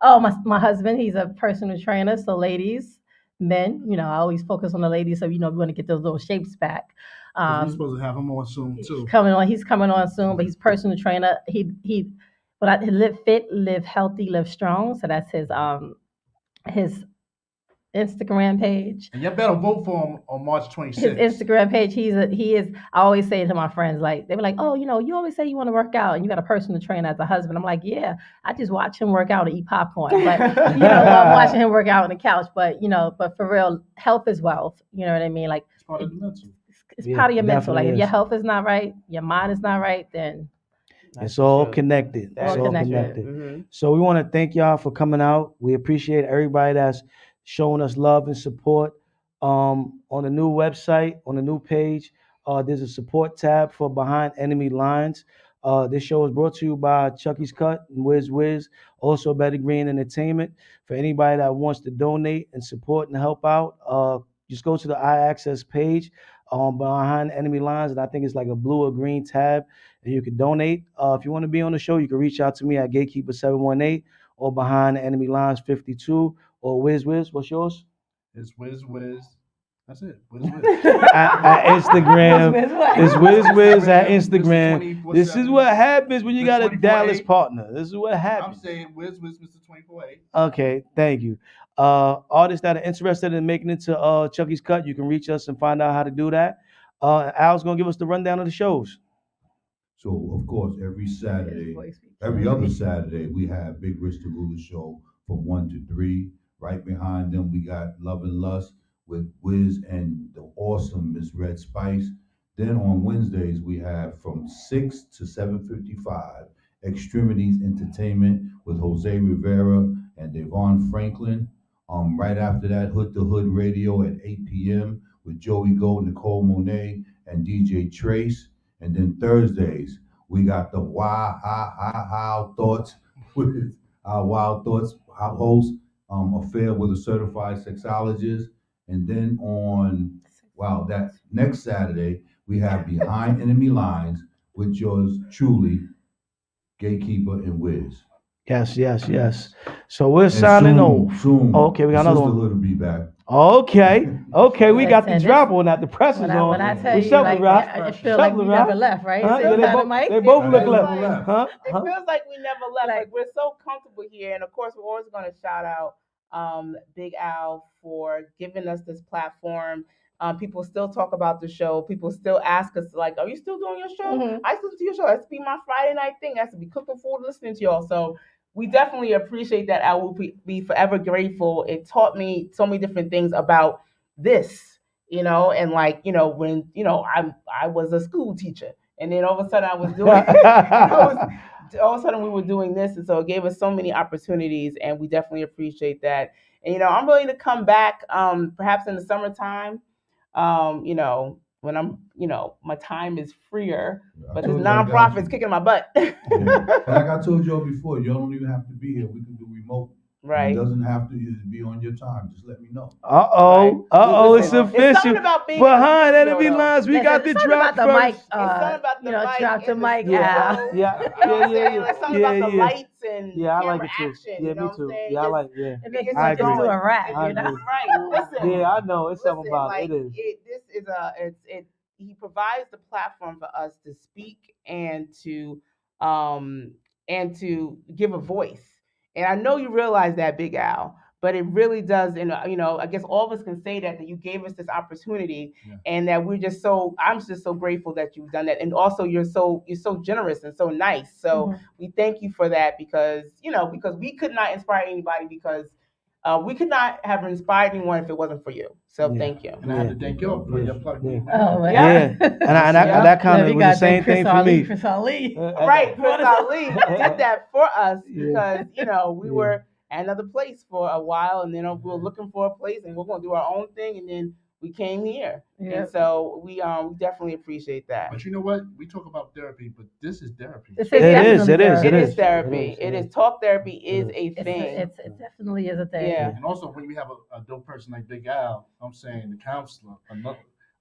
Oh, my husband, he's a personal trainer. So ladies, men, I always focus on the ladies. So, we want to get those little shapes back. We're supposed to have him on soon, too. He's coming on soon, but he's personal trainer. But I live fit, live healthy, live strong. So that's his Instagram page. And you better vote for him on March 26th. His Instagram page. He is. I always say to my friends, they were like, oh, you always say you want to work out and you got a personal trainer as a husband. I'm like, yeah, I just watch him work out and eat popcorn. But I'm watching him work out on the couch. But but for real, health is wealth. You know what I mean? It's part of the mental. It's part of your mental. Like if your health is not right, your mind is not right, then. It's all connected. It's all connected. Mm-hmm. So we want to thank y'all for coming out. We appreciate everybody that's showing us love and support. On the new website, on the new page, there's a support tab for Behind Enemy Lines. This show is brought to you by Chucky's Cut and WIZZ, also Better Green Entertainment. For anybody that wants to donate and support and help out, just go to the iAccess page Behind Enemy Lines, and I think it's like a blue or green tab, and you can donate. If you want to be on the show, you can reach out to me at Gatekeeper 718 or Behind Enemy Lines 52 or WIZZ. What's yours? It's WIZZ. That's it. at Instagram. It's WIZZ at Instagram. This is what happens when you got a Dallas partner. This is what happens. I'm saying WIZZ, Mr. 24/8. Okay, thank you. Artists that are interested in making it to Chucky's Cut, you can reach us and find out how to do that. Al's gonna give us the rundown of the shows. So of course, every other Saturday, we have Big Rich the Ruler Show from 1 to 3. Right behind them, we got Love and Lust with WIZZ and the awesome Miss Red Spice. Then on Wednesdays, we have from 6 to 7:55 Extremities Entertainment with Jose Rivera and Devon Franklin. Right after that, Hood to Hood Radio at 8 p.m. with Joey Gold, Nicole Monet, and DJ Trace. And then Thursdays, we got the Wild Thoughts with our Wild Thoughts host, Affair with a Certified Sexologist. And then that next Saturday, we have Behind Enemy Lines with yours truly, Gatekeeper and WIZZ. Yes. So we're signing off. Soon. Okay, we got another one. Sisterhood will be back. Okay, we got the drop on that. The press is on. When I tell you, I feel like we never left, right? They both look left. Huh? It feels like we never left. Like we're so comfortable here, and of course, we're always going to shout out Big Al for giving us this platform. People still talk about the show. People still ask us, like, are you still doing your show? Mm-hmm. I still do your show. That's to be my Friday night thing. That's to be cooking food, listening to y'all. So we definitely appreciate that. I will be forever grateful. It taught me so many different things about this, and when, I was a school teacher, and then all of a sudden I was doing, all of a sudden we were doing this. And so it gave us so many opportunities, and we definitely appreciate that. And, I'm willing to come back, perhaps in the summertime, when I'm, my time is freer, but this nonprofit's kicking my butt. Yeah. Like I told y'all before, y'all don't even have to be here. We can do remote Right. It doesn't have to be on your time. Just let me know. It's official. Behind enemy lines, we got the drop the first. mic. Drop the mic. Yeah. It's something about the lights and I like camera it too. action. Yeah, me too. Yeah, I like. Yeah, It makes I it agree. into a rap. I agree. Right. Listen. Yeah, I know. It's something about like, it. Is. This is he provides the platform for us to speak and to give a voice. And I know you realize that, Big Al, but it really does. And I guess all of us can say that you gave us this opportunity, and that I'm just so grateful that you've done that. And also you're so generous and so nice. So we thank you for that, because we could not inspire anybody, because we could not have inspired anyone if it wasn't for you. So thank you. And I have to thank you for your plug. And that kind of was the same thing for me. Chris Ali. Right, Chris Ali did that for us, because we were at another place for a while, and then we were looking for a place, and we're going to do our own thing, and then we came here. And so we definitely appreciate that. But you know what? We talk about therapy, but this is therapy. It is therapy. It is talk therapy is a thing. It definitely is a thing. Yeah. And also when we have a dope person like Big Al, I'm saying the counselor,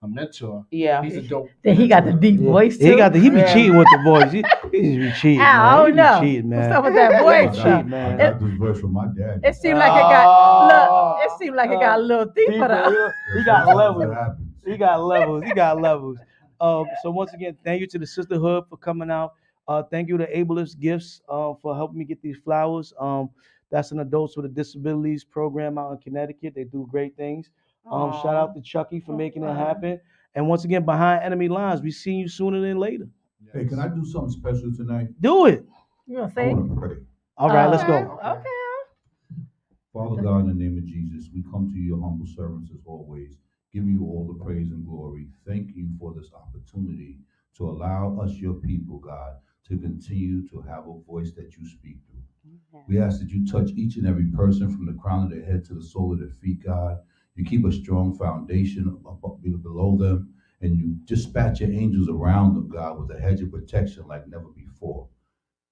a mentor. Yeah. He's a dope. Then he got the deep voice too. He be cheating with the voice. He just be cheating. I don't know. Cheating, man. What's up with that voice? I got this verse from my dad. It seemed like it got it got a little deeper. He got levels. He got levels. So once again, thank you to the Sisterhood for coming out. Thank you to Ableist Gifts for helping me get these flowers. That's an Adults with a Disabilities program out in Connecticut. They do great things. Shout out to Chucky for making it happen. And once again, Behind Enemy Lines, we see you sooner than later. Hey, can I do something special tonight? Do it. You gonna say? I want to pray. All right, let's go. Okay. Father God, in the name of Jesus, we come to your humble servants as always, giving you all the praise and glory. Thank you for this opportunity to allow us, your people, God, to continue to have a voice that you speak through. We ask that you touch each and every person from the crown of their head to the sole of their feet, God. You keep a strong foundation below them, and you dispatch your angels around them, God, with a hedge of protection like never before.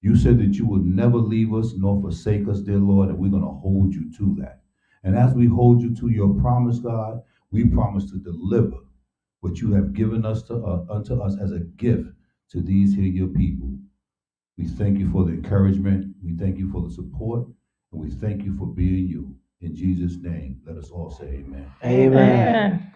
You said that you would never leave us nor forsake us, dear Lord, and we're going to hold you to that. And as we hold you to your promise, God, we promise to deliver what you have given us unto us as a gift to these here, your people. We thank you for the encouragement. We thank you for the support. And we thank you for being you. In Jesus' name, let us all say amen. Amen.